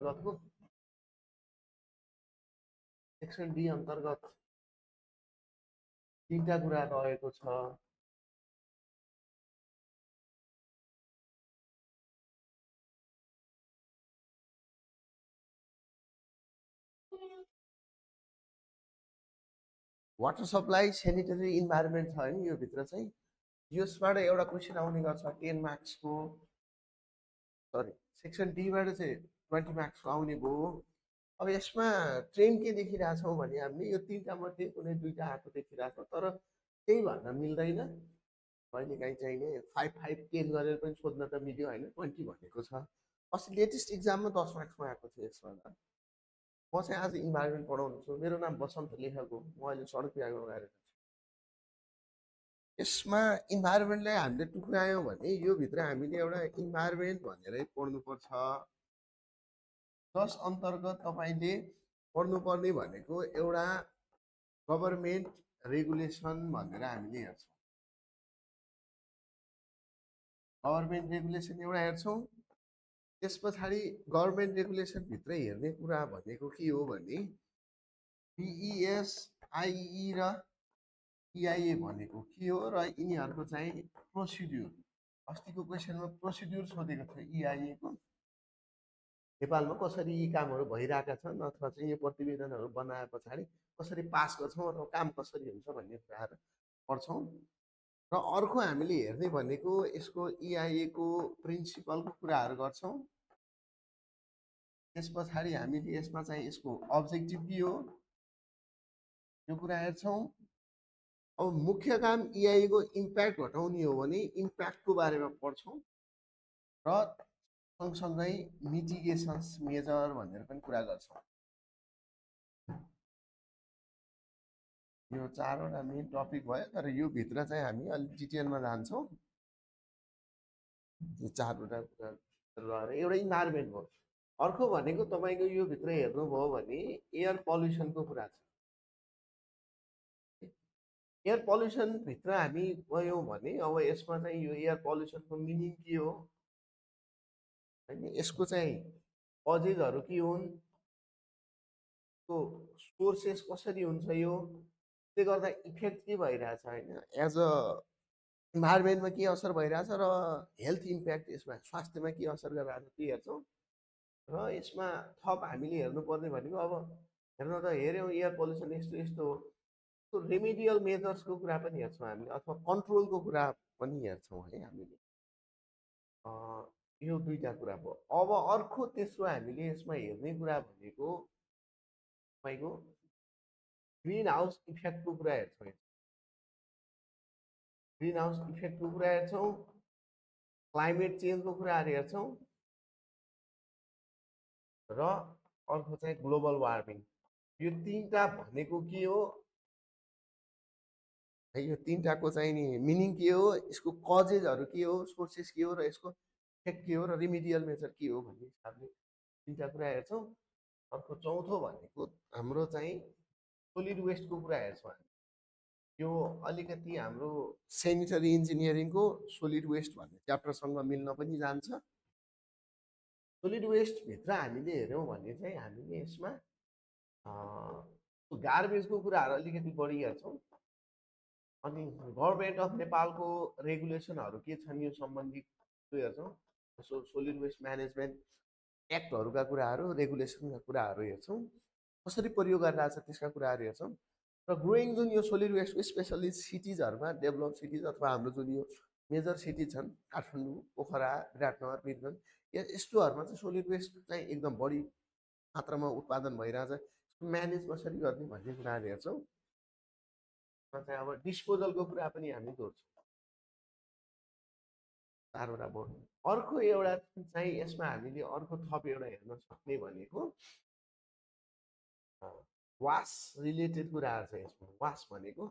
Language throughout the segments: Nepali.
अन्तर्गतको सेक्सन डी अन्तर्गत तीनटा कुरा रहेको छ। वाटर सप्लाई सेनिटरी इन्भाइरोमेन्ट छ नि यो भित्र चाहिँ यसबाट एउटा क्वेसन आउने गर्छ 10 मार्क्सको, सरी सेक्सन डीबाट चाहिँ 20 मार्क्सको आउने भयो। अब यसमा ट्रेन के देखिरहेछौँ भने हामीले यो तीनटा मध्ये कुनै दुईटा आएको देखिरहेछ, तर त्यही भन्न मिल्दैन। कहिलेकाहीँ चाहिँ नि 5, 5, 10 गरेर पनि सोध्न त मिल्यो होइन, 20 भनेको छ। अस्ति लेटेस्ट इक्जाममा 10 मार्क्समा आएको थियो यसबाट। म चाहिँ आज इन्भाइरोमेन्ट पढाउनु छु। मेरो नाम बसन्त लेखको, म अहिले सडक विभागमा कार्यरत छु। यसमा इन्भाइरोमेन्टलाई हामीले टुक्रायौँ भने यो भित्र हामीले एउटा इन्भाइरोमेन्ट भनेरै पढ्नुपर्छ। जस अन्तर्गत तपाईँले पढ्नुपर्ने भनेको एउटा गभर्मेन्ट रेगुलेसन भनेर हामीले हेर्छौँ। गभर्मेन्ट रेगुलेसन एउटा हेर्छौँ। त्यस पछाडि गभर्मेन्ट रेगुलेसनभित्र हेर्ने कुरा भनेको के हो भने बिइएस, आइई र इआइए भनेको के हो र यिनीहरूको चाहिँ प्रोसिड्युर। अस्तिको क्वेसनमा प्रोसिड्युर सोधेको थियो इआइएको। नेपालमा कसरी यी कामहरू भइरहेका छन् अथवा चाहिँ यो प्रतिवेदनहरू बनाए पछाडि कसरी पास गर्छौँ र काम कसरी हुन्छ भन्ने कुराहरू पढ्छौँ। र अर्को हामीले हेर्ने भनेको यसको इआइएको प्रिन्सिपलको कुराहरू गर्छौँ। त्यस पछाडि हामीले यसमा चाहिँ यसको अब्जेक्टिभ के हो यो कुरा हेर्छौँ। अब मुख्य काम इआइएको इम्प्याक्ट घटाउने हो भने इम्प्याक्टको बारेमा पढ्छौँ र सँगसँगै मिटिगेसन्स मेजर भनेर पनि कुरा गर्छौँ। यो चारवटा मेन टपिक भयो, तर यो भित्र चाहिँ हामी अलिक डिटेलमा जान्छौँ। यो चारवटा कुरा रहेर एउटा इन्भाइरोमेन्ट भयो। अर्को भनेको तपाईँको यो भित्र हेर्नुभयो भने एयर पल्युसनको कुरा छ। एयर पल्युसनभित्र हामी गयौँ भने अब यसमा चाहिँ यो एयर पल्युसनको मिनिङ के हो होइन, यसको चाहिँ कजेजहरू के हुन्, सोर्सेस कसरी हुन्छ, यो त्यसले गर्दा इफेक्ट के भइरहेछ होइन, एज अ इन्भाइरोमेन्टमा के असर भइरहेछ र हेल्थ इम्प्याक्ट यसमा स्वास्थ्यमा के असर गरिरहेछ त्यो हेर्छौँ। र यसमा थप हामीले हेर्नुपर्ने भनेको अब हेर्न त हेऱ्यौँ एयर पल्युसन यस्तो यस्तो हो, त्यो रेमेडियल मेजर्सको कुरा पनि हेर्छौँ हामीले अथवा कन्ट्रोलको कुरा पनि हेर्छौँ है हामीले। यो दुईटा कुरा भयो। अब अर्को तेस्रो हामीले यसमा हेर्ने कुरा भनेको तपाईँको ग्रिन हाउस इफेक्टको कुरा हेर्छौँ। ग्रिन हाउस इफेक्टको कुरा हेर्छौँ, क्लाइमेट चेन्जको कुराहरू हेर्छौँ र अर्को चाहिँ ग्लोबल वार्मिङ। यो तीनटा भनेको के हो है, यो तीनटाको चाहिँ नि मिनिङ के हो, यसको कजेजहरू के हो, सोर्सेस के हो र यसको इफेक्ट के हो र रिमिडियल मेजर के हो भन्ने हिसाबले तीनटा कुरा हेर्छौँ। अर्को चौथो भनेको हाम्रो चाहिँ सोलिड वेस्टको कुरा हेर्छौँ। यो अलिकति हाम्रो सेनिटरी इन्जिनियरिङको सोलिड वेस्ट भन्ने च्याप्टरसँग मिल्न पनि जान्छ। सोलिड वेस्टभित्र हामीले हेऱ्यौँ भने चाहिँ हामीले यसमा गार्बेजको कुराहरू अलिकति बढी हेर्छौँ। अनि गभर्मेन्ट अफ नेपालको रेगुलेसनहरू के छन् यो सम्बन्धी त्यो हेर्छौँ। सोलिड वेस्ट म्यानेजमेन्ट एक्टहरूका कुराहरू, रेगुलेसनका कुराहरू हेर्छौँ, कसरी प्रयोग गरिरहेछ त्यसका कुराहरू हेर्छौँ। र ग्रोइङ जुन यो सोलिड वेस्ट स्पेसल्ली सिटिजहरूमा, डेभलप सिटिज अथवा हाम्रो जुन यो मेजर सिटी छन् काठमाडौँ, पोखरा, विराटनगर, वीरगञ्ज, यस्तोहरूमा चाहिँ सोलिड वेस्ट चाहिँ एकदम बढी मात्रामा उत्पादन भइरहेछ। म्यानेज कसरी गर्ने भन्ने कुराहरू हेर्छौँ। चाहिँ अब डिस्पोजलको कुरा पनि हामी जोड्छौँ। चारवटा बोर्ड। अर्को एउटा चाहिँ यसमा हामीले अर्को थप एउटा हेर्न सक्ने भनेको वास रिलेटेड कुराहरू छ यसमा। वास भनेको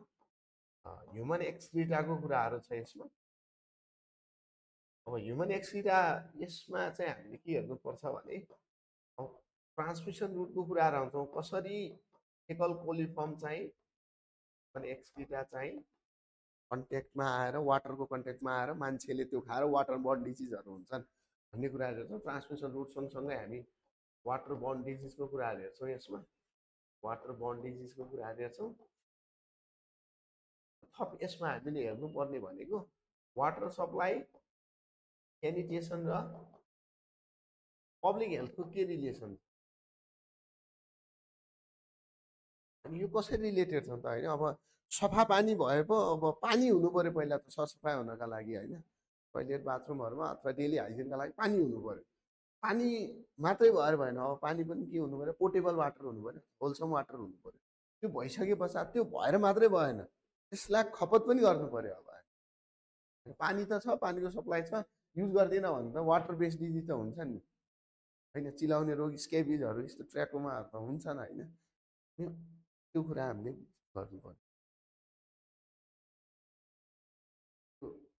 ह्युमन एक्सक्रिटाको कुराहरू छ यसमा। अब ह्युमन एक्सक्रिटा यसमा चाहिँ हामीले के हेर्नुपर्छ भने ट्रान्समिसन रुटको कुराहरू आउँछौँ। कसरी एकल कोलिफर्म चाहिँ एक्सक्रिटा चाहिँ कन्ट्याक्टमा आएर, वाटरको कन्ट्याक्टमा आएर मान्छेले त्यो खाएर वाटर बर्न डिजिजहरू हुन्छन् भन्ने कुराहरू हेर्छौँ। ट्रान्समिसन रुट सँगसँगै हामी वाटर बोर्न डिजिजको कुराहरू हेर्छौँ यसमा, वाटर बोर्न डिजिजको कुराहरू हेर्छौँ। थप यसमा हामीले हेर्नुपर्ने भनेको वाटर सप्लाई, सेनिटेसन र पब्लिक हेल्थको के रिलेसन, अनि यो कसरी रिलेटेड छ त होइन। अब सफा पानी भए पो अब पानी हुनु पऱ्यो पहिला त सरसफाइ हुनका लागि होइन, टोइलेट बाथरुमहरूमा अथवा डेली हाइजिनका लागि पानी हुनु पऱ्यो। पानी मात्रै भएर भएन, अब पानी पनि के हुनु पऱ्यो, पोर्टेबल वाटर हुनु पऱ्यो, होलसम वाटर हुनु पऱ्यो। त्यो भइसके पश्चात त्यो भएर मात्रै भएन, त्यसलाई खपत पनि गर्नु पऱ्यो। अब पानी त छ, पानीको सप्लाई छ, युज गर्दैन भने त वाटर बेस्ड डिजिज त हुन्छ नि होइन। चिलाउने रोग, स्केबिजहरू, यस्तो ट्र्याकोमाहरू त हुन्छन् होइन। त्यो कुरा हामीले गर्नु पर्यो।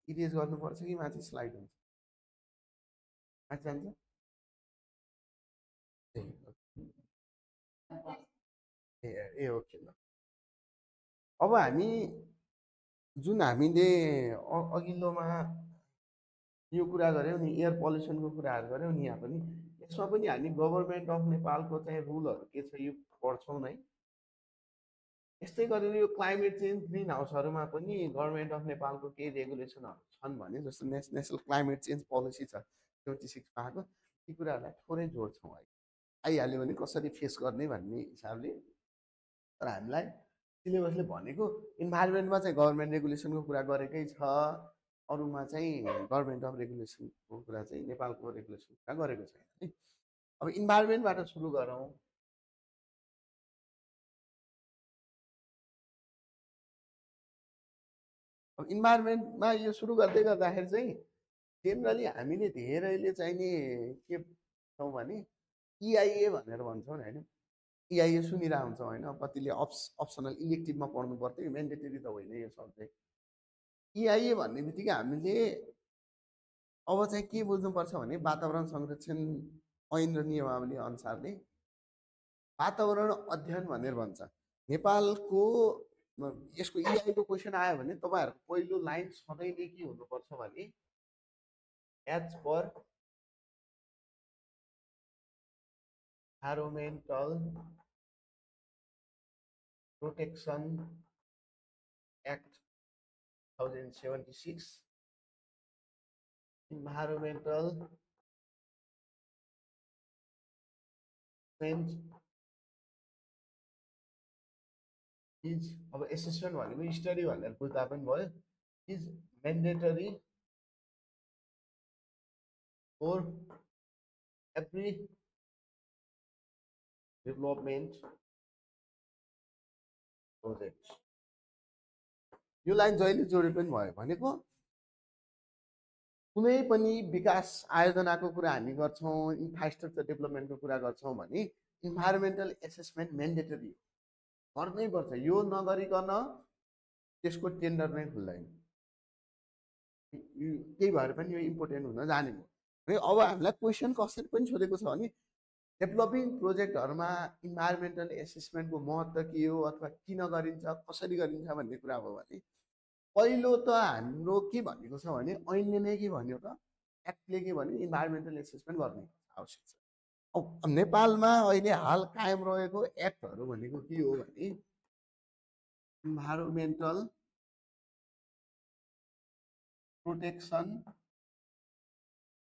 इरेज गर्नुपर्छ कि माथि स्लाइड हुन्छ, माथि जान्छ ए ओके ल। अब हामी जुन हामीले अघिल्लोमा यो कुरा गऱ्यौँ नि, एयर पल्युसनको कुराहरू गऱ्यौँ नि, यहाँ पनि यसमा पनि हामी गभर्मेन्ट अफ नेपालको चाहिँ रुलहरू के छ यो पढ्छौँ नै। यस्तै गरेर यो क्लाइमेट चेन्ज ग्रिन हाउसहरूमा पनि गभर्मेन्ट अफ नेपालको केही रेगुलेसनहरू छन् भने, जस्तो नेसनल क्लाइमेट चेन्ज पोलिसी छ 26 आएको, ती कुराहरूलाई थोरै जोड्छौँ है, आइहाल्यो भने कसरी फेस गर्ने भन्ने हिसाबले। तर हामीलाई सिलेबसले भनेको इन्भाइरोमेन्टमा चाहिँ गभर्मेन्ट रेगुलेसनको कुरा गरेकै छ, अरूमा चाहिँ गभर्मेन्ट अफ रेगुलेसनको कुरा चाहिँ नेपालको रेगुलेसनको कुरा गरेको छैन है। अब इन्भाइरोमेन्टबाट सुरु गरौँ। अब इन्भाइरोमेन्टमा यो सुरु गर्दै गर्दाखेरि चाहिँ जेनरली हामीले धेरैले चाहिँ नि के भन्छौँ भने इआइए भनेर भन्छौँ नि होइन। इआइए सुनिरहेको हुन्छौँ होइन, कतिले अप्सनल इलेक्टिभमा पढ्नु पर्थ्यो, मेन्डेटरी त होइन यो सब्जेक्ट। इआइए भन्ने बित्तिकै हामीले अब चाहिँ के बुझ्नुपर्छ भने वातावरण संरक्षण ऐन र नियमावली अनुसारले वातावरण अध्ययन भनेर भन्छ। नेपालको यसको इआइको क्वेसन आयो भने तपाईँहरूको पहिलो लाइन सधैँ नै के हुनुपर्छ भने as per environmental protection act 2076, environmental is, अब एसेसमेन्ट भनेको स्टडी भनेर बुझ्दा पनि भयो, is mandatory for every development project. यो लाइन जहिले जोडे पनि भयो भनेको कुनै पनि विकास आयोजनाको कुरा हामी गर्छौँ, इन्फ्रास्ट्रक्चर डेभलपमेन्टको कुरा गर्छौँ भने इन्भाइरोमेन्टल एसेसमेन्ट मेन्डेटरी गर्नै पर्छ। यो नगरिकन त्यसको टेन्डर नै खुल्दैन। त्यही भएर पनि यो इम्पोर्टेन्ट हुन जाने भयो। अब हामीलाई क्वेसन कसरी पनि सोधेको छ भने डेभलपिङ प्रोजेक्टहरूमा इन्भाइरोमेन्टल एसेसमेन्टको महत्त्व के हो अथवा किन गरिन्छ, कसरी गरिन्छ भन्ने कुरा हो भने पहिलो त हाम्रो के भनेको छ भने ऐनले नै के भन्यो त, एक्टले के भन्यो, इन्भाइरोमेन्टल एसेसमेन्ट गर्ने आवश्यक छ। अब नेपालमा अहिले हाल कायम रहेको एक्टहरू भनेको के हो भने इन्भाइरोमेन्टल प्रोटेक्सन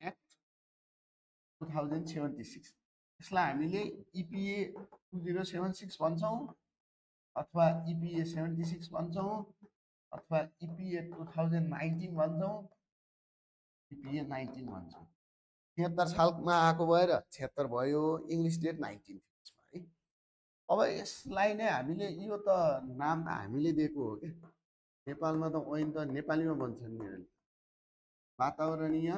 एक्ट 2076, यसलाई हामीले इपिए 2076 भन्छौँ अथवा इपिए 76 भन्छौँ अथवा इपिए 2019 भन्छौँ, इपिए 19 भन्छौँ। 73 सालमा आएको भएर 76 भयो, इङ्ग्लिस डेट 19 है। अब यसलाई नै हामीले, यो त नाम त हामीले दिएको हो कि, नेपालमा त ऐन त नेपालीमा भन्छ नि, वातावरणीय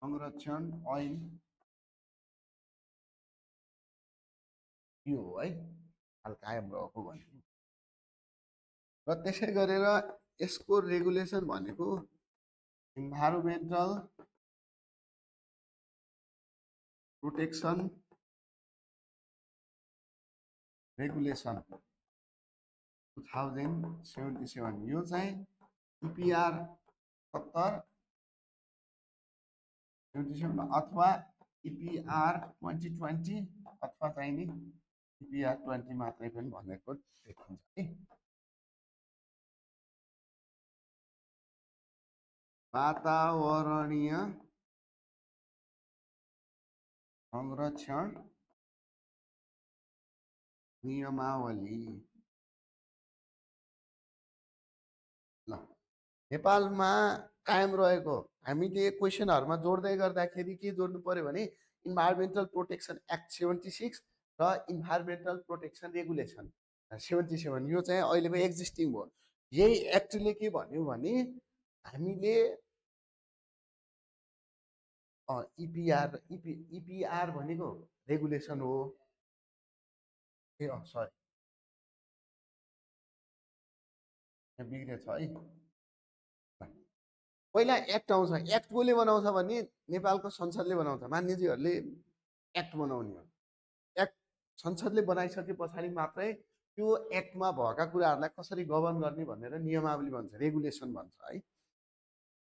संरक्षण ऐन यो हो है, हाल कायम रहेको भन्ने। र त्यसै गरेर यसको रेगुलेसन भनेको इन्भाइरोमेन्टल प्रोटेक्सन रेगुलेसन 2077, यो चाहिँ इपिआर 77 अथवा EPR 2020 अथवा चाहिँ नि EPR 20 मात्रै पनि भनेको देखिन्छ है। वातावरणीय संरक्षण नियमावली। ल नेपालमा कायम रहेको हामीले क्वेसनहरुमा जोड्दै गर्दाखेरि के जोड्नु पर्यो भने इन्भाइरोमेन्टल प्रोटेक्सन एक्ट 76 र इन्भाइरोमेन्टल प्रोटेक्सन रेगुलेसन 77 यो चाहिँ अहिलेको एक्जिस्टिङ हो। यही एक्टले के भन्यो भने हामीले इपिआर भनेको रेगुलेसन हो। ए सरी बिग्रेछ है। पहिला एक्ट आउँछ, एक्ट कसले बनाउँछ भने नेपालको संसदले बनाउँछ। मान्यजीहरूले एक्ट बनाउने हो। एक्ट संसदले बनाइसके पछाडि मात्रै त्यो एक्टमा भएका कुराहरूलाई कसरी गभर्न गर्ने भनेर नियमावली भन्छ, रेगुलेसन भन्छ है।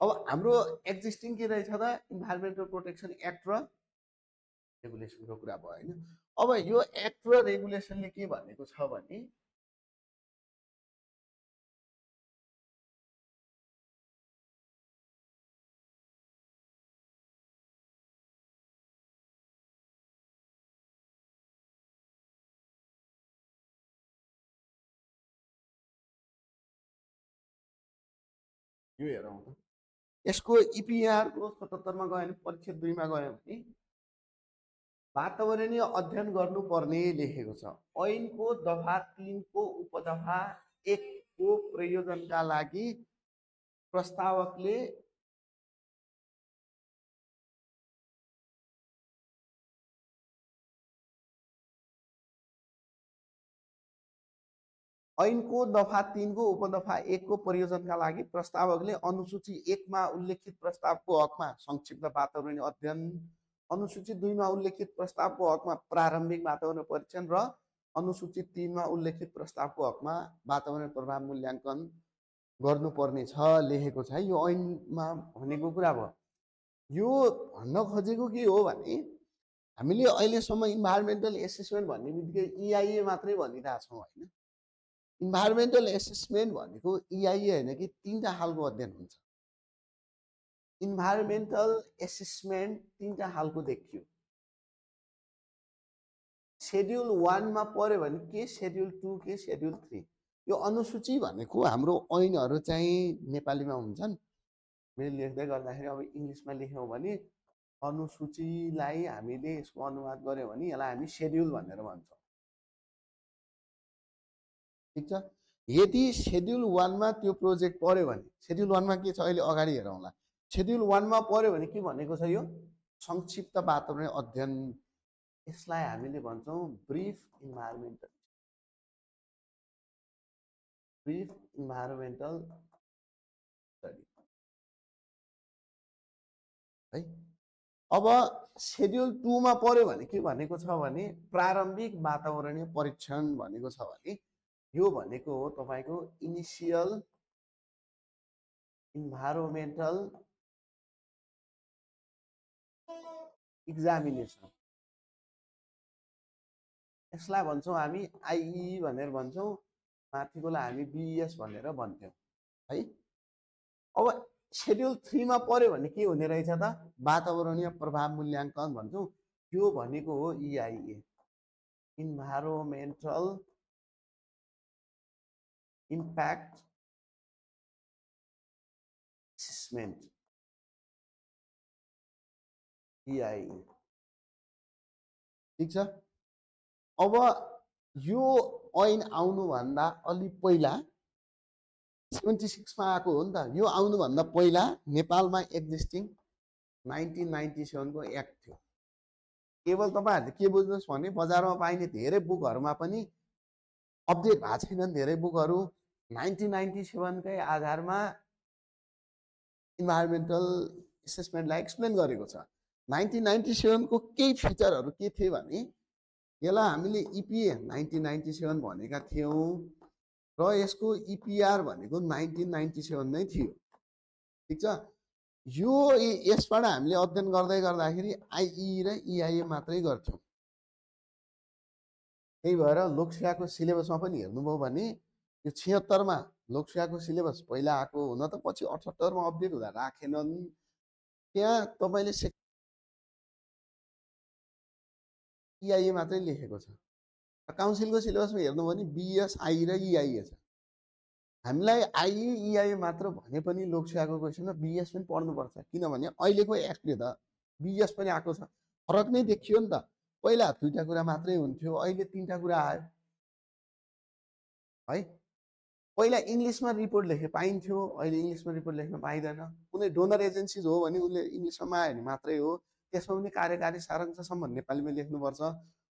अब हाम्रो एक्जिस्टिङ के रहेछ त इन्भाइरोमेन्टल प्रोटेक्सन एक्ट र रेगुलेसनको कुरा भयो हैन। अब यो एक्ट र रेगुलेसनले के भनेको छ भने यो हेरौँ त यसको इपिआर को 77 मा गयो भने परिच्छेद 2 मा गयो भने वातावरणीय अध्ययन गर्नुपर्ने लेखेको छ। ऐनको दफा 3 को उपदफा 1 को प्रयोजनका लागि प्रस्तावकले ऐनको दफा 3 को उपदफा 1 को प्रयोजनका लागि प्रस्तावकले अनुसूची 1 मा उल्लेखित प्रस्तावको हकमा संक्षिप्त वातावरणीय अध्ययन, अनुसूची 2 मा उल्लेखित प्रस्तावको हकमा प्रारम्भिक वातावरण परीक्षण र अनुसूची 3 मा उल्लेखित प्रस्तावको हकमा वातावरण प्रभाव मूल्याङ्कन गर्नुपर्ने छ लेखेको छ। यो ऐनमा भनेको कुरा भयो। यो भन्न खोजेको के हो भने हामीले अहिलेसम्म इन्भाइरोमेन्टल एसेसमेन्ट भन्ने बित्तिकै EIA मात्रै भनिरहेछौँ हैन। इन्भाइरोमेन्टल एसेसमेन्ट भनेको EIA हैन कि 3टा खालको अध्ययन हुन्छ। इन्भाइरोमेन्टल एसेसमेन्ट 3टा खालको देखियो। शेड्युल 1 मा पर्यो भने के, शेड्युल 2 के, शेड्युल 3। यो अनुसूची भनेको हाम्रो ऐनहरु चाहिँ नेपालीमा हुन्छन्। मैले लेख्दै गर्दाखेरि अब इंग्लिशमा लेख्यौं भने अनुसूचीलाई हामीले यसको अनुवाद गर्यो भने यसलाई हामी शेड्युल भनेर भन्छौं। ठीक छ। यदि शेड्युल 1 मा त्यो प्रोजेक्ट पर्यो भने शेड्युल 1 मा के छ अहिले अगाडि हेरौँला। शेड्युल 1 मा पर्यो भने के भनेको छ यो संक्षिप्त वातावरण अध्ययन। यसलाई हामीले भन्छौं ब्रीफ इन्भाइरोमेन्टल स्टडी है। अब शेड्युल 2 मा पर्यो भने के भनेको छ भने प्रारम्भिक वातावरणीय परीक्षण भनेको छ भने यो भनेको हो तपाईको इनिशियल इन्भाइरोमेन्टल एक्जामिनेसन। यसलाई भन्छौं हामी IE भनेर भन्छौं, माथिकोलाई हामी BES भनेर भन्थ्यौं है। अब शेड्युल 3 मा पर्यो भने के हुने रहेछ त वातावरणीय प्रभाव मूल्याङ्कन भन्छौं। त्यो भनेको हो EIA, environmental impact assessment EIA। ठीक छ। अब यो ऐन आउनु भन्दा अलि पहिला 76 मा आएको हो नि त। यो आउनु भन्दा पहिला नेपालमा एक्जिस्टिङ 1997 को एक्ट थियो। केवल तपाईहरुले के बुझ्नुस् भने बजारमा पाइने धेरै बुकहरुमा पनि अपडेट भएको छैनन्। धेरै बुकहरु 1997 कै आधारमा इन्भाइरोमेन्टल एसेसमेन्टलाई एक्सप्लेन गरेको छ। 1997 को केही फिचरहरु के थिए भने यसलाई हामीले EPA 1997 भनेका थियौं र यसको EPR भनेको 1997 नै थियो। ठीक छ। यो यसबाट हामीले अध्ययन गर्दै गर्दाखेरि आइई र इआइए मात्रै गर्थ्यौँ। त्यही भएर लोकसेवाको सिलेबसमा पनि हेर्नुभयो भने यो 76मा लोकसेवाको सिलेबस पहिला आएको हुन त पछि 78मा अपडेट हुँदा राखेनन्। त्यहाँ तपाईँले इआइए मात्रै लेखेको छ। काउन्सिलको सिलेबसमा हेर्नुभयो भने बिएस आई र इआइए छ। हामीलाई आइई इआइए मात्र भने पनि लोकसेवाको क्वेसनमा बिएस पनि पढ्नुपर्छ, किनभने अहिलेको एक्टले त बिएस पनि आएको छ। फरक नै देखियो नि त। पहिला 2टा कुरा मात्रै हुन्थ्यो, अहिले 3टा कुरा आयो है। पहिला इङ्ग्लिसमा रिपोर्ट लेखे पाइन्थ्यो, अहिले इङ्ग्लिसमा रिपोर्ट लेख्न पाइँदैन। कुनै डोनर एजेन्सिज हो भने उसले इङ्ग्लिसमा आयो भने मात्रै हो, त्यसमा पनि कार्यकारी सारांशसम्म नेपालीमा लेख्नुपर्छ।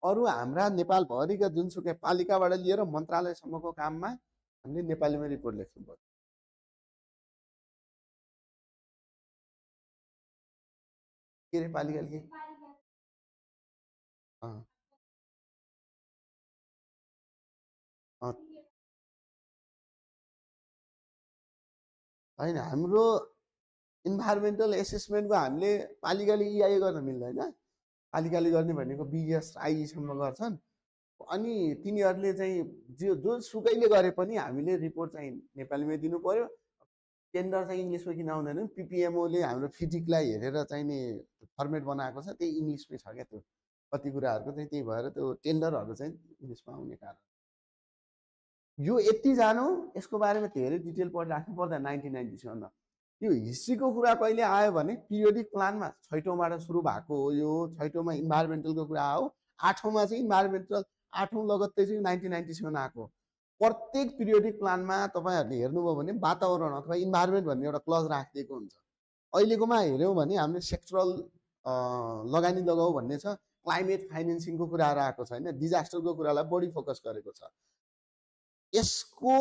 अरू हाम्रा नेपालभरिका जुनसुकै पालिकाबाट लिएर मन्त्रालयसम्मको काममा हामीले नेपालीमा रिपोर्ट लेख्नुपर्छ। के रे पालिकाले के होइन, हाम्रो इन्भाइरोमेन्टल एसेसमेन्टको हामीले पालिकाले इआइए गर्न मिल्दैन। पालिकाले गर्ने भनेको बिएस आइसम्म गर्छन्। अनि तिनीहरूले चाहिँ जो सुकैले गरे पनि हामीले रिपोर्ट चाहिँ नेपालीमै दिनु पर्यो। टेन्डर चाहिँ इङ्ग्लिसमा किन आउँदैन, पिपिएमओले हाम्रो फिजिकलाई हेरेर चाहिँ नि फर्मेट बनाएको छ, त्यही इङ्ग्लिसमै छ क्या। त्यो कति कुराहरूको चाहिँ त्यही भएर त्यो टेन्डरहरू चाहिँ इङ्ग्लिसमा आउने कारण। यो यति जानु, यसको बारेमा धेरै डिटेल पढिराख्नु पर्दैन। 1997 यो हिस्ट्रीको कुरा कहिले आयो भने पिरियोडिक प्लानमा 6औँबाट सुरु भएको हो। यो 6औँमा इन्भाइरोमेन्टलको कुरा हो, 8औँमा चाहिँ इन्भाइरोमेन्टल 8औँ लगत्तै चाहिँ 1997 आएको। प्रत्येक पिरियोडिक प्लानमा तपाईँहरूले हेर्नुभयो भने वातावरण अथवा इन्भाइरोमेन्ट भन्ने एउटा क्लज राखिदिएको हुन्छ। अहिलेकोमा हेऱ्यौँ भने हामीले सेक्टरल लगानी लगाऊ भन्ने छ, क्लाइमेट फाइनेन्सिङको कुराहरू आएको छ होइन, डिजास्टरको कुरालाई बढी फोकस गरेको छ। यसको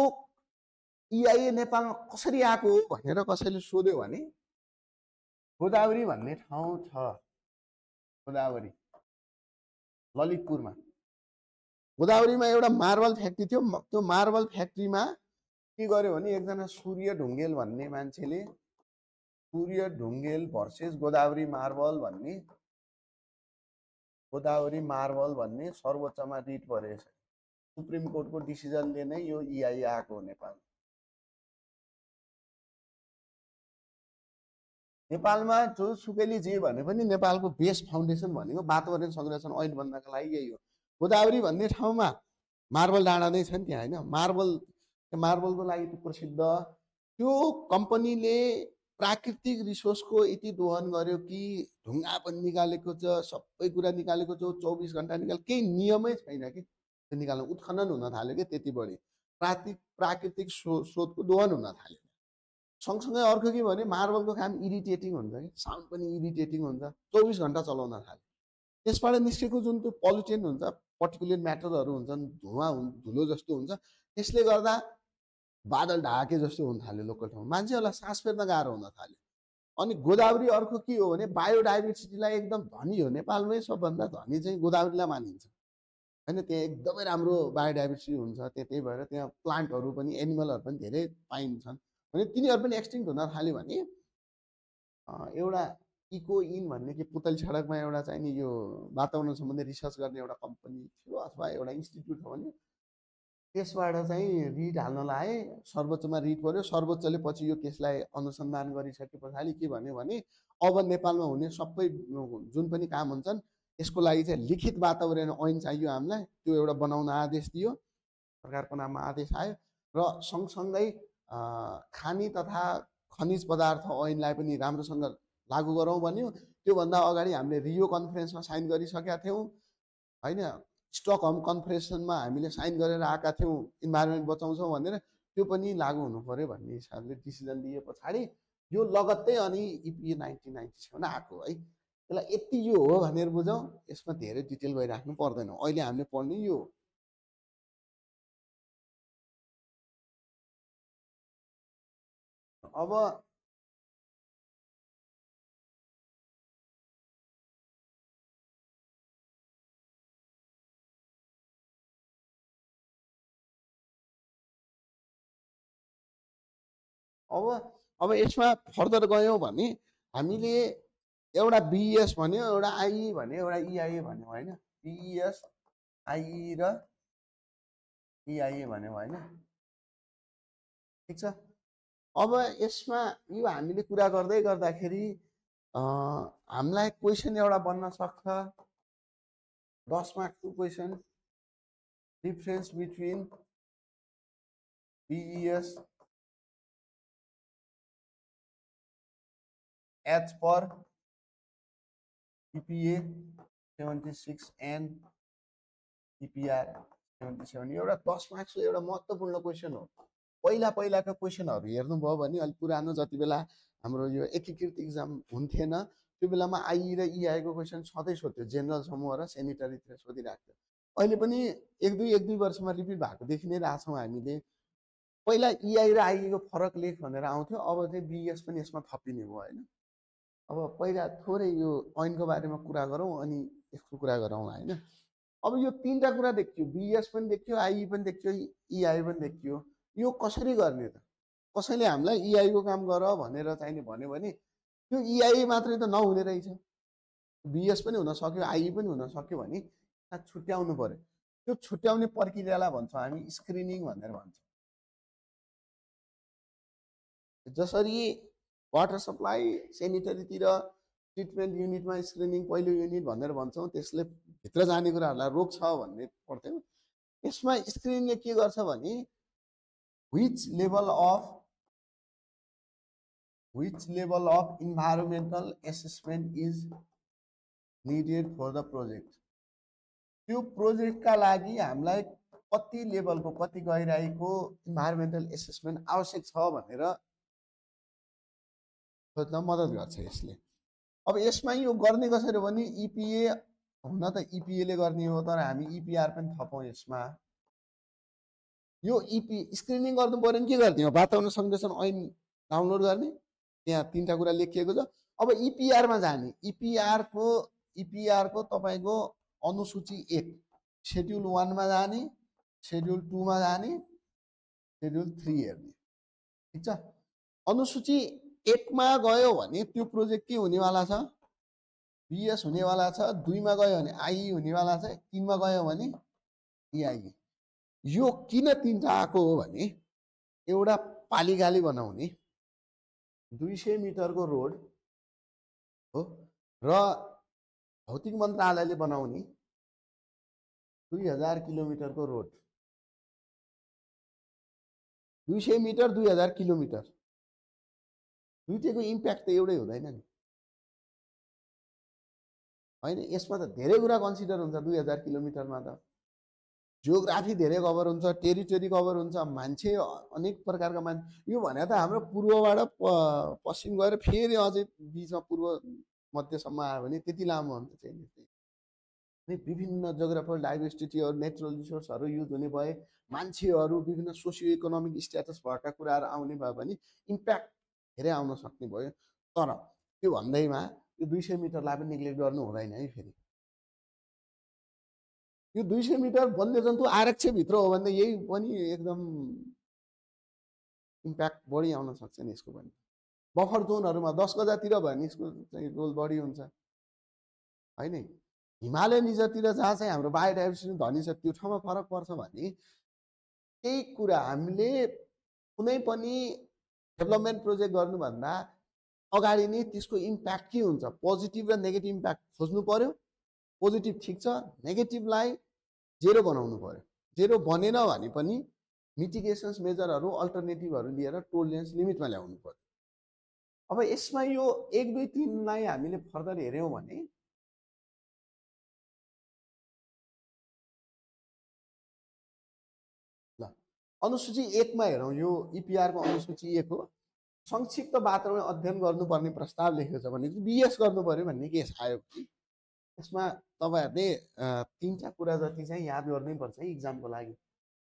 इआइए नेपालमा कसरी आएको हो भनेर कसैले सोध्यो भने गोदावरी भन्ने ठाउँ छ, गोदावरी ललितपुरमा। गोदावरीमा एउटा मार्बल फ्याक्ट्री थियो। त्यो मार्बल फ्याक्ट्रीमा के गर्यो भने एकजना सूर्य ढुङ्गेल भन्ने मान्छेले, सूर्य ढुङ्गेल भर्सेस गोदावरी मार्बल भन्ने सर्वोच्चमा रिट परेछ। सुप्रिम कोर्टको डिसिजनले नै यो इआइए आएको हो नेपाल। नेपालमा जो सुकैले जे भने पनि नेपालको बेस फाउन्डेसन भनेको वातावरण संरक्षण ऐन बन्नका लागि यही हो। गोदावरी भन्ने ठाउँमा मार्बल डाँडा नै छ नि त्यहाँ होइन। मार्बलको लागि प्रसिद्ध। त्यो कम्पनीले प्राकृतिक रिसोर्सको यति दोहन गर्यो कि ढुङ्गा पनि निकालेको छ, सबै कुरा निकालेको छ, 24 घन्टा निकाल, केही नियमै छैन कि त्यो निकाल्नु। उत्खनन हुन थाल्यो कि त्यति बढी प्राकृतिक स्रोतको दोहन हुन थाल्यो। सँगसँगै अर्को के भने मार्बलको काम इरिटेटिङ हुन्छ कि, साउन्ड पनि इरिटेटिङ हुन्छ, 24 घन्टा चलाउन थाल्यो। त्यसबाट निस्केको जुन त्यो पोल्युटेन्ट हुन्छ, पर्टिकुलेट म्याटरहरू हुन्छन्, धुलो जस्तो हुन्छ, त्यसले गर्दा बादल ढाके जस्तो हुन थाल्यो लोकल ठाउँमा, मान्छेहरूलाई सास फेर्न गाह्रो हुन थाल्यो। अनि गोदावरी अर्को के हो भने बायोडाइभर्सिटीलाई एकदम धनी हो। नेपालमै सबभन्दा धनी चाहिँ गोदावरीलाई मानिन्छ होइन। त्यहाँ एकदमै राम्रो बायोडाइभर्सिटी हुन्छ। त्यही भएर त्यहाँ प्लान्टहरू पनि एनिमलहरू पनि धेरै पाइन्छन् भने तिनीहरू पनि एक्सटिङ्क्ट हुन थाल्यो भने एउटा इको इन भन्ने कि पुतली सडकमा एउटा चाहिँ नि यो वातावरण सम्बन्धी रिसर्च गर्ने एउटा कम्पनी थियो अथवा एउटा इन्स्टिट्युट हो भने त्यसबाट चाहिँ रिट हाल्न लाए। सर्वोच्चमा रिट पर्यो। सर्वोच्चले पछि यो केसलाई अनुसन्धान गरिसके पछाडि के भन्यो भने अब नेपालमा हुने सबै जुन पनि काम हुन्छन् यसको लागि चाहिँ लिखित वातावरण ऐन चाहियो हामीलाई। त्यो एउटा बनाउन आदेश दियो, सरकारको नाममा आदेश आयो। र सँगसँगै खानी तथा खनिज पदार्थ ऐनलाई पनि राम्रोसँग लागू गरौँ भन्यो। त्योभन्दा अगाडि हामीले रियो कन्फरेन्समा साइन गरिसकेका थियौँ होइन। स्टकहोम कन्फरेन्समा हामीले साइन गरेर आएका थियौँ इन्भाइरोमेन्ट बचाउँछौँ भनेर। त्यो पनि लागू हुनु पर्यो भन्ने हिसाबले डिसिजन लिए पछाडि यो लगत्तै अनि इपिए 1997 आएको है। त्यसलाई यति यो हो भनेर बुझौँ। यसमा धेरै डिटेल गइराख्नु पर्दैन। अहिले हामीले पढ्ने यो अब अब यसमा फर्दर गयौँ भने हामीले एउटा बिइएस भन्यो, एउटा आइई भन्यो, एउटा इआइए भन्यो होइन, बिइएस आइई र इआइए भन्यो होइन, ठिक छ। अब यसमा यो हामीले कुरा गर्दै गर्दाखेरि हामीलाई क्वेसन एउटा बन्न सक्छ 10 मार्क्सको question, difference between BES as per EPA 76 and EPR 77, एउटा 10 मार्क्सको एउटा महत्त्वपूर्ण क्वेसन हो। पहिलाका क्वेसनहरू हेर्नुभयो भने अलिक पुरानो जति बेला हाम्रो यो एकीकृत इक्जाम हुन्थेन त्यो बेलामा आइई र इआईको क्वेसन सधैँ सोध्थ्यो, जेनरल समूह र सेनिटरीतिर सोधिरहेको थियो। अहिले पनि एक दुई वर्षमा रिपिट भएको देखि नै रहेछौँ हामीले। पहिला इआई र आइईको फरक लेख भनेर आउँथ्यो, अब चाहिँ बिएस पनि यसमा थपिने भयो होइन। अब पहिला थोरै यो ऐनको बारेमा कुरा गरौँ अनि यसको कुरा गरौँ होइन। अब यो तीनटा कुरा देखियो, बिएस पनि देखियो, आइई पनि देखियो, इआई पनि देखियो। यो कसरी गर्ने त? कसैले हामीलाई इआईको काम गर भनेर चाहिने भन्यो भने त्यो इआई मात्रै त नहुने रहेछ, बिएस पनि हुन सक्यो, आइई पनि हुन सक्यो भने छुट्याउनु पर्यो। त्यो छुट्याउने प्रक्रियालाई भन्छौँ हामी स्क्रिनिङ भनेर भन्छौँ। जसरी वाटर सप्लाई सेनिटरीतिर ट्रिटमेन्ट युनिटमा स्क्रिनिङ पहिलो युनिट भनेर भन्छौँ, त्यसले भित्र जाने कुराहरूलाई रोक्छ भन्ने पढ्थ्यौँ। यसमा स्क्रिनिङले के गर्छ भने which level of environmental assessment is needed for the project, त्यो प्रोजेक्टका लागि हामीलाई कति लेभलको कति गहिराईको इन्भाइरोमेन्टल एसेसमेन्ट आवश्यक छ भनेर सोध्न मद्दत गर्छ यसले। अब यसमा यो गर्ने कसरी भने इपिए हुन त इपिएले गर्ने हो, तर हामी इपिआर पनि थपौँ यसमा। यो इपी स्क्रिनिङ गर्नु पर्यो भने के गर्ने हो? वातावरण संरक्षण ऐन डाउनलोड गर्ने, त्यहाँ तीनटा कुरा लेखिएको छ। अब इपिआरमा जाने, इपिआरको तपाईँको अनुसूची 1 शेड्युल 1 मा जाने, शेड्युल 2 मा जाने, शेड्युल 3 हेर्ने, ठिक छ। अनुसूची 1 मा गयो भने त्यो प्रोजेक्ट के हुनेवाला छ? बिएस हुनेवाला छ। 2 मा गयो भने आइई हुनेवाला छ। 3 मा गयो भने इआई। यो किन तीनटा आएको हो भने एउटा पालिकाले बनाउने 200 मिटरको रोड हो र भौतिक मन्त्रालयले बनाउने 2000 किलोमिटरको रोड। 200 मिटर 2000 किलोमिटर, दुईटैको इम्प्याक्ट त एउटै हुँदैन नि होइन। यसमा त धेरै कुरा कन्सिडर हुन्छ। 2000 किलोमिटरमा त जियोग्राफी धेरै कभर हुन्छ, टेरिटोरी कभर हुन्छ, मान्छे अनेक प्रकारका मान्छे। यो भने त हाम्रो पूर्वबाट पश्चिम गएर फेरि अझै बिचमा पूर्व मध्यसम्म आयो भने त्यति लामो हुन्छ चाहिँ। विभिन्न जियोग्राफिकल डाइभर्सिटीहरू, नेचुरल रिसोर्सहरू युज हुने भए, मान्छेहरू विभिन्न सोसियो इकोनोमिक स्ट्याटस भएका कुराहरू आउने भयो भने इम्प्याक्ट धेरै आउन सक्ने भयो। तर त्यो भन्दैमा यो 200 मिटरलाई पनि नेग्लेक्ट गर्नु हुँदैन है। फेरि यो 200 मिटर वन्यजन्तु आरक्षभित्र हो भने यही पनि एकदम इम्प्याक्ट बढी आउन सक्छ नि यसको पनि। बफर जोनहरूमा 10 गजातिर भयो भने यसको चाहिँ रोल बढी हुन्छ होइन। हिमालय निजतिर जहाँ चाहिँ हाम्रो बायोडाइभर्सिटी धनी छ त्यो ठाउँमा फरक पर्छ भने त्यही कुरा हामीले कुनै पनि डेभलपमेन्ट प्रोजेक्ट गर्नुभन्दा अगाडि नै त्यसको इम्प्याक्ट के हुन्छ, पोजिटिभ र नेगेटिभ इम्प्याक्ट खोज्नु पर्यो। पोजिटिभ ठिक छ, नेगेटिभलाई जेरो बनाउनु पर्यो। जेरो बनेन भने पनि मिटिगेसन्स मेजरहरू, अल्टरनेटिभहरू लिएर टोलरेन्स लिमिटमा ल्याउनु पर्यो। अब यसमा यो 1, 2, 3 लाई हामीले फर्दर हेऱ्यौँ भने ल अनुसूची 1 मा हेरौँ। यो इपिआरको अनुसूची 1 हो। संक्षिप्त वातावरण अध्ययन गर्नुपर्ने प्रस्ताव लेखेको छ भने बिएस गर्नु पर्यो भन्ने केस आयो। यसमा तपाईहरुले 3टा कुरा जति चाहिँ याद गर्नै पर्छ है इक्जामको लागि।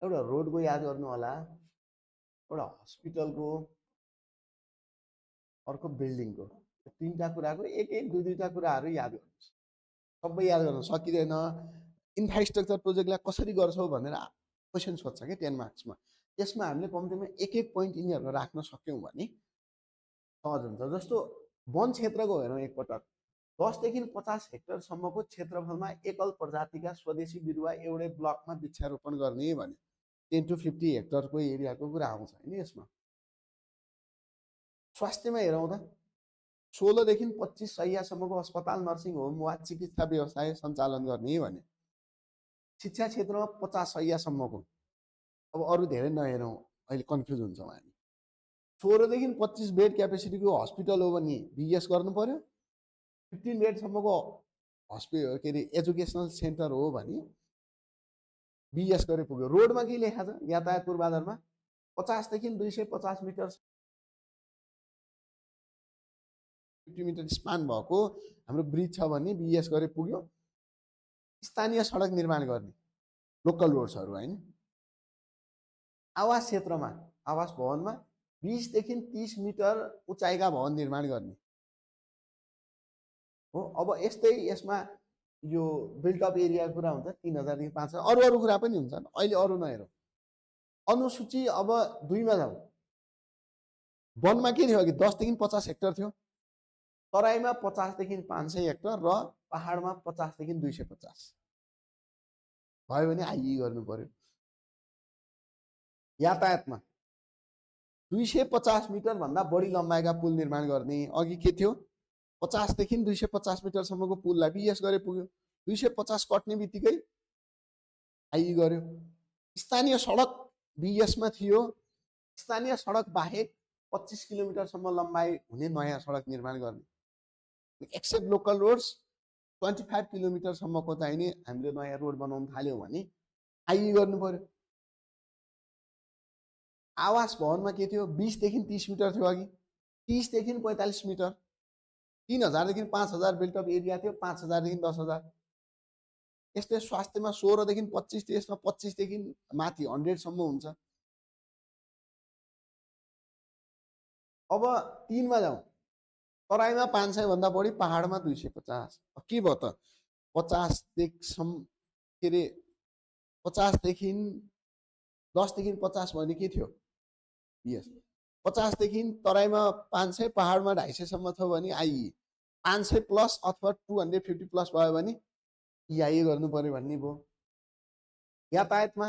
एउटा रोडको याद गर्नु होला, एउटा हस्पिटलको, अर्को बिल्डिङको। 3टा कुराको एक दुईटा कुराहरू याद गर्नुस्। सबै याद गर्न सकिदैन। इन्फ्रास्ट्रक्चर प्रोजेक्टलाई कसरी गर्छौ भनेर क्वेशन सोध्छ के 10 मार्क्समा। यसमा हामीले कम्तीमा एक पोइन्ट यिनीहरुको राख्न सक्यौं भने सहज हुन्छ। जस्तो वन क्षेत्रको हेरौँ एकपटक 10 देखि 50 हेक्टरसम्मको क्षेत्रफलमा एकल प्रजातिका स्वदेशी बिरुवा एउटै ब्लकमा वृक्षारोपण गर्ने भने 10 to 50 हेक्टरको एरियाको कुरा आउँछ हैन यसमा। स्वास्थ्यमा हेरौँ त 16 देखि 25 शय्यासम्मको अस्पताल, नर्सिङ होम वा चिकित्सा व्यवसाय सञ्चालन गर्ने भने। शिक्षा क्षेत्रमा 50 शय्यासम्मको, अब अरू धेरै नहेरौँ अहिले कन्फ्युज हुन्छौँ हामी। 16 देखि 25 बेड क्यापेसिटीको हस्पिटल हो भने बिएस गर्नु पर्यो। 15 बेडसम्मको के अरे एजुकेसनल सेन्टर हो भने बिएस गरे पुग्यो। रोडमा के लेखा छ यातायात पूर्वाधारमा 50 देखि 250 मिटर 50 मिटर स्पान भएको हाम्रो ब्रिज छ भने बिएस गरे पुग्यो। स्थानीय सडक निर्माण गर्ने लोकल रोड्सहरू हैन। आवास क्षेत्रमा आवास भवनमा 20 देखि 30 मिटर उचाइका भवन निर्माण गर्ने हो। अब यस्तै यसमा यो बिल्टअप एरियाको कुरा हुन्छ 3000 देखि 5000, अरू कुरा पनि हुन्छन्। अहिले अरू नहेरौँ। अनुसूची अब 2 मा जाउँ। वनमा के थियो अघि 10 देखि 50 हेक्टर थियो, तराईमा 50 देखि 500 हेक्टर र पहाडमा 50 देखि 250 भयो भने आइई गर्नु पर्यो। यातायातमा 250 मिटर भन्दा बढी लम्बाइका पुल निर्माण गर्ने। अघि के थियो 50 देखि 250 मिटरसम्मको पुललाई बिएस गरे पुग्यो। 250 कट्ने बित्तिकै आइई गर्यो। स्थानीय सडक बिएसमा थियो। स्थानीय सडक बाहेक 25 किलोमिटरसम्म लम्बाइ हुने नयाँ सडक निर्माण गर्ने। एक्सेप्ट लोकल रोड्स 25 किलोमिटरसम्मको चाहिने हामीले नयाँ रोड बनाउन थाल्यौँ भने आइई गर्नु पर्यो। आवास भवनमा के थियो 20 देखि 30 मिटर थियो अघि, 30 देखि 45 मिटर, 3000 देखि 5000 बिल्टअप एरिया थियो, 5000 देखि 10000। यस्तै स्वास्थ्यमा 16 देखि 25 थियो, यसमा 25 देखि माथि 100 सम्म हुन्छ। अब 3 मा जाउँ। तराईमा 500 भन्दा बढी, पहाडमा 250। के भयो त 50 देखि 50 देखि 10 देखि 50 भने के थियो यस 50 देखि तराईमा 500, पहाडमा 250 सम्म थियो भने आइई 500 प्लस अथवा 250 प्लस भयो भने इआई गर्नु पर्यो भन्ने भयो। यातायातमा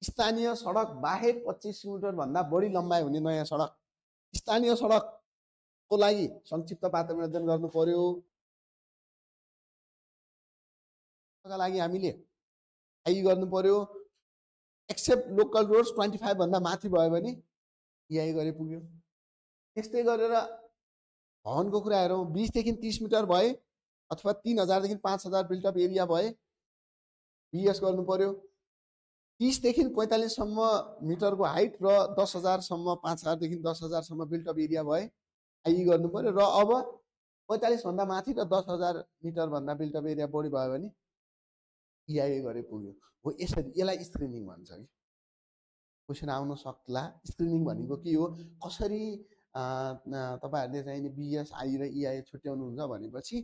स्थानीय सडक बाहेक 25 किलोमिटर भन्दा बढी लम्बाइ हुने नयाँ सडक। स्थानीय सडकको लागि संक्षिप्त पात्र अध्ययन गर्नु पर्यो। त्यसका लागि हामीले आइई गर्नु पर्यो। एक्सेप्ट लोकल रोड्स 25 भन्दा माथि भयो भने इआई गरे पुग्यो। त्यस्तै गरेर भवनको कुरा हेरौँ। 20 देखि 30 मिटर भए अथवा 3000 देखि 5000 बिल्टअप एरिया भए बिएस गर्नु पर्यो। 30 देखि 45 सम्म मिटरको हाइट र 10000 सम्म 5000 देखि 10000 सम्म बिल्टअप एरिया भए आइई गर्नु पर्यो। र अब 45 भन्दा माथि र 10000 मिटर भन्दा बिल्टअप एरिया बढी भयो भने इआई गरे पुग्यो। हो यसरी यसलाई स्क्रिनिङ भन्छ कि क्वेसन आउन सक्ला। स्क्रिनिङ भनेको के हो, कसरी तपाईहरुले चाहिँ बिएस आई र इआई छुट्याउनुहुन्छ भनेपछि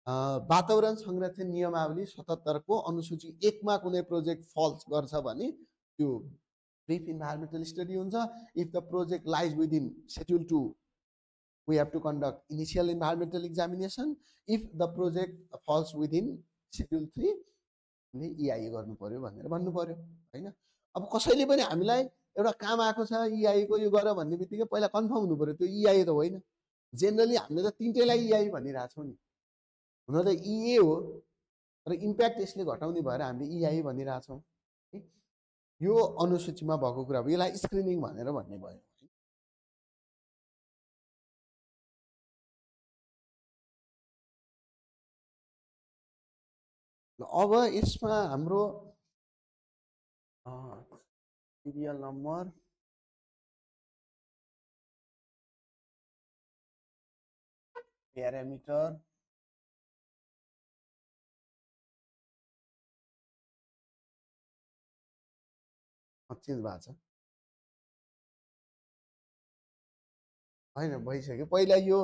वातावरण संरक्षण नियमावली 77 को अनुसूची 1 मा कुनै प्रोजेक्ट फल्स गर्छ भने त्यो ब्रिफ इन्भाइरोमेन्टल स्टडी हुन्छ। If the project lies within schedule 2 we have to conduct initial environmental examination. If the project falls within schedule 3 ले इआई गर्नु पर्यो भनेर भन्नु पर्यो हैन। अब कसैले पनि हामीलाई एउटा काम आएको छ इआई को यो गर भन्ने बित्तिकै पहिला कन्फर्म हुनु पर्यो त्यो इआई त होइन। जेनरली हामीले त तीनटैलाई इआई भनिरहेछौँ नि। हुन त इए हो तर इम्प्याक्ट यसले घटाउने भएर हामीले इआई भनिरहेछौँ। यो अनुसूचीमा भएको कुरा हो। यसलाई स्क्रिनिङ भनेर भन्ने भयो। अब यसमा हाम्रो सिरियल नम्बर प्यारामिटर चेन्ज भएको छ हैन, भइसक्यो। पहिला यो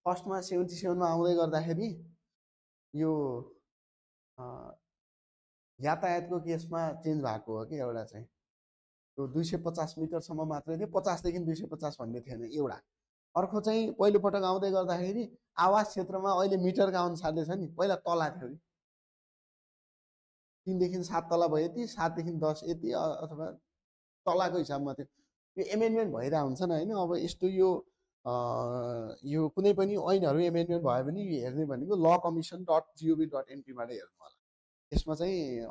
फर्स्टमा 77 मा आउँदै गर्दाखेरि यो यातायातको केसमा चेन्ज भएको हो कि एउटा चाहिँ त्यो 250 मिटरसम्म मात्रै थियो, 50 देखि 250 भन्ने थिएन एउटा। अर्को चाहिँ पहिलोपटक आउँदै गर्दाखेरि आवास क्षेत्रमा अहिले मिटरका अनुसारले छ नि, पहिला तला थियो कि 3 देखि 7 तला भयो यति, 7 देखि 10 यति, अथवा तलाको हिसाबमा थियो। यो एमेन्डमेन्ट भइरहेको हुन्छ नि होइन। अब यस्तो यो कुनै पनि ऐनहरू एमेन्डमेन्ट भयो भने यो हेर्ने भनेको lawcommission.gov.np बाट हेर्नु होला। यसमा चाहिँ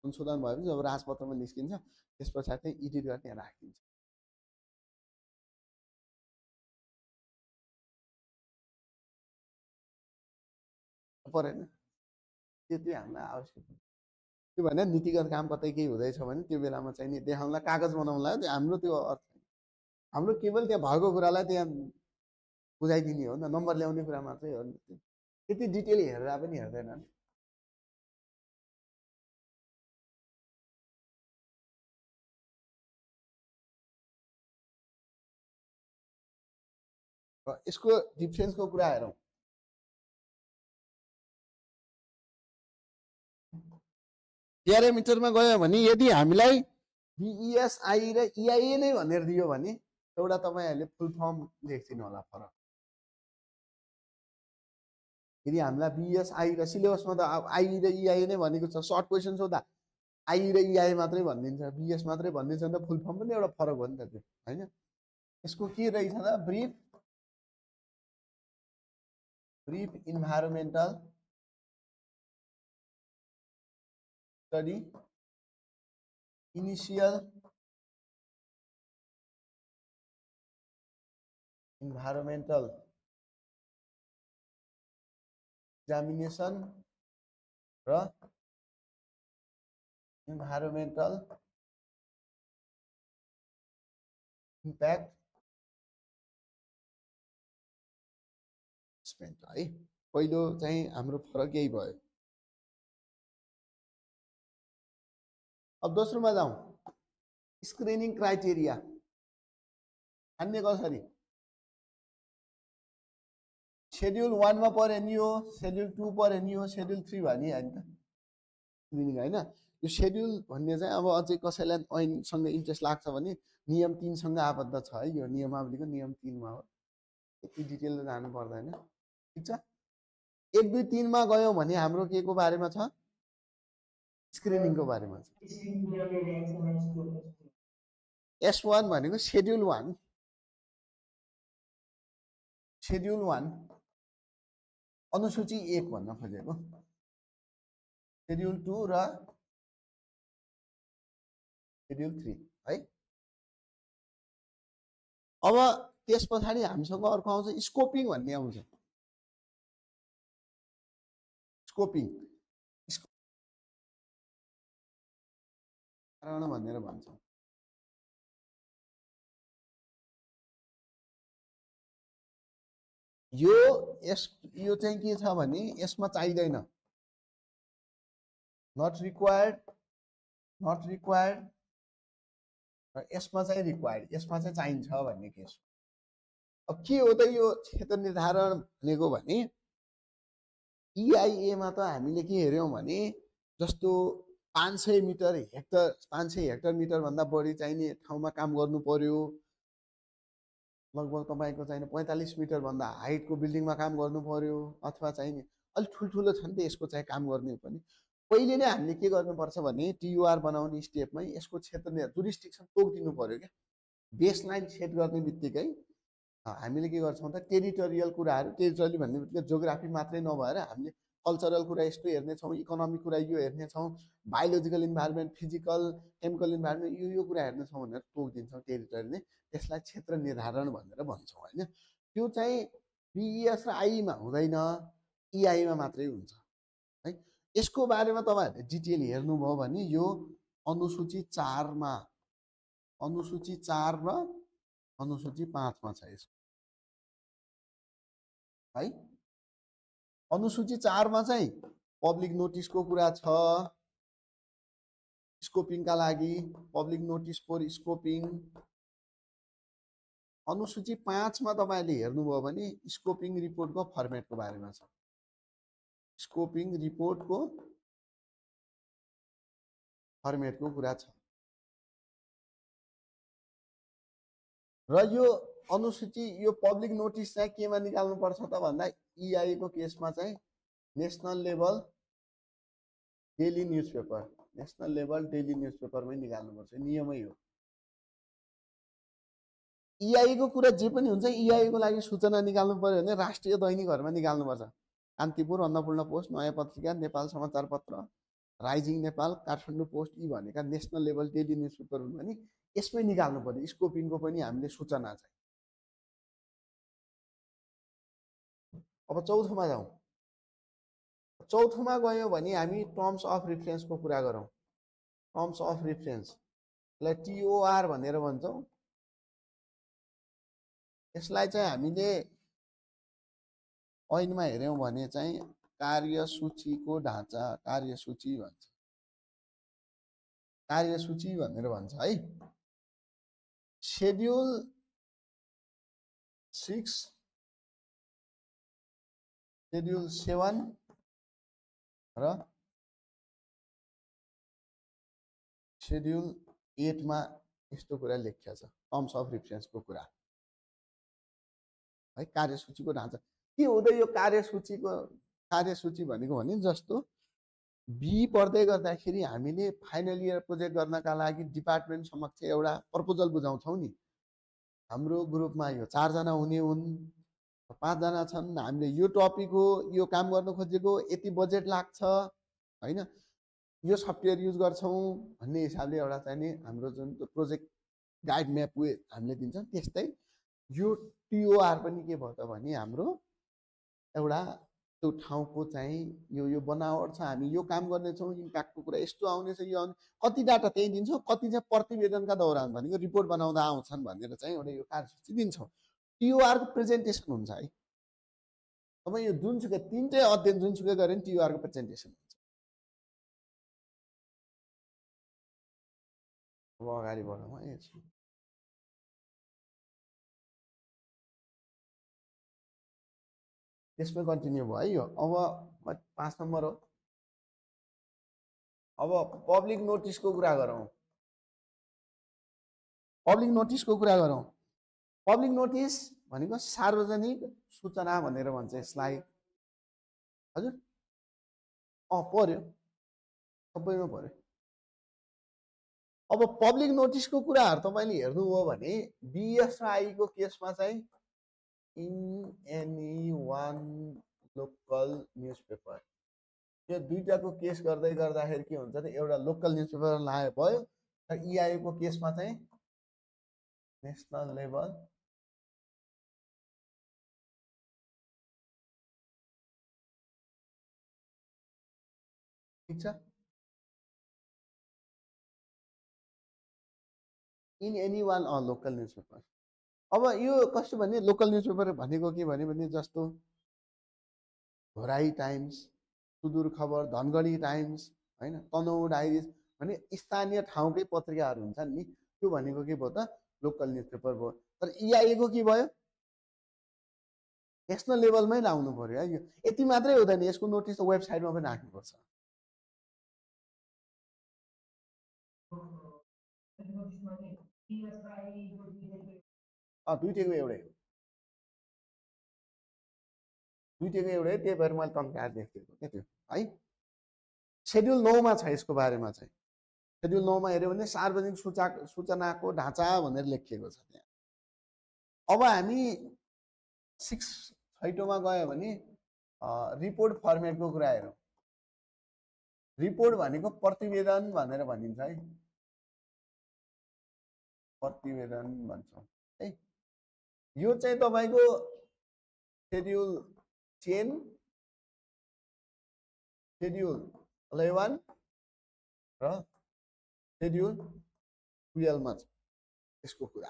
संशोधन भएपछि जब राजपत्रमा निस्किन्छ त्यस पछाडि चाहिँ एडिट गर्ने राखिन्छ। परेन त्यो हामीलाई आवश्यक। त्यो भने नीतिगत काम कतै केही हुँदैछ भने त्यो बेलामा चाहिँ नि देखाउनलाई कागज बनाउनलाई त्यो हाम्रो त्यो अर्थ हाम्रो केवल त्यहाँ भएको कुरालाई त्यहाँ बुझाइदिने हो नि त, नम्बर ल्याउने कुरा मात्रै हो नि। त्यति डिटेल हेरेर पनि हेर्दैनन्। यसको डिफरेन्सको कुरा हेरौँ। प्यारामिटरमा गयो भने यदि हामीलाई BESI र EIA नै भनेर दियो भने एउटा तपाईँहरूले फुल फर्म लेख्दिनु होला फरक। यदि हामीलाई BESI र सिलेबसमा त आई र EIA नै भनेको छ, सर्ट क्वेसन सोध्दा आई र EIA मात्रै भनिदिन्छ, BS मात्रै भनिदिन्छ नि त, फुल फर्म पनि एउटा फरक हो नि त त्यो होइन। यसको के रहेछ त, brief environmental study initial environmental examination र इन्भाइरोमेन्टल इम्प्याक्ट एसेसमेन्ट है। पहिलो चाहिँ हाम्रो फरक यही भयो। अब दोस्रोमा जाउँ, स्क्रिनिङ क्राइटेरिया अन्य कसरी। शेड्युल 1 मा पर्यो नि हो, शेड्युल 2 पर्यो नि हो, शेड्युल 3 भने होइन त स्क्रिनिङ होइन। यो शेड्युल भन्ने चाहिँ अब अझै कसैलाई ऐनसँग इन्ट्रेस्ट लाग्छ भने नियम 3 सँग आबद्ध छ है। यो नियमावलीको नियम 3 मा हो, यति डिटेल जानु पर्दैन। ठिक छ। 1 2 3 मा गयौँ भने हाम्रो के को बारेमा छ, स्क्रिनिङको बारेमा छ। S1 भनेको शेड्युल 1, शेड्युल 1 अनुसूची 1 भन्न खोजेको, शेड्युल 2 र शेड्युल 3 है। अब त्यस पछाडि हामीसँग अर्को आउँछ स्कोपिङ भन्ने आउँछ। स्कोपिङ कारण भनेर भन्छ। यो चाहिँ के छ भने यसमा चाहिदैन, नट रिक्वायर्ड र यसमा चाहिँ रिक्वायर्ड, यसमा चाहिँ चाहिन्छ भन्ने केस। अब के हो त यो क्षेत्र निर्धारण भनेको भने EIA मा त हामीले के हेर्यौं भने जस्तो 500 मिटर हेक्टर 500 हेक्टर मिटर भन्दा बढी चाहिने ठाउँमा काम गर्नु पर्यो, लगभग तपाईको चाहिने 45 मिटर भन्दा हाइटको बिल्डिङमा काम गर्नु पर्यो, अथवा चाहिने अलि ठुलठुलो छ नि त यसको चाहिँ काम गर्ने पनि। पहिले नै हामीले के गर्नुपर्छ भने TUR बनाउने स्टेपमै यसको क्षेत्र जुरिस्डिक्सन तोकिदिनु पर्यो क्या। बेसलाइन सेट गर्ने बित्तिकै हामीले के गर्छौं त टेरिटोरियल कुराहरू, टेरिटोरियल भन्ने बित्तिकै जियोग्राफी मात्रै नभएर हामीले कल्चरल कुरा यस्तो हेर्ने छौं, इकोनोमिक कुरा यो हेर्ने छौं, biological environment, physical chemical environment यो कुरा हेर्ने छौं भनेर तोकिदिन्छौं टेरिटोरीले। त्यसलाई क्षेत्र निर्धारण भनेर भन्छौं हैन। त्यो चाहिँ BES र IE मा हुँदैन, EI मा मात्रै हुन्छ है। यसको बारेमा तपाईहरुले डिटेल हेर्नुभयो भने यो अनुसूची 4 मा, अनुसूची 4 र अनुसूची 5 मा छ यसको है। अनुसूची 4 मा चाहिँ पब्लिक नोटिसको कुरा छ, स्कोपिङका लागि पब्लिक नोटिस फर स्कोपिङ। अनुसूची 5 मा तपाईले हेर्नुभयो भने स्कोपिङ रिपोर्टको फर्मेटको बारेमा छ। स्कोपिङ रिपोर्टको फर्मेटको कुरा छ। र यो अनुसूची यो पब्लिक नोटिस चाहिँ केमा निकाल्नु पर्छ त भन्दा EIA को केसमा चाहिँ नेसनल लेभल डेली न्युजपेपर मै निकाल्नुपर्छ, नियमै हो। EIA को कुरा जे पनि हुन्छ, EIA को लागि सूचना निकाल्नु पर्यो भने राष्ट्रिय दैनिकहरुमा निकाल्नुपर्छ। कान्तिपुर, अन्नपूर्ण पोस्ट, नयाँ पत्रिका, नेपाल समाचार पत्र, राइजिङ नेपाल, काठमाडौँ पोस्ट, यी भनेका नेसनल लेभल डेली न्युजपेपर हुन् भने यसमै निकाल्नु पर्यो। स्कोपिङको पनि हामीले सूचना चाहिँ। अब चौथोमा जाउँ। चौथोमा गयो भने हामी टर्म्स अफ रेफरेन्सको कुरा गरौँ। टर्म्स अफ रेफरेन्स लाई TOR भनेर भन्छौँ। यसलाई चाहिँ हामीले ऐनमा हेर्यौं भने चाहिँ कार्यसूचीको ढाँचा, कार्यसूची भन्छ, कार्यसूची भनेर भन्छ है। शेड्युल 6, शेड्युल 7 र शेड्युल 8 मा यस्तो कुरा लेखिएको छ, टर्म्स अफ रेफरेन्सको कुरा है। कार्यसूचीको ढाँचा के हुँदै यो कार्यसूची भनेको भने जस्तो बी पढ्दै गर्दाखेरि हामीले फाइनल इयर प्रोजेक्ट गर्नका लागि डिपार्टमेन्ट समक्ष एउटा प्रपोजल बुझाउँछौँ नि। हाम्रो ग्रुपमा यो 4 जना हुने हुन्, 5 जना छन्, हामीले यो टपिक हो, यो काम गर्न खोजेको, यति बजेट लाग्छ हैन, यो सफ्टवेयर युज गर्छौँ भन्ने हिसाबले एउटा चाहिँ नि हाम्रो जुन प्रोजेक्ट गाइड म्याप हामीले दिन्छौँ। त्यस्तै यो TOR पनि के भयो त भने हाम्रो एउटा त्यो ठाउँको चाहिँ यो बनावट छ, हामी यो काम गर्नेछौँ, इम्प्याक्टको कुरा यस्तो आउनेछ, यो आउने, कति डाटा त्यही दिन्छौँ, कति चाहिँ प्रतिवेदनका दौरान भनेको रिपोर्ट बनाउँदा आउँछन् भनेर चाहिँ एउटा यो कार्यसूची दिन्छौँ। TOR को प्रेजेन्टेसन हुन्छ है। तपाईँ यो जुनसुकै 3टै अध्ययन जुनसुकै गरे नि TOR को प्रेजेन्टेसन हुन्छ। अब अगाडि बढौँ है। त्यसमै कन्टिन्यू भयो है यो। अब 5 नम्बर हो। अब पब्लिक नोटिसको कुरा गरौँ। पब्लिक नोटिसको कुरा गरौँ। पब्लिक नोटिस भनेको सार्वजनिक सूचना भनेर भन्छ यसलाई। हजुर पर्यो, सबैमा पर्यो। अब पब्लिक नोटिसको कुराहरु तपाईले हेर्नु हो भने BSI को केसमा चाहिँ in any one local newspaper, यो दुईटाको केस गर्दै गर्दाखेरि के हुन्छ त एउटा लोकल न्युजपेपर लाए भयो। र EIA को केसमा चाहिँ नेशनल लेभल ठीक छ, in any one local newspaper. अब यो कस्तो भने लोकल न्युजपेपर भनेको के भने जस्तो घोराई टाइम्स, सुदूर खबर, धनगढी टाइम्स हैन, तनहुँ डाइरिज भने स्थानीय ठाउँकै पत्रिकाहरू हुन्छन् नि, त्यो भनेको के भयो त लोकल न्युजपेपर भयो। तर EIA को के भयो नेशनल लेभलमै लाउनु पर्यो है। यो यति मात्रै हुँदैन, यसको नोटिस वेबसाइटमा पनि राख्नुपर्छ। दुईटैको एउटै हो, दुईटैको एउटै, त्यही भएर मैले तन्काएर देखेको के त्यो है। शेड्युल 9 मा छ यसको बारेमा चाहिँ। शेड्युल 9 मा हेर्यो भने सार्वजनिक सूचनाको ढाँचा भनेर लेखिएको छ त्यहाँ। अब हामी 6 मा गयो भने रिपोर्ट फर्मेटको कुरा हेरौँ। रिपोर्ट भनेको प्रतिवेदन भनेर भनिन्छ है, प्रतिवेदन भन्छौँ है। यो चाहिँ तपाईको शेड्युल 10, शेड्युल 11 र शेड्युल 12 मा छ यसको कुरा।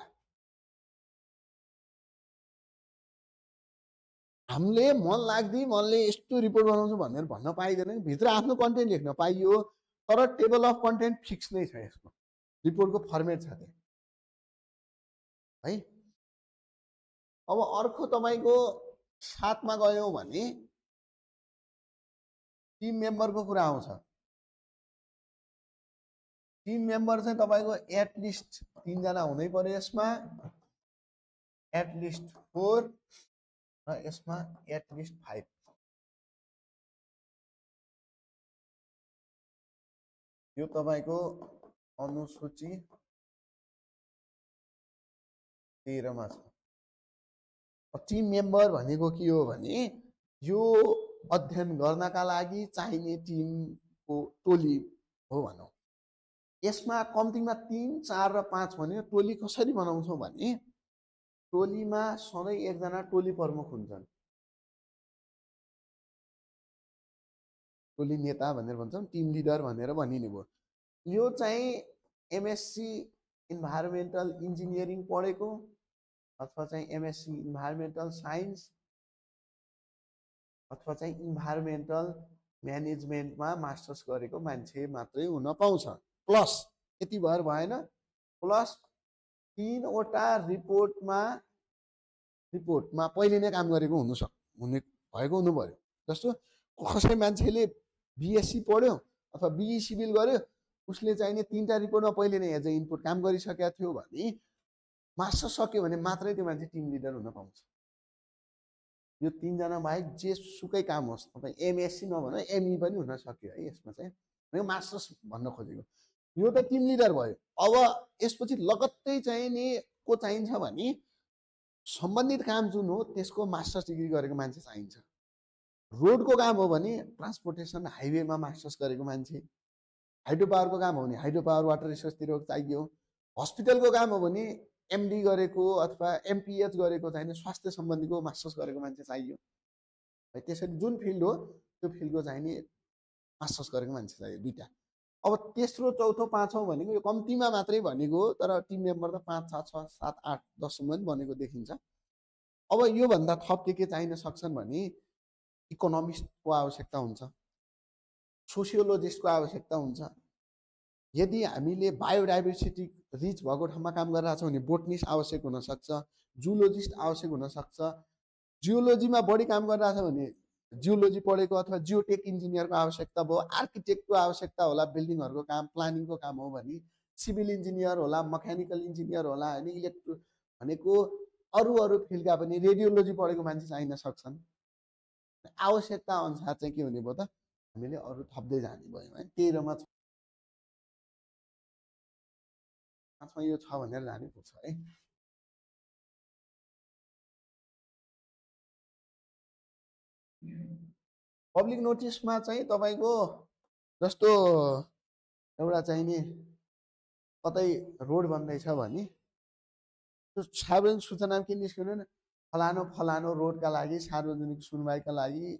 हामीले मन लाग्दी मनले यस्तो रिपोर्ट बनाउँछु भनेर भन्न पाइदैन, भित्र आफ्नो कन्टेन्ट लेख्न पाइयो, तर टेबल अफ कन्टेन्ट फिक्स नै छ यसको, रिपोर्टको फर्मेट छ त्यहाँ है। अब अर्को तपाईको 7 मा गयो भने टिम मेम्बरको कुरा आउँछ। टिम मेम्बर चाहिँ तपाईको एटलिस्ट 3 जना हुनै पर्यो यसमा। एटलिस्ट 4 र यसमा एटलिस्ट 5। यो तपाईको अनुसूची 13 मा छ। टिम मेम्बर भनेको के हो भने यो अध्ययन गर्नका लागि चाहिने टिमको टोली हो भनौँ। यसमा कम्तीमा 3, 4 र 5 भन्यो। टोली कसरी बनाउँछौँ भने टोलीमा सधैँ एकजना टोली प्रमुख हुन्छन्, टोली नेता भनेर भन्छौँ, टिम लिडर भनेर भनिने भयो। यो चाहिँ एमएससी इन्भाइरोमेन्टल इन्जिनियरिङ पढेको अथवा चाहिँ एमएससी इन्भाइरोमेन्टल साइन्स अथवा चाहिँ इन्भाइरोमेन्टल म्यानेजमेन्टमा मास्टर्स गरेको मान्छे मात्रै हुन पाउँछ। प्लस यति भएर भएन, प्लस 3 वटा रिपोर्टमा पहिले नै काम गरेको हुनु पर्यो। जस्तो कसै मान्छेले बिएससी पढ्यो अथवा बिई सिभिल गर्यो, उसले चाहिने 3टा रिपोर्टमा पहिले नै एज ए इनपुट काम गरिसकेको थियो भने मास्टर्स सक्यो भने मात्रै त्यो मान्छे टिम लिडर हुन पाउँछ। यो 3 जना बाहेक जे सुकै काम होस्, तपाईँ एमएससी नभनौँ एमई पनि हुन सक्यो है। यसमा चाहिँ यो मास्टर्स भन्न खोजेको यो त टिम लिडर भयो। अब यसपछि लगत्तै चाहिँ नि को चाहिन्छ भने सम्बन्धित काम जुन हो त्यसको मास्टर्स डिग्री गरेको मान्छे चाहिन्छ। रोडको काम हो भने ट्रान्सपोर्टेसन हाइवेमा मास्टर्स गरेको मान्छे, हाइड्रो पावरको काम हो भने हाइड्रो पावर वाटर रिसोर्सतिर चाहियो, हस्पिटलको काम हो भने एमडी गरेको अथवा एमपिएच गरेको चाहिने स्वास्थ्य सम्बन्धीको मास्टर्स गरेको मान्छे चाहियो। त्यसरी जुन फिल्ड हो त्यो फिल्डको चाहिने मास्टर्स गरेको मान्छे चाहियो 2टा। अब तेस्रो, चौथो, पाँचौँ भनेको यो कम्तीमा मात्रै भनेको हो, तर टिम मेम्बर त 5, 6, 7, 8, 10 सम्म पनि भनेको देखिन्छ। अब योभन्दा थप के चाहिन सक्छन् भने इकोनोमिस्टको आवश्यकता हुन्छ, सोसियोलोजिस्टको आवश्यकता हुन्छ। यदि हामीले बायोडाइभर्सिटी रिच भएको ठाउँमा काम गरिरहेको छौँ भने बोटनिस्ट आवश्यक हुनसक्छ, जुलोजिस्ट आवश्यक हुनसक्छ। जियोलोजीमा बढी काम गरिरहेको छ भने जियोलोजी पढेको अथवा जियोटेक इन्जिनियरको आवश्यकता भयो, आर्किटेक्टको आवश्यकता होला, बिल्डिङहरूको काम प्लानिङको काम हो भने सिभिल इन्जिनियर होला, मकेनिकल इन्जिनियर होला, होइन इलेक्ट्रो भनेको अरू फिल्डका पनि रेडियोलोजी पढेको मान्छे चाहिन सक्छन्। आवश्यकता अनुसार चाहिँ के हुने भयो त हामीले अरू थप्दै जाने भयो है। 13 मा 5 मा यो छ भनेर जाने पर्छ है। पब्लिक नोटिसमा चाहिँ तपाईँको जस्तो एउटा चाहिने कतै रोड बन्दैछ भने त्यो सार्वजनिक सूचनामा के निस्किनु भने फलानो रोडका लागि सार्वजनिक सुनवाईका लागि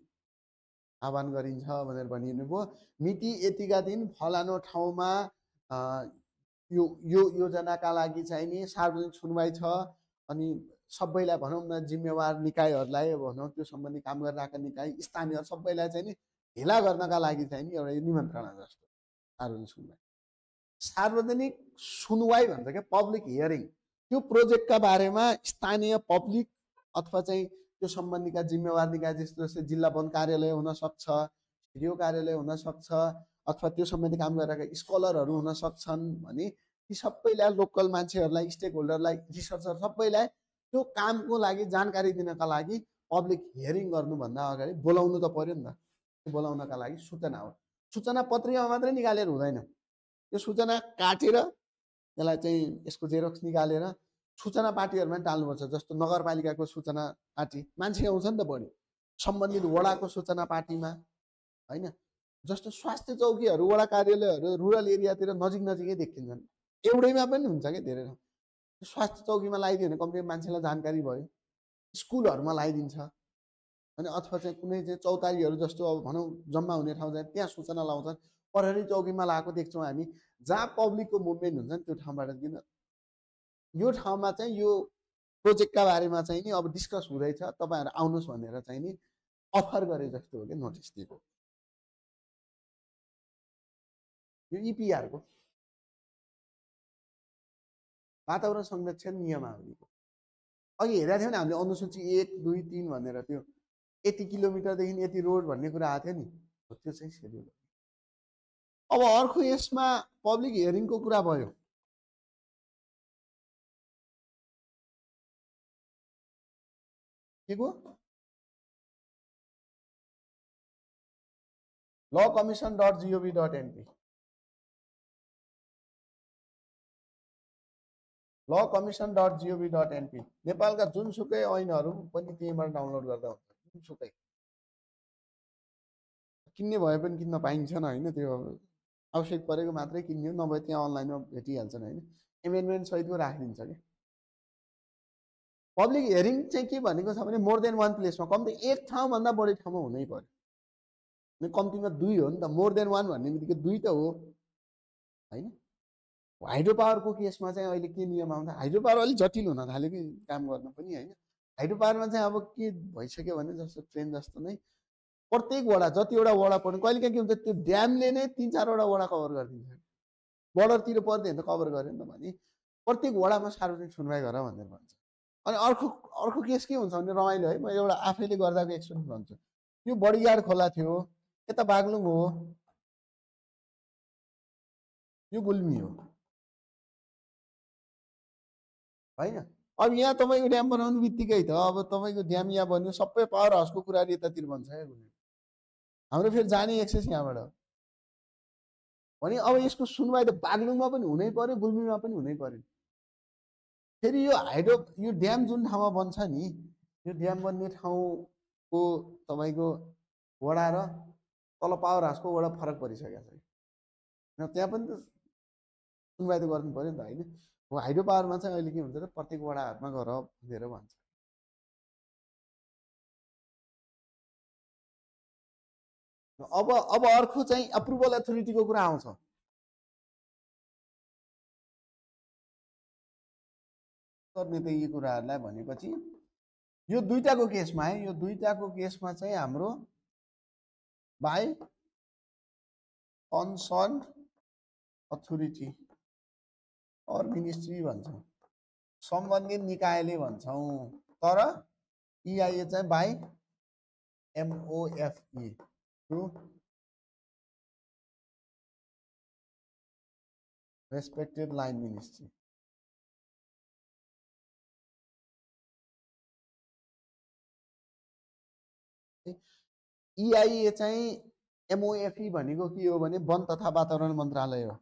आह्वान गरिन्छ भनेर भनिनु भयो। मिति यतिका दिन फलानो ठाउँमा यो योजनाका लागि चाहिने सार्वजनिक सुनवाई छ। अनि सबैलाई भनौँ न जिम्मेवार निकायहरूलाई भनौँ, त्यो सम्बन्धी काम गरिरहेका निकाय स्थानीय सबैलाई चाहिँ नि भेला गर्नका लागि चाहिँ नि एउटा निमन्त्रणा जस्तो सार्वजनिक सुनवाई। सार्वजनिक सुनवाई भन्छ क्या पब्लिक हियरिङ। त्यो प्रोजेक्टका बारेमा स्थानीय पब्लिक अथवा चाहिँ त्यो सम्बन्धीका जिम्मेवार निकाय जस्तो जिल्ला वन कार्यालय हुनसक्छ, सिडिओ कार्यालय हुनसक्छ, अथवा त्यो सम्बन्धी काम गरिरहेका स्कलरहरू हुन सक्छन् भने ती सबैलाई लोकल मान्छेहरूलाई, स्टेक होल्डरलाई, रिसर्चर सबैलाई त्यो कामको लागि जानकारी दिनका लागि पब्लिक हियरिङ गर्नुभन्दा अगाडि बोलाउनु त पर्यो नि त। त्यो बोलाउनका लागि सूचना हो। सूचना पत्रिकामा मात्रै निकालेर हुँदैन, त्यो सूचना काटेर त्यसलाई चाहिँ यसको जेरक्स निकालेर सूचना पार्टीहरूमा टाल्नुपर्छ। जस्तो नगरपालिकाको सूचना पार्टी मान्छे आउँछ नि त बढी, सम्बन्धित वडाको सूचना पार्टीमा होइन। जस्तो स्वास्थ्य चौकीहरू, वडा कार्यालयहरू रुरल एरियातिर नजिकै देखिन्छन्, एउटैमा पनि हुन्छ क्या धेरै ठाउँ। स्वास्थ्य चौकीमा लगाइदियो भने कम्ती मान्छेलाई जानकारी भयो। स्कुलहरूमा लगाइदिन्छ अनि अथवा चाहिँ कुनै चाहिँ चौतारीहरू जस्तो अब भनौँ जम्मा हुने ठाउँ चाहिँ त्यहाँ सूचना लाउँछन्। प्रहरी चौकीमा लगाएको देख्छौँ हामी, जहाँ पब्लिकको मुभमेन्ट हुन्छ नि त्यो ठाउँबाट। किन यो ठाउँमा चाहिँ यो प्रोजेक्टका बारेमा चाहिँ नि अब डिस्कस हुँदैछ, तपाईँहरू आउनुहोस् भनेर चाहिँ नि अफर गरे जस्तो हो कि नोटिस दिएको। यो इपिआरको वातावरण संरक्षण नियमावलीको अघि हेरेको थियौँ नि हामीले, अनुसूची 1, 2, 3 भनेर त्यो यति किलोमिटरदेखि यति रोड भन्ने कुरा आएको थियो नि, त्यो चाहिँ सेड्युल। अब अर्को यसमा पब्लिक हियरिङको कुरा भयो। के को lawcommission.gov.np lawcommission.gov.np नेपालका जुनसुकै ऐनहरू पनि त्यहीँबाट डाउनलोड गर्दा हुन्छ जुनसुकै किन्ने भए पनि किन्न पाइन्छन् होइन त्यो आवश्यक परेको मात्रै किन्यो नभए त्यहाँ अनलाइनमा भेटिहाल्छन् होइन एमेन्डमेन्ट सहितको राखिदिन्छ कि पब्लिक हियरिङ चाहिँ के भनेको छ भने मोर देन वान प्लेसमा कम्ती एक ठाउँभन्दा बढी ठाउँमा हुनै पर्यो कम्तीमा 2 हो नि त मोर देन वान भन्ने बित्तिकै 2 त हो होइन हाइड्रो पावरको केसमा चाहिँ अहिले के नियम आउँछ हाइड्रो पावर अलिक जटिल हुन थाल्यो कि काम गर्न पनि होइन हाइड्रो पावरमा चाहिँ अब के भइसक्यो भने जस्तो ट्रेन जस्तो नै प्रत्येक वडा जतिवटा वडा पर्ने कहिलेकाहीँ के हुन्छ त्यो ड्यामले नै 3-4वटा वडा कभर गरिदिन्छ बर्डरतिर पर्दैन त कभर गर्यो नि त भने प्रत्येक वडामा सार्वजनिक सुनवाई गर भनेर भन्छ अनि अर्को केस के हुन्छ भने रमाइलो है म एउटा आफैले गर्दाको एक्सपिरियन्स भन्छु यो बडीगार्ड खोला थियो यता बागलुङ हो यो गुल्मी हो होइन अब यहाँ तपाईँको ड्याम बनाउनु बित्तिकै त अब तपाईँको ड्याम यहाँ बन्यो सबै पावर हाउसको कुरा यतातिर भन्छ है हाम्रो फेरि जाने एक्सेस यहाँबाट भने अब यसको सुनवाई त बागलुङमा पनि हुनै पर्यो गुल्मीमा पनि हुनै पर्यो फेरि यो यो ड्याम जुन ठाउँमा बन्छ नि यो ड्याम बन्ने ठाउँको तपाईँको वडा र तल पावर हाउसको वडा फरक परिसकेको छ त्यहाँ पनि त सुनवाई त गर्नु पर्यो नि त होइन हो हाइड्रो पावरमा चाहिँ अहिले के हुन्छ त प्रत्येक वडाहरूमा गर भनेर भन्छ अब अर्को चाहिँ अप्रुभल अथोरिटीको कुरा आउँछ गर्ने त यी कुराहरूलाई भनेपछि यो दुईटाको केसमा है यो दुईटाको केसमा चाहिँ हाम्रो बाई कन्सर्न अथोरिटी और मिनिस्ट्री भन्छौँ सम्बन्धित निकायले भन्छौँ तर इआइए चाहिँ by MOFE to respected line ministry EIA चाहिँ एमओएफई भनेको के हो भने वन तथा वातावरण मन्त्रालय हो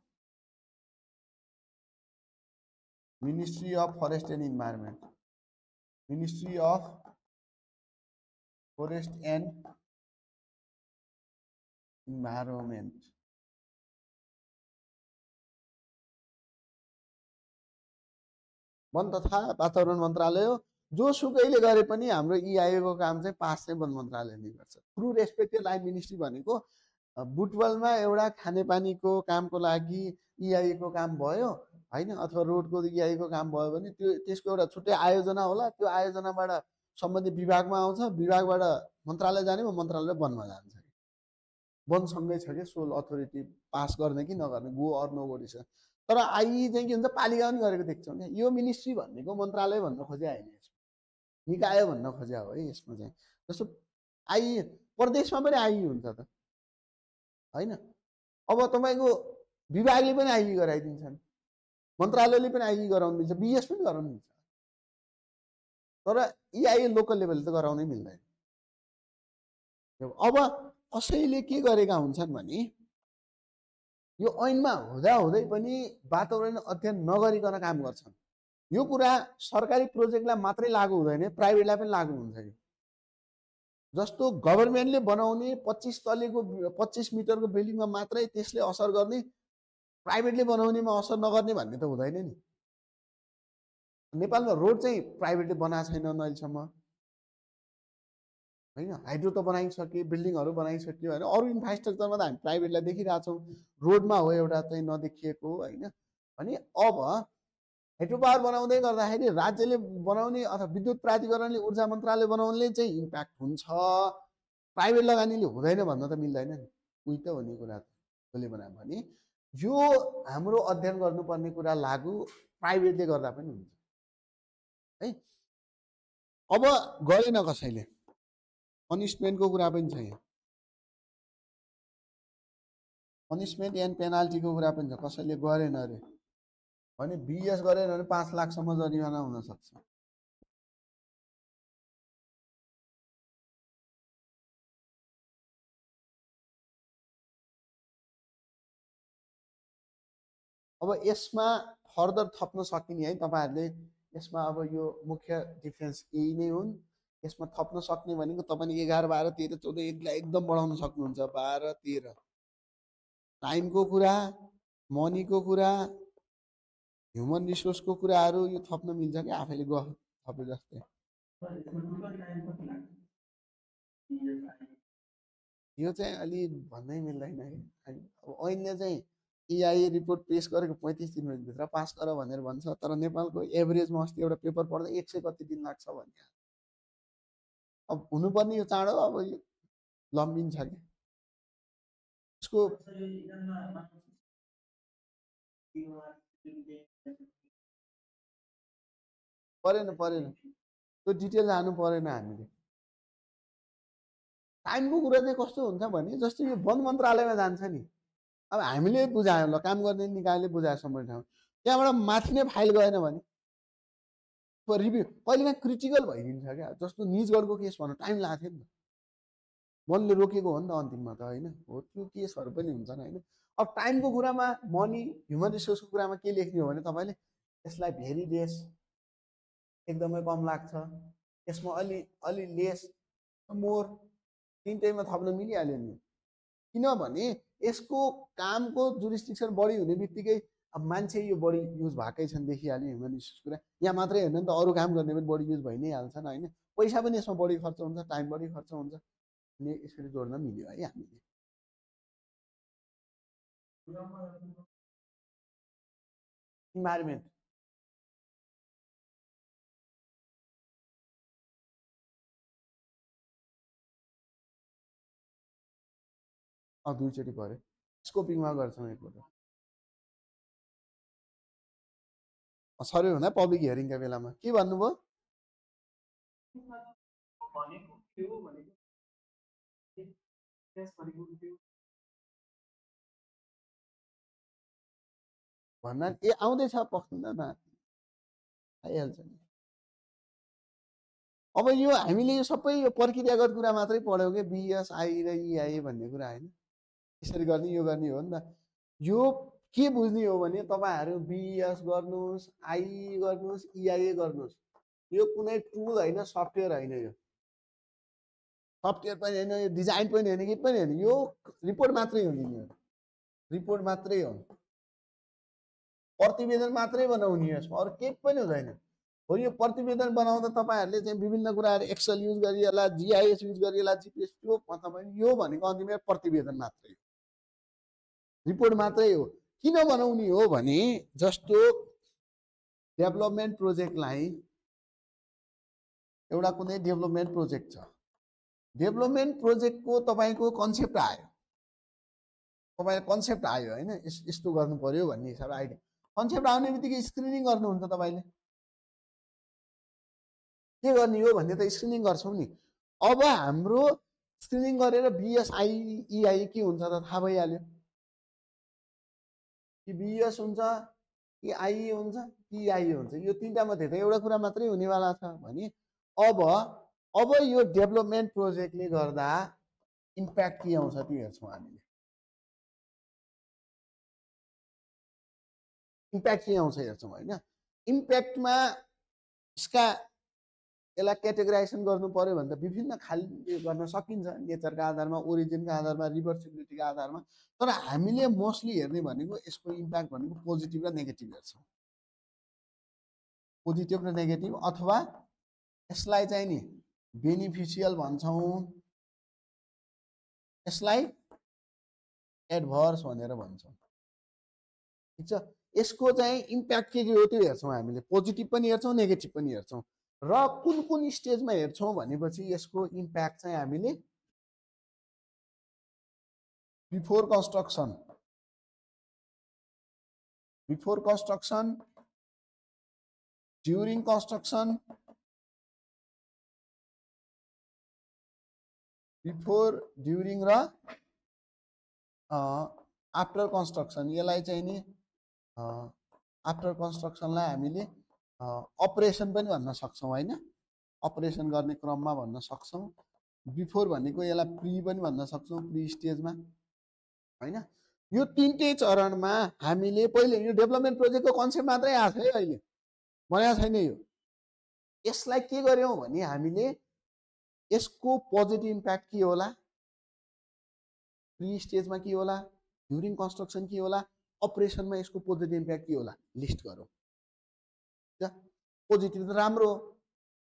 ministry of forest and environment ministry of forest and environment वन तथा वातावरण मन्त्रालय हो जोसुकैले गरे पनि हाम्रो इआइए को काम चाहिँ पास चाहिँ वन मन्त्रालयले गर्छ थ्रु रेस्पेक्टेड लाइन मिनिस्ट्री भनेको बुटवलमा एउटा खानेपानीको कामको लागि इआइए को काम भयो होइन अथवा रोडको इआइए को काम भयो भने त्यो त्यसको एउटा छुट्टै आयोजना होला त्यो आयोजनाबाट सम्बन्धित विभागमा आउँछ विभागबाट मन्त्रालय जाने मन्त्रालय वनमा जान्छ वनसँगै छ कि सोल अथोरिटी पास गर्ने कि नगर्ने गो अर नो गोडी छ तर आइई चाहिँ के हुन्छ पालिका पनि गरेको देख्छौँ नि यो मिनिस्ट्री भनेको मन्त्रालय भन्न खोज्या होइन निकाय भन्न खोज्या हो है यसमा चाहिँ जस्तो आइई प्रदेशमा पनि आइई हुन्छ त होइन अब तपाईँको विभागले पनि आइई गराइदिन्छन् मन्त्रालयले पनि आइई गराउनु दिन्छ बिएस पनि गराउनु दिन्छ तर इआइए लोकल लेभलले त गराउनै मिल्दैन अब कसैले के गरेका हुन्छन् भने यो ऐनमा हुँदा हुँदै पनि वातावरण अध्ययन नगरिकन काम गर्छन् यो कुरा सरकारी प्रोजेक्टलाई मात्रै लागू हुँदैन प्राइभेटलाई पनि लागू हुन्छ यो जस्तो गभर्नमेन्टले बनाउने 25 मिटरको बिल्डिङमा मात्रै त्यसले असर गर्ने प्राइभेटले बनाउनेमा असर नगर्ने भन्ने त हुँदैन नि नेपालमा रोड चाहिँ प्राइभेटले बनाएको छैन अहिलेसम्म होइन हाइड्रो त बनाइसके बिल्डिङहरू बनाइसक्यो होइन अरू इन्फ्रास्ट्रक्चरमा त हामी प्राइभेटलाई देखिरहेछौँ रोडमा हो एउटा चाहिँ नदेखिएको होइन अनि अब हाइड्रो पावर बनाउँदै गर्दाखेरि राज्यले बनाउने अथवा विद्युत प्राधिकरणले ऊर्जा मन्त्रालय बनाउनेले चाहिँ इम्प्याक्ट हुन्छ प्राइभेट लगानीले हुँदैन भन्न त मिल्दैन नि उही त हो नि कुरा कसले बनायो भने यो हाम्रो अध्ययन गर्नुपर्ने कुरा लागू प्राइभेटले गर्दा पनि हुन्छ है अब गरेन कसैले पनिसमेन्टको कुरा पनि छ यहाँ पनिसमेन्ट एन्ड पेनाल्टीको कुरा पनि छ कसैले गरेन अरे भने बिएस गरेन भने 5 लाखसम्म जरिवाना हुन सक्छ अब यसमा फर्दर थप्न सकिने है तपाईँहरूले यसमा अब यो मुख्य डिफरेन्स यही नै हुन् यसमा थप्न सक्ने भनेको तपाईँले 11 12 13 14 एकलाई एकदम बढाउन सक्नुहुन्छ 12 13 टाइमको कुरा मनीको कुरा ह्युमन रिसोर्सको कुराहरू यो थप्न मिल्छ कि आफैले थपे जस्तै यो चाहिँ अलि भन्नै मिल्दैन है अब ऐनले चाहिँ EIA रिपोर्ट पेस गरेको 35 दिनभित्र पास गर भनेर भन्छ तर नेपालको एभरेजमा अस्ति एउटा पेपर पढ्दा 100 कति दिन लाग्छ भन्ने अब हुनुपर्ने यो चाँडो अब यो लम्बिन्छ कि उसको परेन त्यो डिटेल जानु परेन हामीले टाइमको कुरा चाहिँ कस्तो हुन्छ भने जस्तो यो वन मन्त्रालयमा जान्छ नि अब हामीले बुझायो ल काम गर्ने निकायले बुझाएसम्म ठाउँ त्यहाँबाट माथि नै फाइल गएन भने रिभ्यू कहिलेकाहीँ क्रिटिकल भइदिन्छ क्या जस्तो निजगढको केस भनौँ टाइम लाग्थ्यो नि त वनले रोकेको हो नि त अन्तिममा त होइन हो त्यो केसहरू पनि हुन्छन् होइन अब टाइमको कुरामा मनी ह्युमन रिसोर्सको कुरामा के लेख्ने हो भने तपाईँले यसलाई भेरी लेस एकदमै कम लाग्छ यसमा अलि लेस मोर तिनटैमा थप्न मिलिहाल्यो नि किनभने यसको कामको जुरिस्डिक्सन बढी हुने बित्तिकै अब मान्छे यो बढी युज भएकै छन् देखिहाल्यो ह्युमन रिसोर्स कुरा यहाँ मात्रै होइन नि त अरू काम गर्ने पनि बढी युज भइ नै हाल्छन् होइन पैसा पनि यसमा बढी खर्च हुन्छ टाइम बढी खर्च हुन्छ अनि यसरी जोड्न मिल्यो है हामीले इन्भाइरोमेन्ट दुईचोटि पऱ्यो स्कोपिङमा गर्छौँ एकपल्ट सर्वे हुँदा पब्लिक हियरिङका बेलामा के भन्नुभयो भन्दा ए आउँदैछ पक्नु न आइहाल्छ नि अब यो हामीले यो सबै यो प्रक्रियागत कुरा मात्रै पढ्यौँ कि BSI र EIA भन्ने कुरा होइन यसरी गर्ने यो गर्ने हो नि त यो के बुझ्ने हो भने तपाईँहरू BS गर्नुहोस् I गर्नुहोस् EIA गर्नुहोस् यो कुनै टुल होइन सफ्टवेयर होइन यो सफ्टवेयर पनि होइन यो डिजाइन पनि होइन के पनि होइन यो रिपोर्ट मात्रै हो नि रिपोर्ट मात्रै हो प्रतिवेदन मात्रै बनाउने यसमा अरू केही पनि हुँदैन हो यो प्रतिवेदन बनाउँदा तपाईँहरूले चाहिँ विभिन्न कुराहरू एक्सेल युज गरिएला GIS युज गरिएला GPS त्यो तपाईँ यो भनेको अन्तिममा प्रतिवेदन मात्रै हो रिपोर्ट मात्रै हो किन बनाउने हो भने जस्तो डेभलपमेन्ट प्रोजेक्टलाई एउटा कुनै डेभलपमेन्ट प्रोजेक्ट छ डेभलपमेन्ट प्रोजेक्टको तपाईँको कन्सेप्ट आयो तपाईँको कन्सेप्ट आयो होइन यस्तो गर्नु पर्यो भन्ने हिसाबले आइडिया कन्सेप्ट आउने बित्तिकै स्क्रिनिङ गर्नुहुन्छ तपाईँले के गर्ने हो भन्ने त स्क्रिनिङ गर्छौँ नि अब हाम्रो स्क्रिनिङ गरेर BSI EIA के हुन्छ त थाहा भइहाल्यो कि BS हुन्छ कि IE हुन्छ कि EIA हुन्छ यो तिनटा मध्ये त एउटा कुरा मात्रै हुनेवाला छ भने अब यो डेभलपमेन्ट प्रोजेक्टले गर्दा इम्प्याक्ट के आउँछ त्यो हेर्छौँ हामीले इम्प्याक्ट के आउँछ हेर्छौँ होइन इम्प्याक्टमा यसका यसलाई क्याटेगोराइजेसन गर्नु पर्यो भने त विभिन्न खालले गर्न सकिन्छ नेचरका आधारमा ओरिजिनका आधारमा रिभर्सिबिलिटीका आधारमा तर हामीले मोस्टली हेर्ने भनेको यसको इम्प्याक्ट भनेको पोजिटिभ र नेगेटिभ हेर्छौँ पोजिटिभ र नेगेटिभ अथवा यसलाई चाहिँ नि बेनिफिसियल भन्छौँ यसलाई एडभर्स भनेर भन्छौँ ठिक छ यसको चाहिँ इम्प्याक्ट के हो त्यो हेर्छौँ हामीले पोजिटिभ पनि हेर्छौँ नेगेटिभ पनि हेर्छौँ र कुन स्टेजमा हेर्छौँ भनेपछि यसको इम्प्याक्ट चाहिँ हामीले before construction during construction before during र आफ्टर कन्स्ट्रक्सन यसलाई चाहिँ नि आफ्टर कन्स्ट्रक्सनलाई हामीले अपरेसन पनि भन्न सक्छौँ होइन अपरेसन गर्ने क्रममा भन्न सक्छौँ बिफोर भनेको यसलाई प्री पनि भन्न सक्छौँ प्री स्टेजमा होइन यो तीनटै चरणमा हामीले पहिले यो डेभलपमेन्ट प्रोजेक्टको कन्सेप्ट मात्रै आएको छ है, अहिले बनाएको छैन यो। यसलाई के गर्यौं भने हामीले यसको पोजिटिभ इम्प्याक्ट के होला, प्री स्टेजमा के होला, ड्युरिङ कन्स्ट्रक्सन के होला, अपरेसनमा यसको पोजिटिभ इम्प्याक्ट के होला लिस्ट गरौँ। पोजिटिभ त राम्रो,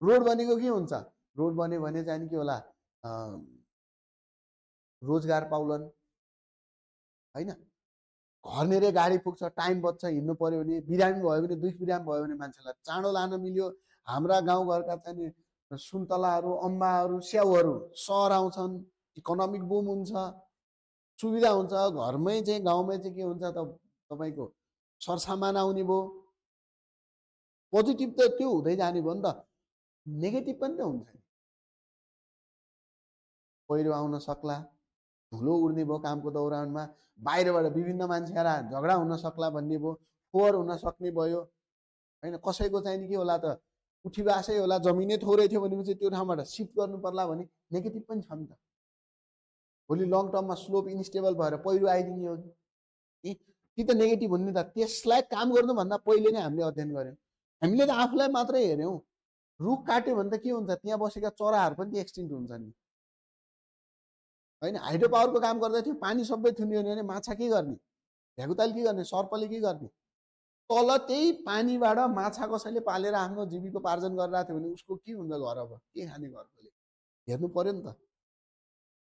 रोड बनेको के हुन्छ, रोड बन्यो भने चाहिँ के होला, रोजगार पाउलन हैन, घर नेरै गाडी पुग्छ, टाइम बच्छ, हिँड्नु पर्यो भने, बिरामी भयो भने 2 बिरामी भयो भने मान्छेलाई चाँडो लान मिल्यो। हाम्रा गाउँघरका चाहिँ सुन्तलाहरू, अम्बाहरू, स्याउहरू सहर आउँछन्, इकोनोमिक बुम हुन्छ, सुविधा हुन्छ। घरमै चाहिँ गाउँमै चाहिँ के हुन्छ त तपाईको सरसामान आउने भयो। पोजिटिभ त त्यो हुँदै जाने भयो नि त, नेगेटिभ पनि त हुन्छ। पहिरो आउन सक्ला, धुलो उड्ने भयो कामको दौरानमा, बाहिरबाट विभिन्न मान्छेहरू झगडा हुन सक्ला भन्ने भयो, फोहोर हुन सक्ने भयो हैन। कसैको चाहिँ के होला त उठीबासै होला, जमिनै थोरै थियो भनेपछि त्यो ठाउँबाट सिफ्ट गर्नु पर्ला भने नेगेटिभ पनि छ नि त। भोलि लङ टर्ममा स्लोप इन्स्टेबल भएर पहिरो आइदिने हो कि ती त नेगेटिभ हुने त। त्यसलाई काम गर्नुभन्दा पहिले नै हामीले अध्ययन गर्यौँ। हामीले त आफूलाई मात्रै हेर्यौँ, रुख काट्यो भने त के हुन्छ, त्यहाँ बसेका चराहरू पनि त एक्सटिन्क्ट हुन्छन् नि हैन। हाइड्रो पावरको काम गर्दै थियो, पानी सबै थुन्यो भने माछा के गर्ने, भ्यागुताले के गर्ने, सर्पले के गर्ने। तल त्यही पानीबाट माछा कसैले पालेर आफ्नो जीविकोपार्जन गरिरहेको थियो भने उसको के हुन्छ, घर अब के खाने घरकोले हेर्नु पर्यो नि त।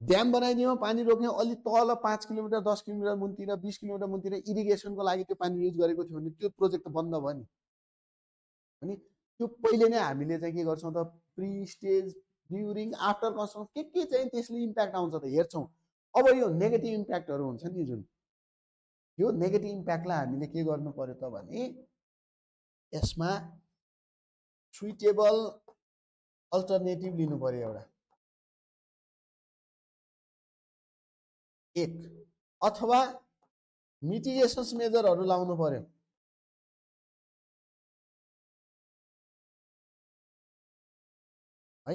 ड्याम बनाइदियौँ, पानी रोक्यौँ, अलि तल 5 किलोमिटर 10 किलोमिटर मुनतिर 20 किलोमिटर मुनतिर इरिगेसनको लागि त्यो पानी युज गरेको थियो भने त्यो प्रोजेक्ट त बन्द भयो नि। अनि त्यो पहिले नै हामीले चाहिँ के गर्छौँ त, pre stage, during, after construction के चाहिँ त्यसले इम्प्याक्ट आउँछ त हेर्छौँ। अब यो नेगेटिभ इम्प्याक्टहरू हुन्छ नि, जुन यो नेगेटिभ इम्प्याक्टलाई हामीले के गर्नु पर्यो त भने यसमा सुइटेबल अल्टरनेटिभ लिनु पर्यो एउटा, एक, अथवा मिटिगेसन्स मेजरहरू लाउनु पर्यो है।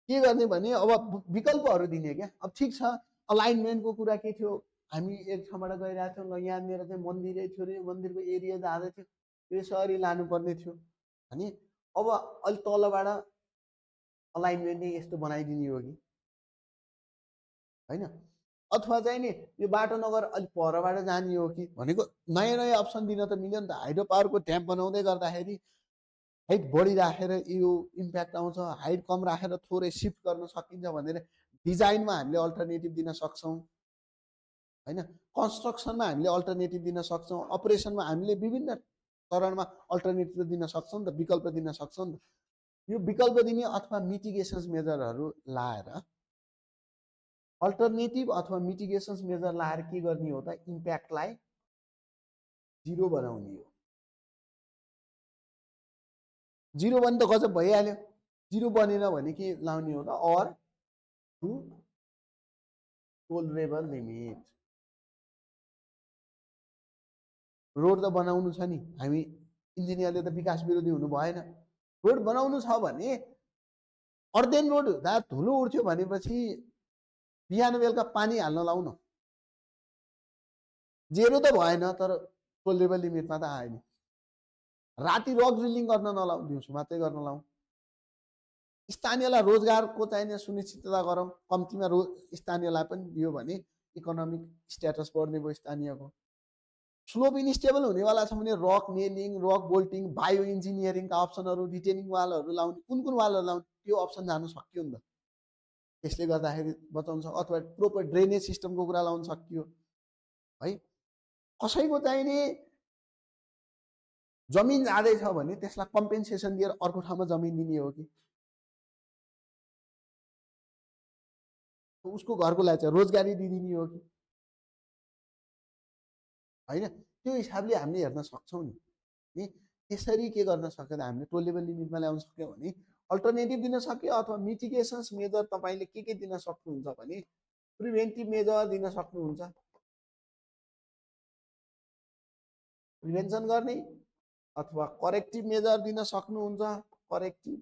के गर्ने भने अब विकल्पहरू दिने क्या। अब ठिक छ, अलाइनमेन्टको कुरा के थियो, हामी एक ठाउँबाट गइरहेको थियौँ, ल यहाँनिर चाहिँ मन्दिरै थियो अरे, मन्दिरको एरिया जाँदै थियो, यसरी लानुपर्ने थियो भने अब अलि तलबाट अलाइनमेन्ट नै यस्तो बनाइदिने हो कि हैन, अथवा चाहिँ नि यो बाटो नगर अलिक परबाट जाने हो कि भनेको नयाँ नयाँ अप्सन दिन त मिल्यो नि त। हाइड्रो पावरको ड्याम बनाउँदै गर्दाखेरि हाइट बढी राखेर यो इम्प्याक्ट आउँछ, हाइट कम राखेर थोरै सिफ्ट गर्न सकिन्छ भनेर डिजाइनमा हामीले अल्टरनेटिभ दिन सक्छौँ हैन। कन्स्ट्रक्सनमा हामीले अल्टरनेटिभ दिन सक्छौँ, अपरेसनमा हामीले विभिन्न चरणमा अल्टरनेटिभ दिन सक्छौँ नि त, विकल्प दिन सक्छौँ नि त। यो विकल्प दिने अथवा मिटिगेसन्स मेजरहरू लाएर, अल्टरनेटिभ अथवा मिटिगेसन्स मेजर लाएर के गर्ने हो त, इम्प्याक्टलाई 0 बनाउने हो। 0 भने त गजब भइहाल्यो। 0 बनेन भने के लाउने हो त, or to tolerable limit. Road त बनाउनु छ नि, हामी इन्जिनियरले त विकास विरोधी हुनु भएन। रोड बनाउनु छ भने अर्धेन रोड हुँदा धुलो उड्थ्यो भनेपछि बिहान बेलुका पानी हाल्न लाउन, 0 त भएन तर टोलरेबल लिमिटमा त आयो नि। राति रक ड्रिलिङ गर्न नलाऊ, दिउँसो मात्रै गर्न लाऊ। स्थानीयलाई रोजगारको चाहिने सुनिश्चितता गरौँ, कम्तीमा स्थानीयलाई पनि दियो भने इकोनोमिक स्ट्याटस बढ्ने भयो स्थानीयको। स्लोप इन्स्टेबल हुनेवाला छ भने रक नेलिङ, रक बोल्टिङ, बायो इन्जिनियरिङका अप्सनहरू, रिटेनिङ वालहरू लाउने, कुन कुन वालहरू लाउने त्यो अप्सन जानु सकियो नि त। त्यसले गर्दाखेरि बचाउँछ। अथवा प्रोपर ड्रेनेज सिस्टमको कुरा लाउन सकियो है। कसैको चाहिने जमिन जाँदैछ भने त्यसलाई कम्पेन्सेसन दिएर अर्को ठाउँमा जमिन दिने हो कि उसको घरको लागि चाहिँ रोजगारी दिदिने हो कि हैन। त्यो हिसाबले हामीले हेर्न सक्छौँ नि। त्यसरी के गर्न सक्यो त, हामीले टोलरेबल लिमिटमा ल्याउन सक्यो भने अल्टरनेटिभ दिन सक्यो, अथवा मिटिगेसन्स मेजर तपाईँले के दिन सक्नुहुन्छ भने प्रिभेन्टिभ मेजर दिन सक्नुहुन्छ, प्रिभेन्सन गर्ने, अथवा करेक्टिभ मेजर दिन सक्नुहुन्छ, करेक्टिभ,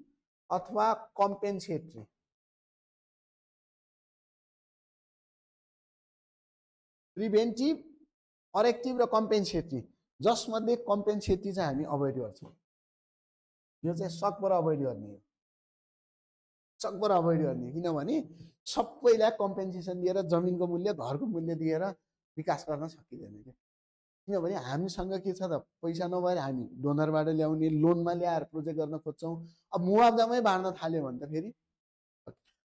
अथवा कम्पेन्सेटरी। प्रिभेन्टिभ, करेक्टिभ र कम्पेन्सेटरी, जसमध्ये कम्पेन्सेटरी चाहिँ हामी अभोइड गर्छौँ। यो चाहिँ सकभर अभोइड गर्ने हो, सकभर अभोइड गर्ने, किनभने सबैलाई कम्पेन्सेसन दिएर जमिनको मूल्य, घरको मूल्य दिएर विकास गर्न सकिँदैन क्या। किनभने हामीसँग के छ त, पैसा नभएर हामी डोनरबाट ल्याउने, लोनमा ल्याएर प्रोजेक्ट गर्न खोज्छौँ। अब मुआब्जामै बाँड्न थाल्यो भने त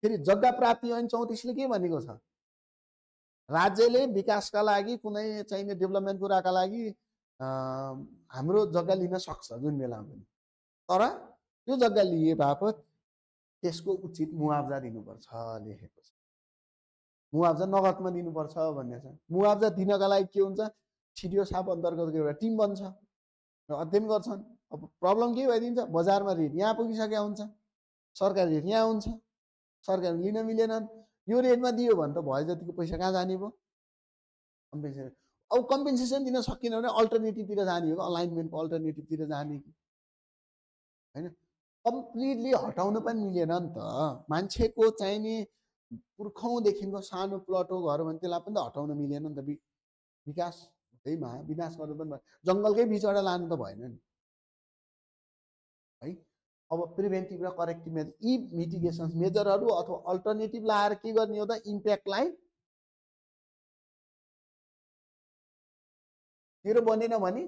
फेरि जग्गा प्राप्ति ऐन 34ले के भनेको छ, राज्यले विकासका लागि कुनै चाहिने डेभलपमेन्ट कुराका लागि हाम्रो जग्गा लिन सक्छ जुन बेलामा पनि, तर त्यो जग्गा लिए बापत त्यसको उचित मुआब्जा दिनुपर्छ लेखेको छ। मुआब्जा नगदमा दिनुपर्छ भन्ने छ। मुआब्जा दिनका लागि के हुन्छ, सिडिओ साहब अन्तर्गतको एउटा टिम बन्छ र अध्ययन गर्छन्। अब प्रब्लम के भइदिन्छ, बजारमा रेट यहाँ पुगिसकेका हुन्छ, सरकारी रेट यहाँ हुन्छ, सरकारले लिन मिलेनन्, यो रेटमा दियो भने त भयो जतिको पैसा कहाँ जाने भयो, कम्पेन्सेसन। अब कम्पेन्सेसन दिन सकिन भने अल्टरनेटिभतिर जाने हो, अलाइनमेन्टको अल्टरनेटिभतिर जाने कि होइन। कम्प्लिटली हटाउन पनि मिलेन नि त, मान्छेको चाहिने पुर्खौँदेखिको सानो प्लट हो, घर भने त्यसलाई पनि त हटाउन मिलेन नि त। विकास हुँदैमा विनाश गर्नु पनि भयो, जङ्गलकै बिचबाट लानु त भएन नि है। अब प्रिभेन्टिभ र करेक्टिभ मेजर, यी मिटिगेसन मेजरहरू अथवा अल्टरनेटिभ लाएर के गर्ने हो त, इम्प्याक्टलाई तेरो बनेन भने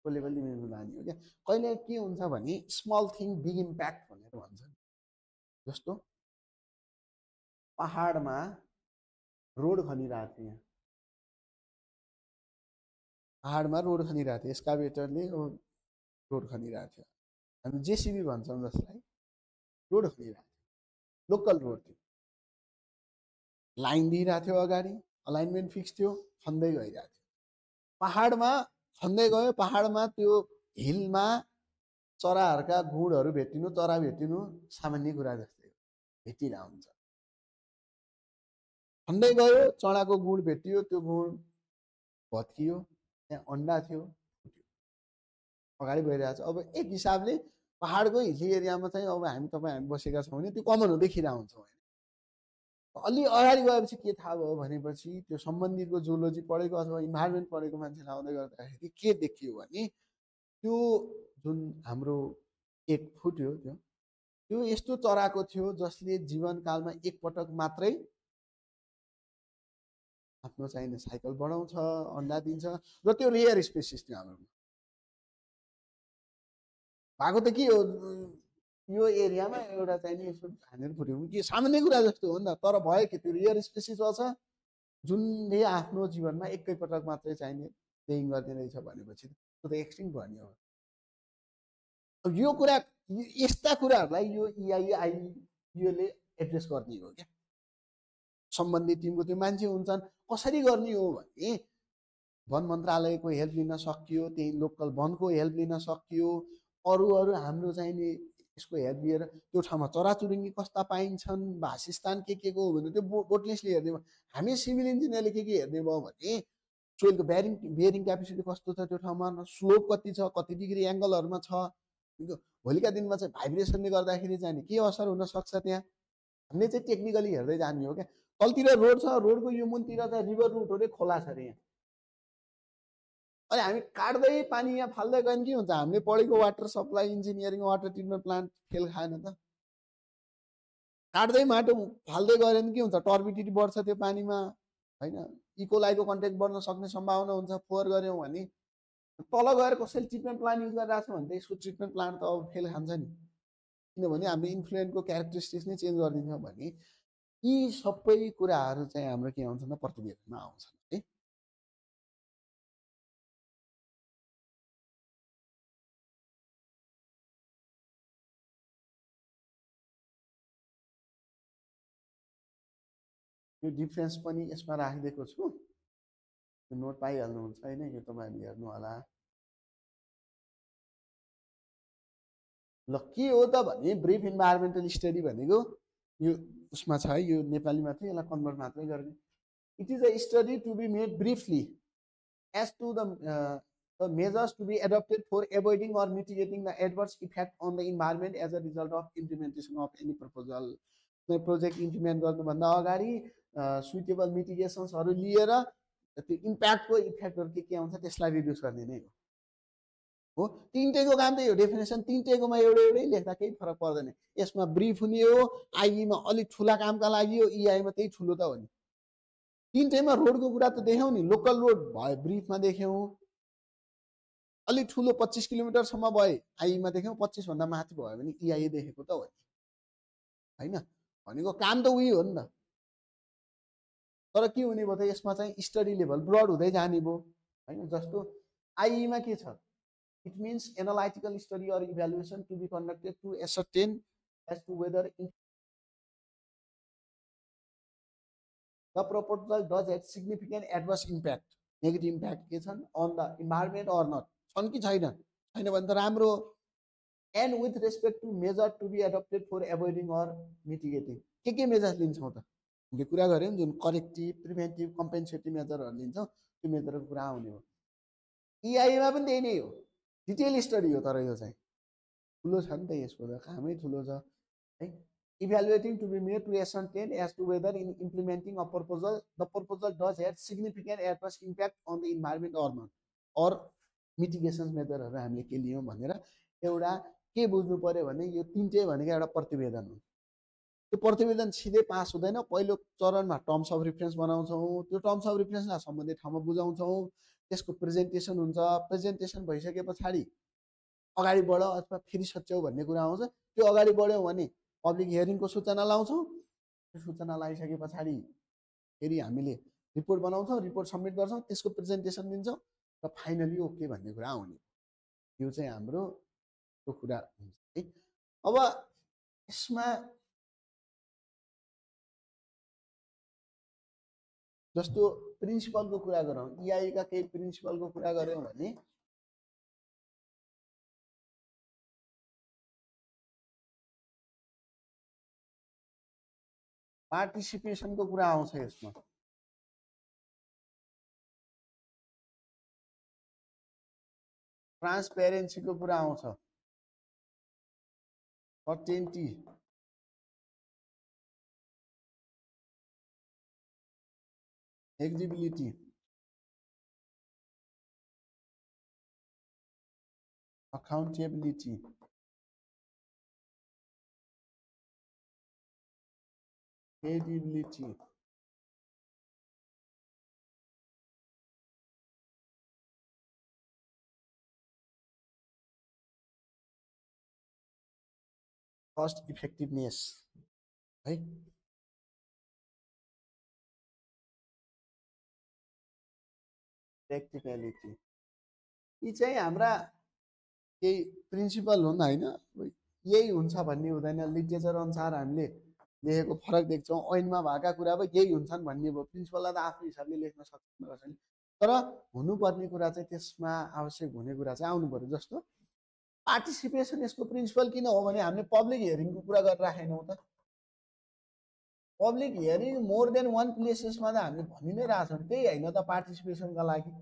कसले पनि लिनु लाने हो क्या। कहिले के हुन्छ भने स्मल थिङ बिग इम्प्याक्ट भनेर भन्छन्। जस्तो पहाडमा रोड खनिरहेको थियो, यहाँ पहाडमा रोड खनिरहेको थियो, एस्काभेटरले रोड खनिरहेको थियो, हामी जेसिबी भन्छौँ जसलाई, रोड खनिरहेको थियो, लोकल रोड थियो, लाइन दिइरहेको थियो, अगाडि अलाइनमेन्ट फिक्स थियो, खन्दै गइरहेको थियो। पहाडमा खन्दै गयो, पहाडमा त्यो हिलमा चराहरूका गुँडहरू भेटिनु, चरा भेटिनु सामान्य कुरा जस्तै हो, भेटिरहेको हुन्छ। खन्दै गयो, चराको गुँड भेटियो, त्यो गुँड भत्कियो, त्यहाँ अन्डा थियो, फुट्यो, अगाडि भइरहेको छ। अब एक हिसाबले पहाडको हिल्ली एरियामा चाहिँ अब हामी बसेका छौँ भने त्यो कमन हो, देखिरहेको हुन्छौँ होइन। अलि अगाडि गएपछि के थाहा भयो भनेपछि त्यो सम्बन्धितको जोलोजी पढेको अथवा इन्भाइरोमेन्ट पढेको मान्छेले आउँदै गर्दाखेरि के देखियो भने त्यो जुन हाम्रो एक फुट्यो, त्यो यस्तो चराको थियो जसले जीवनकालमा एकपटक मात्रै आफ्नो चाहिने साइकल बढाउँछ, अन्डा दिन्छ, र त्यो रेयर स्पेसिस थियो हाम्रोमा। भएको त के हो, यो एरियामा एउटा चाहिने यसो हानेर फुट्यो कि सामान्य कुरा जस्तो हो नि त, तर भयो कि त्यो रेयर स्पेसिस छ जुनले आफ्नो जीवनमा एकैपटक मात्रै चाहिने प्लेइङ गर्ने रहेछ भनेपछि त्यो त एक्सटिङ भन्ने हो। अब यो कुरा, यस्ता कुराहरूलाई यो EIIUले एड्रेस गर्ने हो क्या। सम्बन्धित टिमको त्यो मान्छे हुन्छन्, कसरी गर्ने हो भने वन मन्त्रालयको हेल्प लिन सकियो, त्यही लोकल वनको हेल्प लिन सकियो, अरू हाम्रो चाहिने यसको हेल्प लिएर त्यो ठाउँमा चराचुरुङ्गी कस्ता पाइन्छन्, वासस्थान के को हो भने त्यो बोटनिस्टले हेर्ने भयो। हामी सिभिल इन्जिनियरले के हेर्ने भयो भने सोइलको बेरिङ क्यापेसिटी कस्तो छ त्यो ठाउँमा, स्लोप कति छ, कति डिग्री एङ्गलहरूमा छ, भोलिका दिनमा चाहिँ भाइब्रेसनले गर्दाखेरि चाहिँ के असर हुन सक्छ, त्यहाँ हामीले चाहिँ टेक्निकली हेर्दै जाने हो क्या। तलतिर रोड छ, रोडको यो मुनतिर चाहिँ रिभर रुट हो, खोला छ अरे यहाँ, अनि हामी काट्दै पानी यहाँ फाल्दै गयो भने के हुन्छ, हामीले पढेको water supply engineering water treatment plant fail खाएन त। काट्दै माटो फाल्दै गयो भने के हुन्छ, टर्बिडिटी बढ्छ त्यो पानीमा होइन, इकोलाइको कन्ट्याक्ट बढ्न सक्ने सम्भावना हुन्छ। फोहोर गऱ्यौँ भने तल गएर कसैले ट्रिटमेन्ट प्लान्ट युज गरिरहेको छ भने त यसको ट्रिटमेन्ट प्लान्ट त अब फेल खान्छ नि, किनभने हाम्रो इन्फ्लुएन्टको क्यारेक्टरिस्टिक्स नै चेन्ज गरिदिन्छ भने यी सबै कुराहरू चाहिँ हाम्रो के आउँछ न, प्रतिवेदनमा आउँछन् है। यो डिफ्रेन्स पनि यसमा राखिदिएको छु, यो नोट पाइहाल्नुहुन्छ होइन, यो तपाईँहरूले हेर्नु होला। ल के हो त भने ब्रिफ इन्भाइरोमेन्टल स्टडी भनेको यो उसमा छ है, यो नेपालीमा थियो, यसलाई कन्भर्ट मात्रै गर्ने। It is a study to be made briefly as to the measures to be adapted for avoiding or mitigating the adverse effect on the environment as a result of implementation of any proposal. Project implement गर्नुभन्दा अगाडि सुइटेबल मिटिगेसन्सहरू लिएर त्यो इम्प्याक्टको इफेक्टहरु के आउँछ त्यसलाई रिड्युस गर्ने नै हो तीनटैको काम त्यही हो डेफिनेसन तीनटैकोमा एउटै लेख्दा केही फरक पर्दैन यसमा ब्रिफ हुने हो आईईमा अलिक ठुला कामका लागि हो ईआईमा त्यही ठुलो त हो नि तीनटैमा रोडको कुरा त देख्यौ नि लोकल रोड भयो ब्रिफमा देख्यौ अलिक ठुलो 25 किलोमिटरसम्म भए आईईमा देख्यौ 25 भन्दा माथि भयो भने ईआई देखेको त हो नि हैन भनेको काम त उही हो नि त तर के हुने भयो त यसमा चाहिँ स्टडी लेभल ब्रड हुँदै जाने भयो हैन जस्तो आईईमा के छ it means analytical study or evaluation to be conducted to ascertain as to whether the proposal does have significant adverse impact negative impact के छन् on the environment or not छन् कि छैन छैन भने त राम्रो and with respect to measure to be adopted for avoiding or mitigating के मेजर्स लिन्छौँ त हामीले कुरा गर्यौं जुन करेक्टिभ प्रिभेन्टिभ कम्पेन्सेटिभ मेजरहरु लिन्छौँ त्यो मेजरको कुरा आउने हो ईआईमा पनि त्यही नै हो डिटेल स्टडी हो तर यो चाहिँ ठुलो छ नि त यसको त कामै ठुलो छ है evaluating to be made to ascertain as to whether in implementing a proposal the proposal does have significant adverse impact on the environment or not or mitigation मेजरहरु हामीले के लियौं भनेर एउटा के बुझ्नु पर्यो भने यो तीनटै भनेको एउटा प्रतिवेदन हो त्यो प्रतिवेदन सिधै पास हुँदैन पहिलो चरणमा टर्म्स अफ रेफरेन्स बनाउँछौं त्यो टर्म्स अफ रेफरेन्सलाई सम्बन्धित ठाउँमा बुझाउँछौं त्यसको प्रेजेन्टेसन हुन्छ प्रेजेन्टेसन भइसकेपछि अगाडि बढ अथवा फेरि सच्याउ भन्ने कुरा आउँछ त्यो अगाडि बढ्यो भने पब्लिक हियरिङको सूचना लाउँछौं त्यो सूचना लगाइसकेपछि फेरि हामीले रिपोर्ट बनाउँछौं रिपोर्ट सबमिट गर्छौं त्यसको प्रेजेन्टेसन दिन्छौं र फाइनली ओके भन्ने कुरा आउने यो चाहिँ हाम्रो त्यो कुरा हुन्छ है अब यसमा जस्तो प्रिन्सिपलको कुरा गरौँ ईआई का केही प्रिन्सिपलको कुरा गर्यौं भने पार्टिसिपेसनको कुरा आउँछ यसमा ट्रान्सपेरेन्सीको कुरा आउँछ certainty accessibility accountability credibility cost effectiveness है practicality यी चाहिँ हाम्रा केही प्रिन्सिपल हुन् हैन यही हुन्छ भन्ने हुँदैन लिटरेचर अनुसार हामीले लेखेको फरक देख्छौं ऐनमा भएका कुरा अब यही हुन्छन् भन्ने भयो प्रिन्सिपललाई त आफ्नो हिसाबले लेख्न सक्दैन कसैले तर हुनुपर्ने कुरा चाहिँ त्यसमा आवश्यक हुने कुरा चाहिँ आउनु पर्यो जस्तो पार्टिसिपेसन यसको प्रिन्सिपल किन हो भने हामीले पब्लिक हियरिङको कुरा गरिराखेनौं त पब्लिक हियरिङ मोर देन वन प्लेसेसमा त हामीले भनि नै रहेछौं त्यही हैन त पार्टिसिपेसनका लागि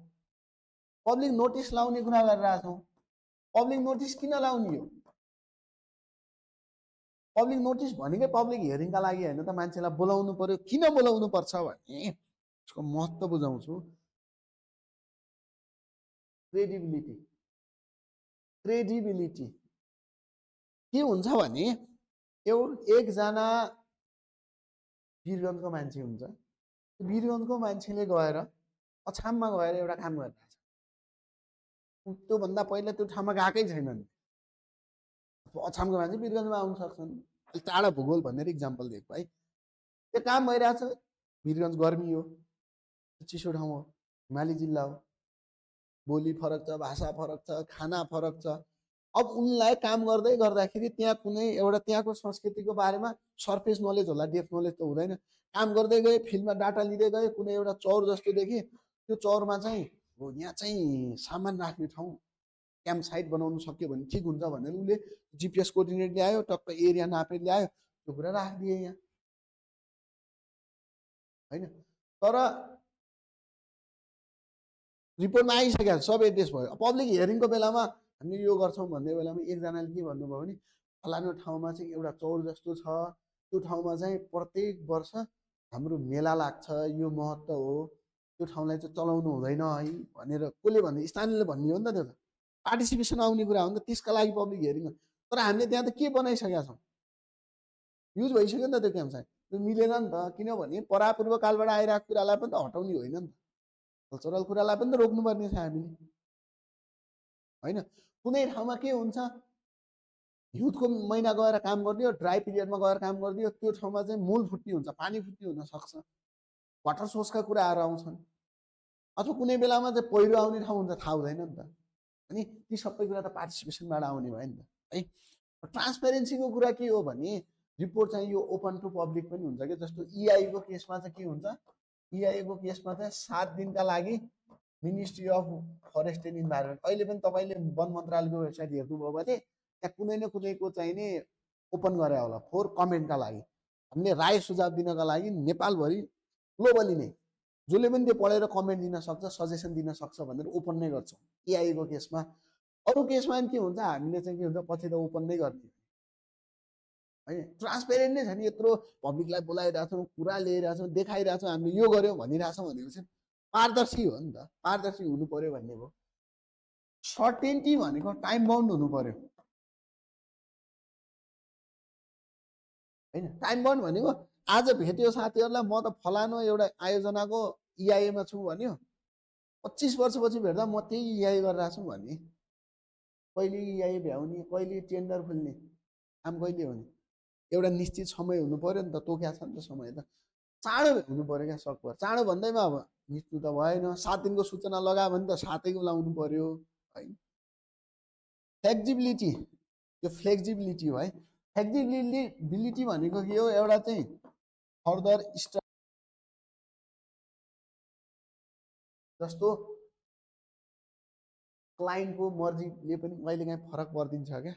पब्लिक नोटिस लाउने कुरा गरिरहेछौं पब्लिक नोटिस किन लाउने हो पब्लिक नोटिस भनेकै पब्लिक हियरिङका लागि हैन त मान्छेलाई बोलाउनु पर्यो किन बोलाउनु पर्छ भने यसको महत्त्व बुझाउँछु क्रेडिबिलिटी के हुन्छ भने एकजना वीरगन्जको मान्छे हुन्छ वीरगन्जको मान्छेले गएर अछाममा गएर एउटा काम गरिरहेछ त्यो भन्दा पहिला त्यो ठाउँमा गएकै छैनन् अछामको मान्छे वीरगन्जमा आउन सक्छन् टाढा भूगोल भनेर इक्जाम्पल दिएको है त्यो काम भइरहेछ वीरगन्ज गर्मी हो चिसो ठाउँ हो हिमाली जिल्ला हो बोली फरक छ भाषा फरक छ खाना फरक छ अब उनलाई काम गर्दै गर्दाखेरि त्यहाँ कुनै एउटा त्यहाँको संस्कृतिको बारेमा सरफेस नलेज होला डेप्थ नलेज त हुँदैन काम गर्दै गए फिल्डमा डाटा लिँदै गए कुनै एउटा चौर जस्तो देखे त्यो चौरमा चाहिँ हो यहाँ चाहिँ सामान राख्ने ठाउँ क्याम्प साइट बनाउन सक्यो भने ठिक हुन्छ भनेर उले जीपीएस कोअर्डिनेट ल्यायो टक्क एरिया नापेर ल्यायो त्यो कुरा राखिदिए यहाँ हैन तर रिपोर्टमा आइसक्यो सब एड्रेस भयो पब्लिक हियरिङको बेलामा हामीले यो गर्छौं भन्ने बेलामा एकजनाले के भन्नुभयो भने फलानो ठाउँमा चाहिँ एउटा चौर जस्तो छ त्यो ठाउँमा चाहिँ प्रत्येक वर्ष हाम्रो मेला लाग्छ यो महत्त्व हो त्यो ठाउँलाई चाहिँ चलाउनु हुँदैन है भनेर कसले भन्ने स्थानीयले भन्ने हो नि त त्यो त पार्टिसिपेसन आउने कुरा हो नि त त्यसका लागि पब्लिक हियरिङ तर हामीले त्यहाँ त के बनाइसकेका छौँ युज भइसक्यो नि त त्यो क्याम्प साइट त्यो मिलेन नि त किनभने परापूर्व कालबाट आइरहेको कुरालाई पनि त हटाउने होइन नि त कल्चरल कुरालाई पनि त रोक्नुपर्ने छ हामीले होइन कुनै ठाउँमा के हुन्छ हिउँदको महिना गएर काम गरिदियो ड्राई पिरियडमा गएर काम गरिदियो त्यो ठाउँमा चाहिँ मूल फुट्ने हुन्छ पानी फुट्ने हुन सक्छ वाटर सोर्सका कुराहरू आउँछन् अथवा कुनै बेलामा चाहिँ पहिरो आउने ठाउँ हुन्छ थाहा हुँदैन नि त अनि ती सबै कुरा त पार्टिसिपेसनबाट आउने भयो नि त है ट्रान्सपेरेन्सीको कुरा के हो भने रिपोर्ट चाहिँ यो ओपन टु पब्लिक पनि हुन्छ कि जस्तो इआईको केसमा चाहिँ के हुन्छ इआईको केसमा चाहिँ 7 दिनका लागि ministry of forest and environment अहिले पनि तपाईँले वन मन्त्रालयको वेबसाइट हेर्नुभयो भने त्यहाँ कुनै न कुनैको चाहिँ नि ओपन गरे होला फोर कमेन्टका लागि हामीले राय सुझाव दिनका लागि नेपालभरि ग्लोबली नै जसले पनि त्यो पढेर कमेन्ट दिन सक्छ सजेसन दिन सक्छ भनेर ओपन नै गर्छौँ एआईको केसमा अरू केसमा पनि के हुन्छ हामीले चाहिँ के हुन्छ पछि त ओपन नै गर्ने होइन ट्रान्सपेरेन्ट नै छ नि यत्रो पब्लिकलाई बोलाइरहेछौँ कुरा ल्याइरहेछौँ देखाइरहेछौँ हामीले यो गऱ्यौँ भनिरहेछौँ भनेपछि पारदर्शी हो नि त पारदर्शी हुनु पर्यो भन्ने भयो सर्टेन्टी भनेको टाइम बाउन्ड हुनु पर्यो होइन टाइम बाउन्ड भनेको आज भेट्यो साथीहरूलाई म त फलानु एउटा आयोजनाको इआईएमा छु भन्यो 25 वर्षपछि भेट्दा म त्यही इआई गरिरहेको छु भने कहिले इआई भ्याउने कहिले टेन्डर खुल्ने काम कहिले हुने एउटा निश्चित समय हुनु पर्यो नि त तोक्या छ नि त समय त चाँडो हुनु पर्यो क्या सकभर चाँडो भन्दैमा अब निस्कु त भएन 7 दिनको सूचना लगायो भने त 7 लाउनु पर्यो है फ्लेक्जिबिलिटी यो फ्लेक्जिबिलिटी हो है फ्लेक्जिबिलिटी भनेको के हो एउटा चाहिँ फर्दर जस्तो क्लाइन्टको मर्जीले पनि कहिलेकाहीँ फरक परिदिन्छ क्या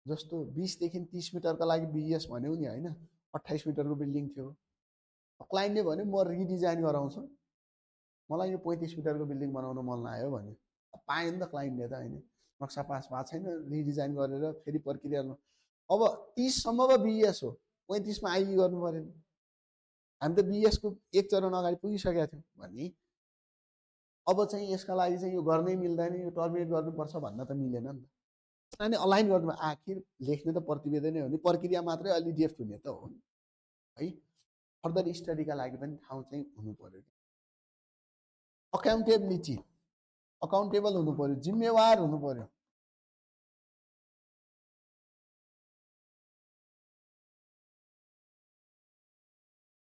जस्तो 20 देखि 30 मिटरका लागि बिएस भन्यो नि होइन 28 मिटरको बिल्डिङ थियो क्लाइन्टले भन्यो म रिडिजाइन गराउँछु मलाई यो 35 मिटरको बिल्डिङ बनाउन मन लाग्यो भन्यो पायो नि त क्लाइन्टले त होइन नक्सा पास भएको छैन रिडिजाइन गरेर फेरि प्रक्रियामा अब 30 सम्म बिएस हो 35 मा आइई गर्नु पर्यो नि हामी त बिएस को एक चरण अगाडि पुगिसकेका थियौँ भने अब चाहिँ यसका लागि चाहिँ यो गर्नै मिल्दैन यो टर्मिनेट गर्नुपर्छ भन्न त मिलेन नि त अनि अलाइन गर्नु आखिर लेख्ने त प्रतिवेदनै हो नि प्रक्रिया मात्रै अलि डेफ्ट हुने त हो है फर्दर स्टडीका लागि पनि ठाउँ चाहिँ हुनु पर्यो अकाउन्टेबिलिटी अकाउन्टेबल हुनु पर्यो जिम्मेवार हुनु पर्यो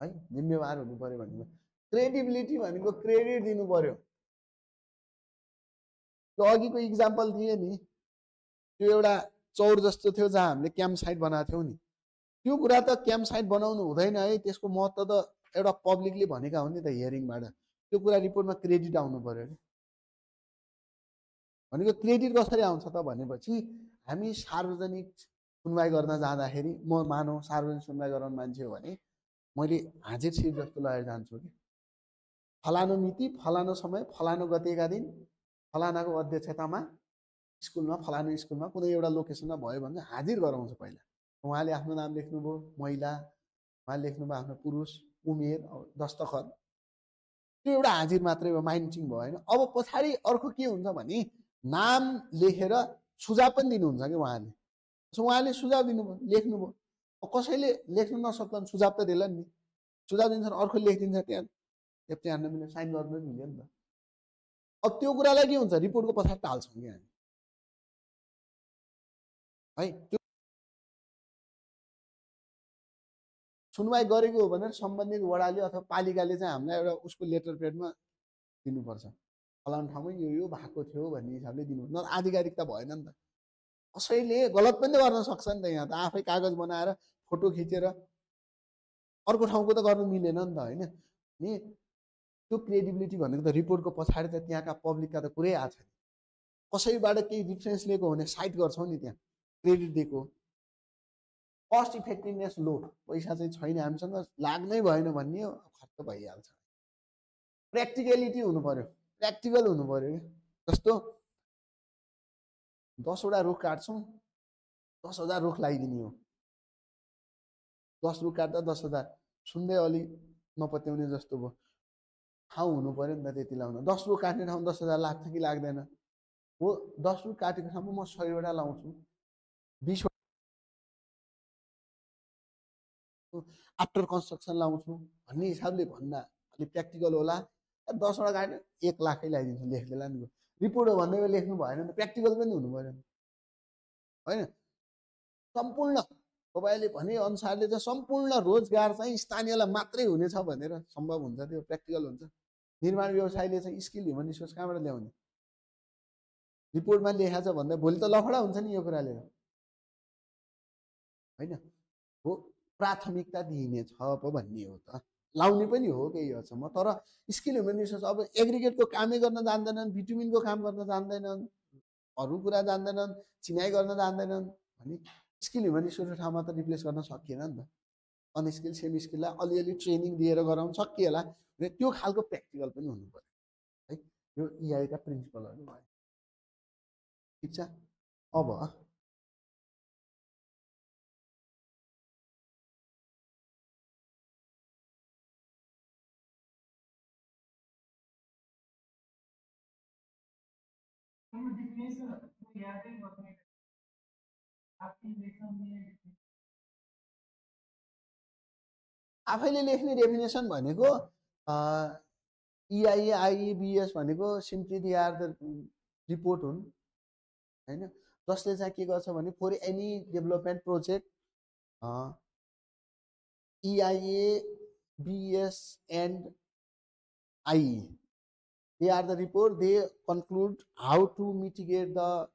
है जिम्मेवार हुनु पर्यो भनेको क्रेडिबिलिटी भनेको क्रेडिट दिनु पर्यो त्यो अघिको इक्जाम्पल दिए नि त्यो एउटा चौर जस्तो थियो जहाँ हामीले क्याम्प साइट बनाएको थियौँ नि त्यो कुरा त क्याम्प साइट बनाउनु हुँदैन है त्यसको महत्त्व त एउटा पब्लिकले भनेका हो नि त हियरिङबाट त्यो कुरा रिपोर्टमा क्रेडिट आउनु पर्यो कि भनेको क्रेडिट कसरी आउँछ त भनेपछि हामी सार्वजनिक सुनवाई गर्न जाँदाखेरि म मानौ सार्वजनिक सुनवाई गराउने मान्छे हो भने मैले हाजिर सिट जस्तो लगेर जान्छु कि फलानु मिति फलानु समय फलानु गतेका दिन फलानाको अध्यक्षतामा स्कुलमा फलानु स्कुलमा कुनै एउटा लोकेसनमा भयो भने हाजिर गराउँछु पहिला उहाँले आफ्नो नाम लेख्नुभयो महिला उहाँले लेख्नुभयो आफ्नो पुरुष उमेर दस्तखत त्यो एउटा हाजिर मात्रै हो माइन्चिङ भयो होइन अब पछाडि अर्को के हुन्छ भने नाम लेखेर सुझाव पनि दिनुहुन्छ कि उहाँले सुझाव दिनुभयो लेख्नुभयो कसैले लेख्न नसक्दा सुझाव त दिएला नि सुझाव दिन्छन् अर्को लेखिदिन्छ त्यहाँ एप्टी हान्न मिल्ने साइन गर्नु मिल्यो नि त अब त्यो कुरालाई के हुन्छ रिपोर्टको पछाडि टाल्छौँ कि हामी है त्यो सुनवाई गरेको हो भने सम्बन्धित वडाले अथवा पालिकाले चाहिँ हामीलाई एउटा उसको लेटर पेडमा दिनुपर्छ फलानु ठाउँमा यो भएको थियो भन्ने हिसाबले दिनु न आधिकारिकता भएन नि त कसैले गलत पनि गर्न सक्छ नि त यहाँ त आफै कागज बनाएर फोटो खिचेर अर्को ठाउँको त गर्नु मिलेन नि त होइन नि त्यो क्रेडिबिलिटी भनेको त रिपोर्टको पछाडि त त्यहाँका पब्लिकका त कुरै आएको छैन कसैबाट केही डिफरेन्स लिएको भने साइट गर्छौँ नि त्यहाँ क्रेडिट दिएको कस्ट इफेक्टिभनेस लो पैसा चाहिँ छैन हामीसँग लाग्नै भएन भन्ने हो खर्च भइहाल्छ प्र्याक्टिकलिटी हुनु पर्यो प्र्याक्टिकल हुनु पर्यो क्या जस्तो 10 वटा रुख काट्छौँ 10,000 रुख लगाइदिने हो 10 रुख काट्दा 10,000 सुन्दै अलि नपत्याउने जस्तो भयो ठाउँ हुनु पऱ्यो नि त त्यति लाउन। 10 रुख काट्ने ठाउँ 10,000 लाग्छ कि लाग्दैन? हो, 10 रुख काटेको ठाउँमा म 100 वटा लाउँछु, 20 आफ्टर कन्स्ट्रक्सन लाउँछु भन्ने हिसाबले भन्दा अलिक प्र्याक्टिकल होला। 10 वटा काट्यो 1 लाखै लगाइदिन्छु लेख्दैला नि। रिपोर्ट हो भन्दै लेख्नु भएन नि, प्र्याक्टिकल पनि हुनु पऱ्यो नि, होइन? सम्पूर्ण तपाईँले भने अनुसारले चाहिँ सम्पूर्ण रोजगार चाहिँ स्थानीयलाई मात्रै हुनेछ भनेर सम्भव हुन्छ? त्यो प्र्याक्टिकल हुन्छ? निर्माण व्यवसायले चाहिँ स्किल ह्युमन रिसोर्स कहाँबाट ल्याउने? रिपोर्टमा लेखाएको छ भन्दा भोलि त लफडा हुन्छ नि यो कुराले, होइन? हो, प्राथमिकता दिइनेछ पो भन्ने हो त, लाउने पनि हो केही हदसम्म। तर स्किल ह्युमन रिसोर्स अब एग्रिगेटको कामै गर्न जान्दैनन्, भिटामिनको काम गर्न जान्दैनन्, अरू कुरा जान्दैनन्, चिनाइ गर्न जान्दैनन् भने स्किल ह्युमन रिसोर्सको ठाउँमा त रिप्लेस गर्न सकिएन नि त। अनस्किल सेमी स्किललाई अलिअलि ट्रेनिङ दिएर गराउन सकिएला भने त्यो खालको प्र्याक्टिकल पनि हुनु पर्यो है। यो इआईका प्रिन्सिपलहरू भयो। ठिक छ। अब आफैले लेख्ने डेफिनेसन भनेको इआई आइबिएस भनेको simply they are the report हुन्, होइन? जसले चाहिँ के गर्छ भने for any development project EIA BES and IE they are the report, they conclude how to mitigate the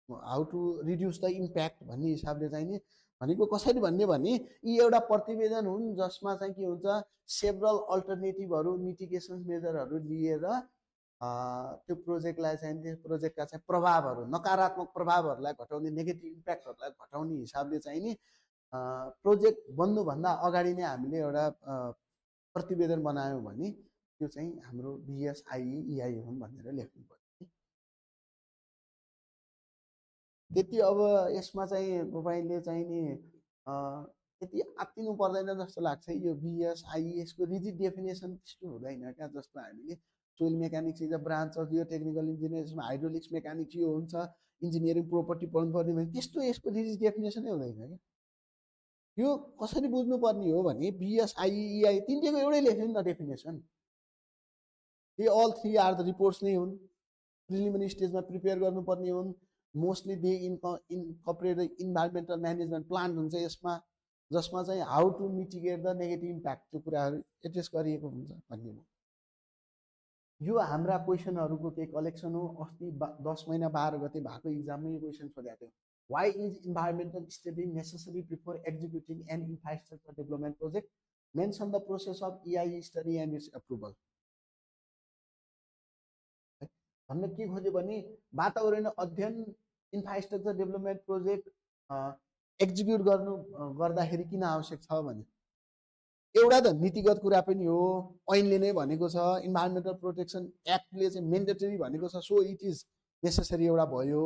how to reduce the impact भन्ने हिसाबले चाहिँ नि भनेको कसरी भन्ने भने यी एउटा प्रतिवेदन हुन् जसमा चाहिँ के हुन्छ सेभरल अल्टरनेटिभहरू मिटिगेसन मेजरहरू लिएर त्यो प्रोजेक्टलाई चाहिँ त्यो प्रोजेक्टका चाहिँ प्रभावहरू नकारात्मक प्रभावहरूलाई घटाउने नेगेटिभ इम्प्याक्टहरूलाई घटाउने हिसाबले चाहिँ नि प्रोजेक्ट बन्नुभन्दा अगाडि नै हामीले एउटा प्रतिवेदन बनायौँ भने त्यो चाहिँ हाम्रो बिएसआइई इआई हुन् भनेर लेख्नु पर्यो। त्यति अब यसमा चाहिँ तपाईँले चाहिँ नि त्यति आत्तिनु पर्दैन जस्तो लाग्छ। यो बिएसआइई यसको रिजिड डेफिनेसन त्यस्तो हुँदैन क्या, जस्तो हामीले soil mechanics is a branch of यो टेक्निकल इन्जिनियरिङमा हाइड्रोलिक्स मेकानिक्स यो हुन्छ, इन्जिनियरिङ प्रोपर्टी पढ्नुपर्ने भने त्यस्तो यसको रिजिड डेफिनेसनै हुँदैन क्या। यो कसरी बुझ्नुपर्ने हो भने बिएसआइई इआई तिनटैको एउटै लेख्यो नि त definition. They all three are the reports नै हुन्, प्रिलिमिनरी स्टेजमा प्रिपेयर गर्नुपर्ने हुन्। Mostly they incorporate environmental management plan हुन्छ यसमा, जसमा चाहिँ how to mitigate the negative impact त्यो कुराहरू एड्रेस गरिएको हुन्छ भन्ने हो। यो हाम्रा क्वेसनहरूको केही कलेक्सन हो। अस्ति 10 महिना 12 गते भएको इक्जाममै क्वेसन सोधेको थियो। Why is environmental study necessary before executing an infrastructure development project? Mention the process of EI study and its approval. भन्न के खोज्यो भने वातावरण अध्ययन इन्फ्रास्ट्रक्चर डेभलपमेन्ट प्रोजेक्ट एक्जिक्युट गर्दाखेरि किन आवश्यक छ भने एउटा त नीतिगत कुरा पनि हो। ऐनले नै भनेको छ, इन्भाइरोमेन्टल प्रोटेक्सन एक्टले चाहिँ मेन्डेटरी भनेको छ, सो इट इज नेसेसरी एउटा भयो।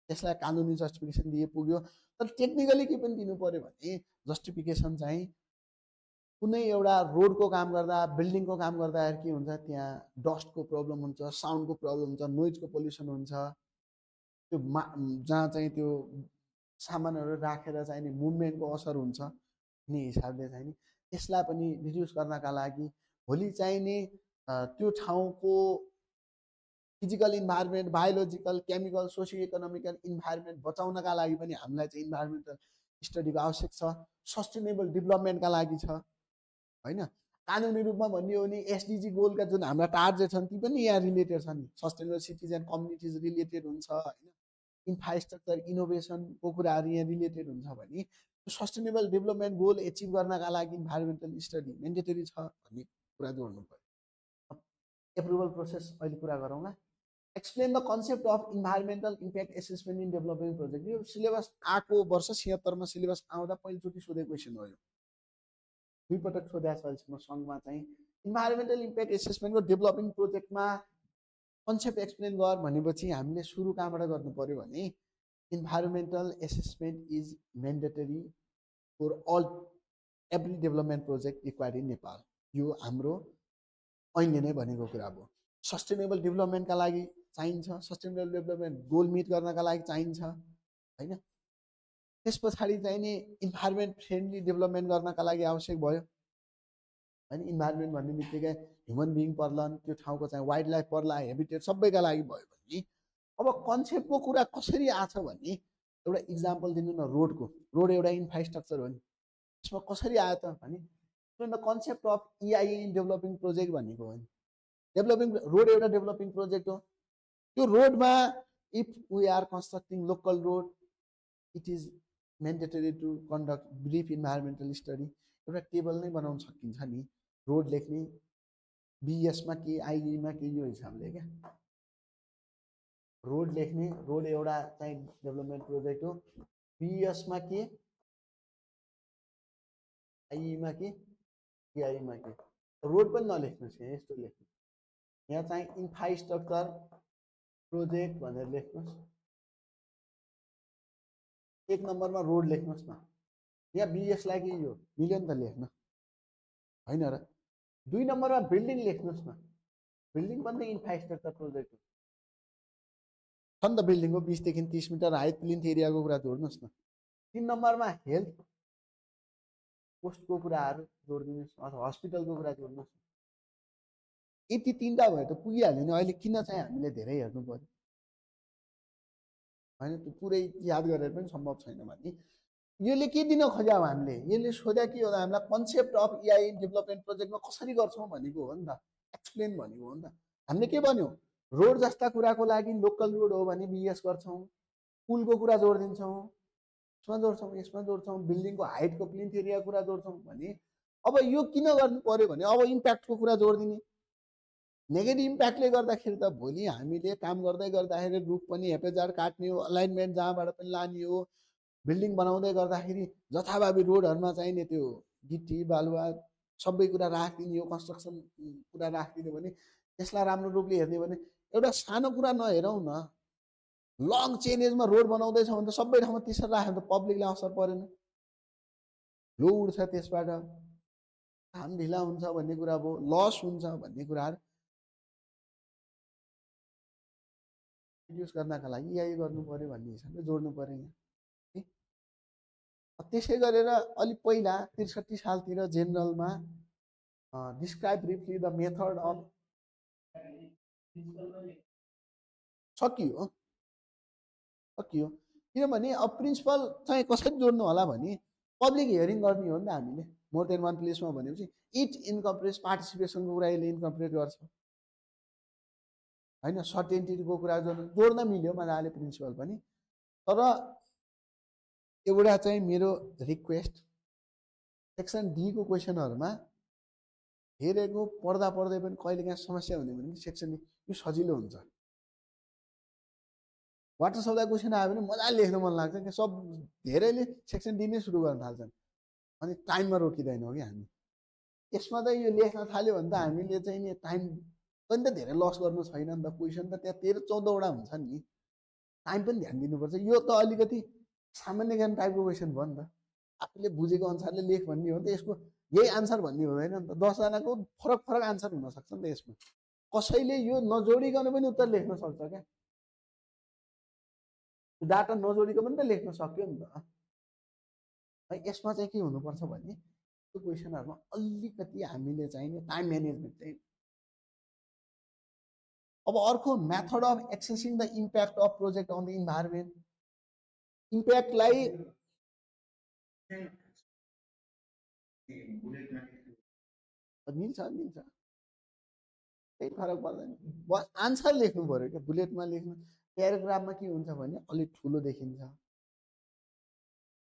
त्यसलाई कानुनी जस्टिफिकेसन दिए पुग्यो। तर टेक्निकली के पनि दिनु पर्यो भने जस्टिफिकेसन चाहिँ कुनै एउटा रोडको काम गर्दा बिल्डिङको काम गर्दाखेरि के हुन्छ, त्यहाँ डस्टको प्रब्लम हुन्छ, साउन्डको प्रब्लम हुन्छ, नोइजको पोल्युसन हुन्छ। त्यो जहाँ चाहिँ त्यो सामानहरू राखेर चाहिँ नि मुभमेन्टको असर हुन्छ भन्ने हिसाबले चाहिँ नि त्यसलाई पनि रिड्युस गर्नका लागि भोलि चाहिँ नि त्यो ठाउँको physical environment, biological, chemical, socio economical environment बचाउनका लागि पनि हामीलाई चाहिँ इन्भाइरोमेन्टल स्टडीको आवश्यक छ। सस्टेनेबल डेभलपमेन्टका लागि छ, होइन? कानुनी रूपमा भन्ने हो भने एसडिजी गोलका जुन हाम्रा टार्गेट छन् ती पनि यहाँ रिलेटेड छन्। Sustainable cities and communities related हुन्छ, होइन? इन्फ्रास्ट्रक्चर इनोभेसनको कुराहरू यहाँ रिलेटेड हुन्छ भने सस्टेनेबल डेभलपमेन्ट गोल एचिभ गर्नका लागि इन्भाइरोमेन्टल स्टडी मेन्डेटरी छ भन्ने कुरा जोड्नु पर्यो। एप्रुभल प्रोसेस अहिले कुरा गरौँला। Explain the concept of environmental impact assessment in developing project. यो सिलेबस आएको वर्ष 76 मा सिलेबस आउँदा पहिलोचोटि सोधेको क्वेसन हो। यो 2 पटक सोधेको छ अहिलेसम्म सङ्घमा चाहिँ। इन्भाइरोमेन्टल इम्प्याक्ट एसेसमेन्टको डेभलपिङ प्रोजेक्टमा कन्सेप्ट एक्सप्लेन गर भनेपछि हामीले सुरु कहाँबाट गर्नु पर्यो भने environmental assessment is mandatory for all every development project required in Nepal. यो हाम्रो ऐनले नै भनेको कुरा हो। सस्टेनेबल डेभलपमेन्टका लागि चाहिन्छ, सस्टेनेबल डेभलपमेन्ट गोल मिट गर्नका लागि चाहिन्छ होइन। त्यस पछाडि चाहिँ नि इन्भाइरोमेन्ट फ्रेन्डली डेभलपमेन्ट गर्नका लागि आवश्यक भयो होइन। इन्भाइरोमेन्ट भन्ने बित्तिकै ह्युमन बिइङ पर्लान्, त्यो ठाउँको चाहिँ वाइल्ड लाइफ पर्ला, हेबिटेट सबैका लागि भयो भने अब कन्सेप्टको कुरा कसरी आछ भने एउटा इक्जाम्पल दिनु न, रोडको। रोड एउटा इन्फ्रास्ट्रक्चर हो नि, त्यसमा कसरी आयो त भने the concept of EIA in developing project भनेको हो नि। डेभलपिङ रोड एउटा डेभलपिङ प्रोजेक्ट हो। त्यो रोडमा if we are constructing local road, it is mandatory to conduct brief environmental study. एउटा टेबल नै बनाउन सकिन्छ नि, रोड लेख्ने BS मा के IE मा के, यो हिसाबले क्या रोड लेख्ने। रोड एउटा चाहिँ डेभलपमेन्ट प्रोजेक्ट हो। BS मा के, IE मा के, EIE मा के। रोड पनि नलेख्नुहोस्, यहाँ यस्तो लेख्नु, यहाँ चाहिँ इन्फ्रास्ट्रक्चर प्रोजेक्ट भनेर लेख्नुहोस्। 1 नम्बरमा रोड लेख्नुहोस् न। यहाँ BS लाई के यो मिल्यो नि त लेख्न होइन र। 2 नम्बरमा बिल्डिङ लेख्नुहोस् न। बिल्डिङ पनि इन्फ्रास्ट्रक्चर प्रोजेक्ट हो छ नि त। बिल्डिङको 20 देखि 30 मिटर हाइट प्लिन्थ एरियाको कुरा जोड्नुहोस् न। 3 नम्बरमा हेल्थ पोस्टको कुराहरू जोडिदिनुहोस् अथवा हस्पिटलको कुरा जोड्नुहोस्। यति 3टा भयो त पुगिहाल्यो नि। अहिले किन चाहिँ हामीले धेरै हेर्नु पर्यो होइन, त्यो पुरै याद गरेर पनि सम्भव छैन भने यसले के दिन खोज्यो हामीले, यसले सोध्या के हो त हामीलाई कन्सेप्ट अफ EIA डेभलपमेन्ट प्रोजेक्टमा कसरी गर्छौँ भनेको हो नि त, एक्सप्लेन भनेको हो नि त। हामीले के भन्यो, रोड जस्ता कुराको लागि लोकल रोड हो भने BS गर्छौँ, पुलको कुरा जोडिदिन्छौँ, यसमा जोड्छौँ, यसमा जोड्छौँ, बिल्डिङको हाइटको प्लिन्थ एरिया कुरा जोड्छौँ भने अब यो किन गर्नु पर्यो भने अब इम्प्याक्टको कुरा जोडिदिने। नेगेटिभ इम्प्याक्टले गर्दाखेरि त भोलि हामीले काम गर्दै गर्दाखेरि रुख पनि हेपेजाड काट्ने हो, अलाइनमेन्ट जहाँबाट पनि लाने हो, बिल्डिङ बनाउँदै गर्दाखेरि जथाभावी रोडहरूमा चाहिने त्यो गिटी बालुवा सबै कुरा राखिदिने हो, कन्स्ट्रक्सन कुरा राखिदिने भने त्यसलाई राम्रो रूपले हेर्ने भने एउटा सानो कुरा नहेरौँ न, लङ चेनेजमा रोड बनाउँदैछ भने त सबै ठाउँमा त्यसरी राख्यो भने त पब्लिकलाई असर परेन, लो उड्छ, त्यसबाट काम ढिला हुन्छ भन्ने कुरा भयो, लस हुन्छ भन्ने कुराहरू रिड्युस गर्नका लागि EIA गर्नु पर्यो भन्ने हिसाबले जोड्नु पर्यो यहाँ। त्यसै गरेर अलि पहिला 63 सालतिर जेनरलमा describe briefly the method of सकियो किनभने अब प्रिन्सिपल चाहिँ कसरी जोड्नु होला भने पब्लिक हियरिङ गर्ने हो नि त हामीले। मोर देन वान प्लेसमा भनेपछि इट इन्कम्प्रेस पार्टिसिपेसनको कुरा यसले इन्कम्प्रेट गर्छ होइन। सर्टेन्टिटीको कुरा जोड्न मिल्यो मजाले प्रिन्सिपल पनि। तर एउटा चाहिँ मेरो रिक्वेस्ट, सेक्सन D को क्वेसनहरूमा हेरेको पढ्दा पढ्दै पनि कहिलेकाहीँ समस्या हुने भने सेक्सन D यो सजिलो हुन्छ। वाटर सप्लाई क्वेसन आयो भने मजाले लेख्न मन लाग्छ कि सब धेरैले सेक्सन D नै सुरु गर्न थाल्छन् अनि टाइममा रोकिँदैन हो कि हामी। यसमा त यो लेख्न थाल्यो भने त हामीले चाहिँ नि टाइम पनि त धेरै लस गर्नु छैन नि त। क्वेसन त त्यहाँ 13-14वटा हुन्छ नि, टाइम पनि ध्यान दिनुपर्छ। यो त अलिकति सामान्य ज्ञान टाइपको क्वेसन भयो नि त, आफूले बुझेको अनुसारले लेख भन्ने हो नि त। यसको यही आन्सर भन्ने हुँदैन नि त, 10 जनाको फरक फरक आन्सर हुनसक्छ नि त। यसमा कसैले यो नजोडिकन पनि उत्तर लेख्न सक्छ क्या, डाटा नजोडिकन पनि त लेख्न सक्यो नि त। यसमा चाहिँ के हुनुपर्छ भने त्यो क्वेसनहरुमा अलिकति हामीले चाहिने टाइम म्यानेजमेन्ट चाहिँ। अब अर्को method of accessing the impact of project on the environment. इम्प्याक्टलाई मिल्छ मिल्छ केही फरक पर्दैन, बस आन्सर लेख्नु पर्यो क्या। बुलेटमा लेख्नु, प्याराग्राफमा के हुन्छ भने अलिक ठुलो देखिन्छ,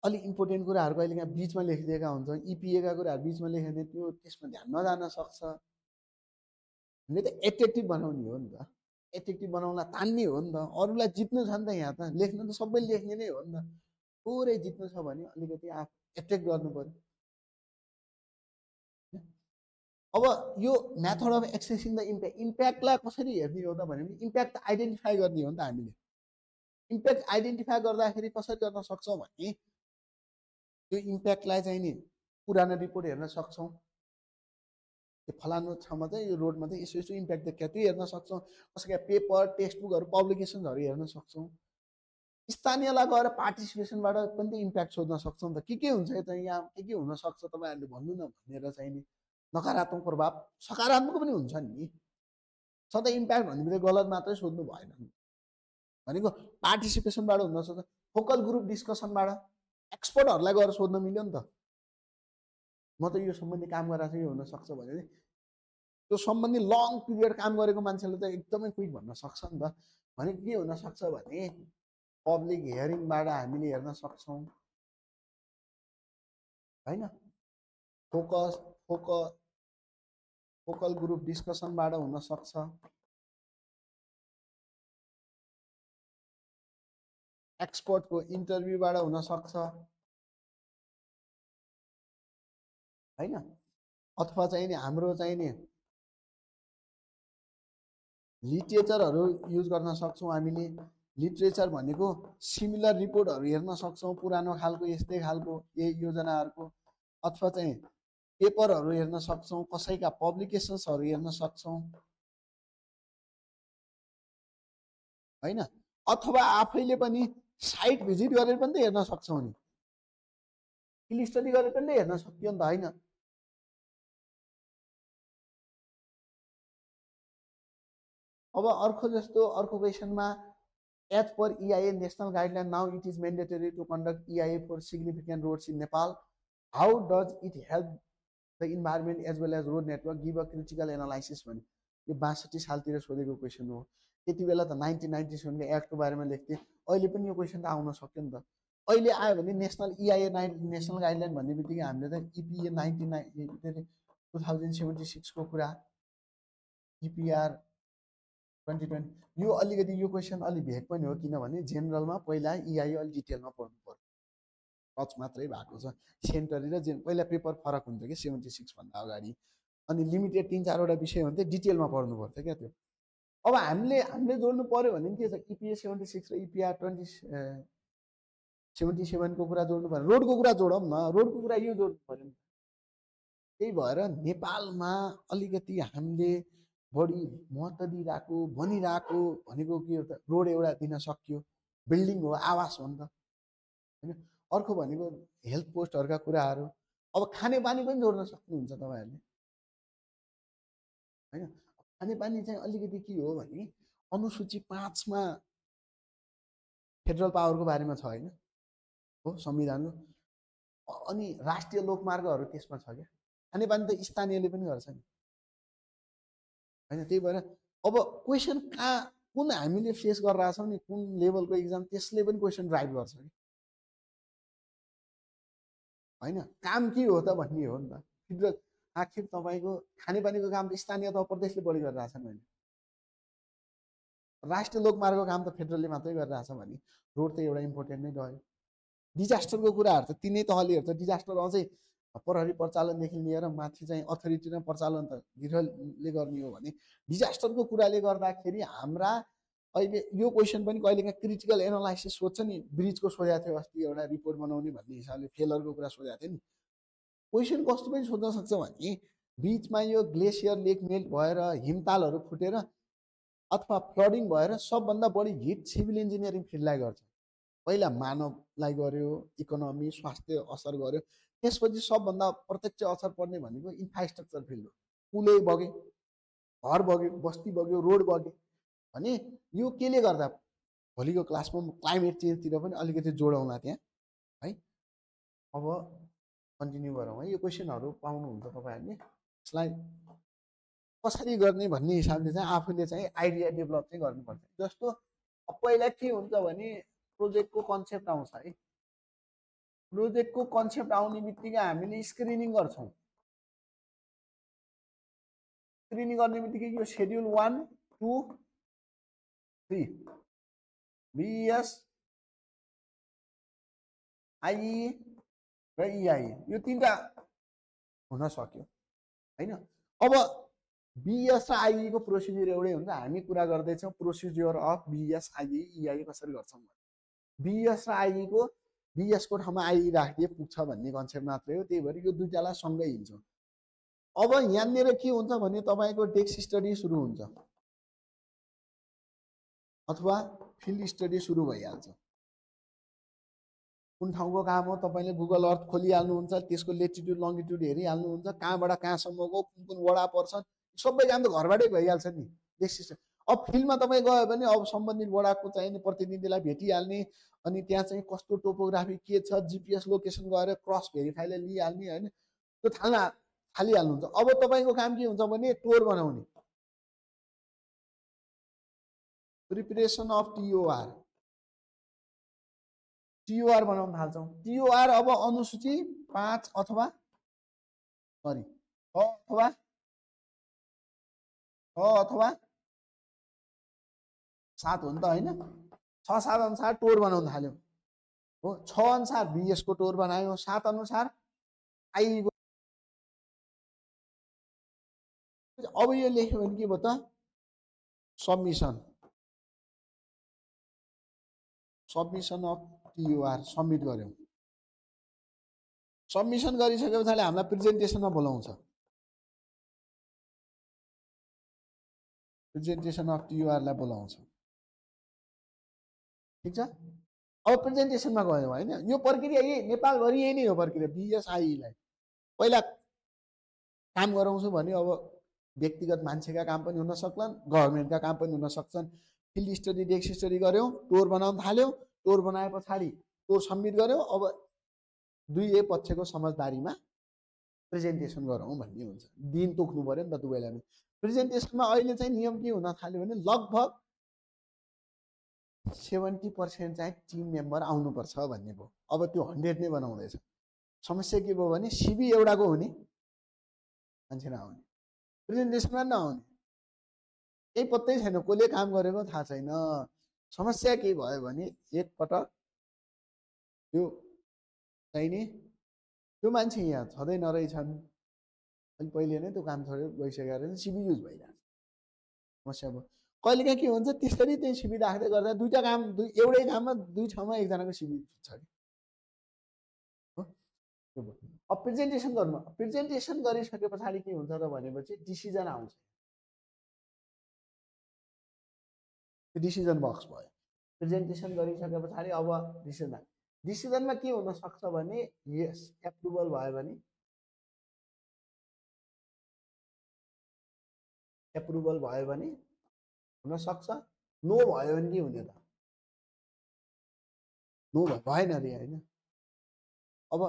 अलि इम्पोर्टेन्ट कुराहरू कहिले यहाँ बिचमा लेखिदिएका हुन्छ, इपिएका कुराहरू बिचमा लेख्यो भने त्यो त्यसमा ध्यान नजान सक्छ। हामीले त एट्र्याक्टिभ बनाउने हो नि त, एट्र्याक्टिभ बनाउनलाई तान्ने हो नि त। अरूलाई जित्नु छ नि त, यहाँ त लेख्नु त सबैले लेख्ने नै हो नि त। थोरै जित्नु छ भने अलिकति आफू एट्र्याक्ट गर्नु पर्यो। अब यो method of accessing the impact, इम्प्याक्टलाई कसरी हेर्ने हो त भने इम्प्याक्ट आइडेन्टिफाई गर्ने हो नि त हामीले। इम्प्याक्ट आइडेन्टिफाई गर्दाखेरि कसरी गर्न सक्छौँ भने त्यो इम्प्याक्टलाई चाहिँ नि पुरानो रिपोर्ट हेर्न सक्छौँ, यो फलानु ठाउँमा चाहिँ यो रोडमा चाहिँ यसो यसो इम्प्याक्ट देखियो त्यो हेर्न सक्छौँ। कसैका पेपर टेक्स्ट बुकहरू पब्लिकेसन्सहरू हेर्न सक्छौँ। स्थानीयलाई गएर पार्टिसिपेसनबाट पनि त इम्प्याक्ट सोध्न सक्छौँ त के हुन्छ यता यहाँ के हुनसक्छ तपाईँहरूले भन्नु न भनेर चाहिँ नि नकारात्मक प्रभाव सकारात्मक पनि हुन्छ नि। सधैँ इम्प्याक्ट भन्ने बित्तिकै गलत मात्रै सोध्नु भएन भनेको पार्टिसिपेसनबाट हुनसक्छ, फोकल ग्रुप डिस्कसनबाट एक्सपर्टहरूलाई गएर सोध्न मिल्यो नि त। म त यो सम्बन्धी काम गरेर चाहिँ यो हुनसक्छ भने त्यो सम्बन्धी लङ पिरियड काम गरेको मान्छेले त एकदमै क्विक भन्न सक्छ नि त। भने के हुनसक्छ भने पब्लिक हियरिङबाट हामीले हेर्न सक्छौँ होइन, फोकल ग्रुप डिस्कसनबाट हुनसक्छ, एक्सपर्टको इन्टरभ्यूबाट हुनसक्छ होइन, अथवा चाहिँ नि हाम्रो चाहिँ नि लिटरेचरहरू युज गर्न सक्छौँ हामीले। लिटरेचर भनेको सिमिलर रिपोर्टहरू हेर्न सक्छौँ पुरानो खालको यस्तै खालको योजनाहरूको, अथवा चाहिँ पेपरहरू हेर्न सक्छौँ, कसैका पब्लिकेसन्सहरू हेर्न सक्छौँ होइन, अथवा आफैले पनि साइट भिजिट गरेर पनि त हेर्न सक्छौँ नि, फिल्ड स्टडी गरेर पनि त हेर्न सक्यो नि त होइन। अब अर्को जस्तो अर्को क्वेसनमा as per EIA national guideline now it is mandatory to conduct EIA for significant roads in Nepal, how does it help the environment as well as road network, give a critical analysis भने यो 62 सालतिर सोधेको क्वेसन हो। त्यति बेला त 1997 को एक्टको बारेमा लेख्थेँ, अहिले पनि यो क्वेसन त आउन सक्यो नि त। अहिले आयो भने नेसनल EIA नेसनल गाइडलाइन भन्ने बित्तिकै हामीले त EPA 2076 को कुरा, EPR 2020 यो अलिकति यो क्वेसन अलि भेग पनि हो, किनभने जेनरलमा पहिला EIA अलि डिटेलमा पढ्नु पर्यो, टच मात्रै भएको छ। सेन्टरी र पहिला पेपर फरक हुन्थ्यो कि 76 भन्दा अगाडि, अनि लिमिटेड 3-4 वटा विषय हुन्थ्यो, डिटेलमा पढ्नु पर्थ्यो क्या त्यो। अब हामीले जोड्नु पर्यो भने के छ, EPA 76 र EPR 2077 को कुरा जोड्नु पर्यो, रोडको कुरा जोडौँ न, रोडको कुरा यो जोड्नु पर्यो। त्यही भएर नेपालमा अलिकति हामीले बढी महत्त्व दिइरहेको भनिरहेको भनेको के हो त, रोड एउटा दिन सक्यो, बिल्डिङ हो, आवास हो नि त होइन। अर्को भनेको हेल्थ पोस्टहरूका कुराहरू, अब खानेपानी पनि जोड्न सक्नुहुन्छ तपाईँहरूले होइन। खानेपानी चाहिँ अलिकति के हो भने अनुसूची 5 मा फेडरल पावरको बारेमा छ होइन हो संविधानको, अनि राष्ट्रिय लोकमार्गहरू त्यसमा छ क्या। खानेपानी त स्थानीयले पनि गर्छ नि होइन। त्यही भएर अब क्वेसन कहाँ कुन हामीले फेस गरिरहेछौँ नि, कुन लेभलको इक्जाम, त्यसले पनि क्वेसन ड्राइभ गर्छ कि होइन। काम के हो त भन्ने हो नि त। फेडरल आखिर तपाईँको खानेपानीको काम त स्थानीय तह प्रदेशले बढी गरिरहेछन् भने, राष्ट्रिय लोकमार्गको काम त फेडरलले मात्रै गरिरहेछ भने रोड त एउटा इम्पोर्टेन्ट नै रह्यो। डिजास्टरको कुराहरू त तिनै तहले हेर्छ, डिजास्टर अझै प्रहरी परिचालनदेखि लिएर माथि चाहिँ अथोरिटी र परिचालन त गृहले गर्ने हो भने, डिजास्टरको कुराले गर्दाखेरि हाम्रा अहिले यो क्वेसन पनि कहिलेकाहीँ क्रिटिकल एनालाइसिस सोध्छ नि, ब्रिजको सोधेको थियो अस्ति एउटा रिपोर्ट बनाउने भन्ने हिसाबले फेलरको कुरा सोधेको थियो नि। क्वेसन कस्तो पनि सोध्न सक्छ भने बिचमा यो ग्लेसियर लेक मेल्ट भएर हिमतालहरू फुटेर अथवा फ्लडिङ भएर सबभन्दा बढी हिट सिभिल इन्जिनियरिङ फिल्डलाई गर्छ। पहिला मानवलाई गर्यो, इकोनोमी स्वास्थ्य असर गर्यो, त्यसपछि सबभन्दा प्रत्यक्ष असर पर्ने भनेको इन्फ्रास्ट्रक्चर फिल्ड हो। पुलै बग्यो, घर बग्यो, बस्ती बग्यो, रोड बग्यो भने यो केले गर्दा, भोलिको क्लासमा क्लाइमेट चेन्जतिर पनि अलिकति जोडौँला त्यहाँ है। अब कन्टिन्यू गरौँ है। यो क्वेसनहरू पाउनुहुन्छ तपाईँहरूले, यसलाई कसरी गर्ने भन्ने हिसाबले चाहिँ आफूले चाहिँ आइडिया डेभलप चाहिँ गर्नुपर्छ। जस्तो पहिला के हुन्छ भने प्रोजेक्टको कन्सेप्ट आउँछ है, प्रोजेक्टको कन्सेप्ट आउने बित्तिकै हामीले स्क्रिनिङ गर्छौँ। स्क्रिनिङ गर्ने बित्तिकै यो शेड्युल 1, 2, 3 BES, IE र EIA यो तीनटा हुन सक्यो होइन। अब BES र IE को प्रोसिजर एउटै हुन्छ। हामी कुरा गर्दैछौँ procedure of BES, IE, EIA कसरी गर्छौँ। BES र IE को BES को ठाउँमा IE राखिदिए पुग्छ भन्ने कन्सेप्ट मात्रै हो। त्यही भएर यो दुईटालाई सँगै हिँड्छौँ। अब यहाँनिर के हुन्छ भने तपाईँको डेस्क स्टडी सुरु हुन्छ अथवा फिल्ड स्टडी सुरु भइहाल्छ। कुन ठाउँको काम हो तपाईँले गुगल अर्थ खोलिहाल्नुहुन्छ, त्यसको लेटिट्युड लङ्गिट्युड हेरिहाल्नुहुन्छ, कहाँबाट कहाँसम्मको कुन कुन वडा पर्छन्, सबै काम त घरबाटै भइहाल्छ नि डेस्क स्टडी। अब फिल्डमा तपाईँ गयो भने अब सम्बन्धित वडाको चाहिने प्रतिनिधिलाई भेटिहाल्ने, अनि त्यहाँ चाहिँ कस्तो टोपोग्राफी के छ, जिपिएस लोकेसन गएर क्रस भेरिफाईले लिइहाल्ने होइन, त्यो थालिहाल्नुहुन्छ। अब तपाईँको काम के हुन्छ भने टोर बनाउने, प्रिपरेसन अफ टिओआर बनाउन थाल्छौँ। टिओआर अब अनुसूची 5 अथवा 6 अथवा 7 हो नि त होइन, 6-7 अनुसार टोर बनाउन थाल्यो हो। 6 अनुसार बीएस को टोर बनायो, 7 अनुसार आई को। अब यो लेख्यो भने के भयो त, सबमिसन अफ टिओआर सबमिट गर्यो। सबमिसन गरिसके पछाडि हामीलाई प्रेजेन्टेसनमा बोलाउँछ। प्रेजेन्टेसन अफ टिओआरलाई बोलाउँछ, ठिक छ। अब प्रेजेन्टेसनमा गयो होइन, यो प्रक्रिया यही नेपालभरि यही नै हो प्रक्रिया। बिएसआईलाई पहिला काम गराउँछु भने अब व्यक्तिगत मान्छेका काम पनि हुन सक्छन्, गभर्मेन्टका काम पनि हुन सक्छन्। फिल्ड स्टडी डेस्क स्टडी गर्यो, टोर बनाउन थाल्यो, टोर बनाए पछाडि टोर सबमिट गर्यो। अब दुई पक्षको समझदारीमा प्रेजेन्टेसन गरौँ भन्ने हुन्छ। दिन तोक्नु पर्यो नि त दुवैलाई नै। प्रेजेन्टेसनमा अहिले चाहिँ नियम के हुन थाल्यो भने लगभग 70% चाहिँ टिम मेम्बर आउनुपर्छ भन्ने भयो। अब त्यो 100 नै बनाउँदैछ। समस्या के भयो भने सिबी एउटाको हुने, मान्छे नआउने, प्रेजेन्टेसनमा नआउने, केही पत्तै छैन, कसले काम गरेको थाहा छैन। समस्या के भयो भने एकपटक त्यो चाहिने त्यो मान्छे यहाँ छँदै नरहेछन्, अनि पहिले नै त्यो काम छोडेर गइसकेर सिबी युज भइरहेछ। समस्या भयो। कहिलेकाहीँ के हुन्छ त्यसरी त्यही सिबी राख्दै गर्दा दुईटा काम एउटै काममा दुई ठाउँमा एकजनाको सिबी छ कि हो। अब प्रेजेन्टेसन गर्नु, प्रेजेन्टेसन गरिसके पछाडि के हुन्छ त भनेपछि डिसिजन आउँछ। डिसिजन बक्स भयो। प्रेजेन्टेसन गरिसके पछाडि अब डिसिजनमा के हुन सक्छ भने यस एप्रुभल भयो भने, हुन सक्छ। नो भयो भने के हुने त, नो भएन अरे होइन। अब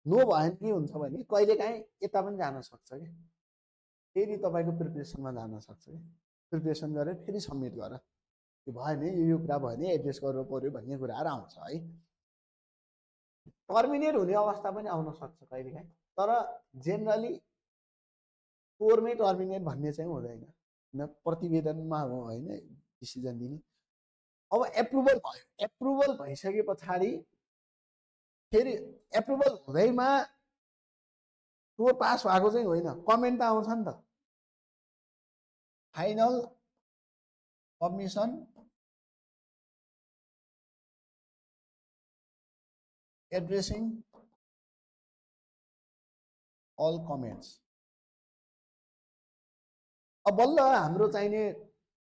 नो भयो भने के हुन्छ भने कहिलेकाहीँ यता पनि जान सक्छ कि, फेरि तपाईँको प्रिपरेसनमा जान सक्छ कि, प्रिपरेसन गरेर फेरि सबमिट गर, यो भयो नि, यो कुरा भयो नि, एड्रेस गर्नु पर्यो भन्ने कुराहरू आउँछ है। टर्मिनेट हुने अवस्था पनि आउन सक्छ कहिलेकाहीँ, तर जेनरली टोरमै टर्मिनेट भन्ने चाहिँ हुँदैन, प्रतिवेदनमा हो होइन डिसिजन दिने। अब एप्रुभल भयो, एप्रुभल भइसके पछाडि फेरि एप्रुभल हुँदैमा टोर पास भएको चाहिँ होइन, कमेन्ट त आउँछ नि त। Final submission addressing all comments. अब बल्ल हाम्रो चाहिने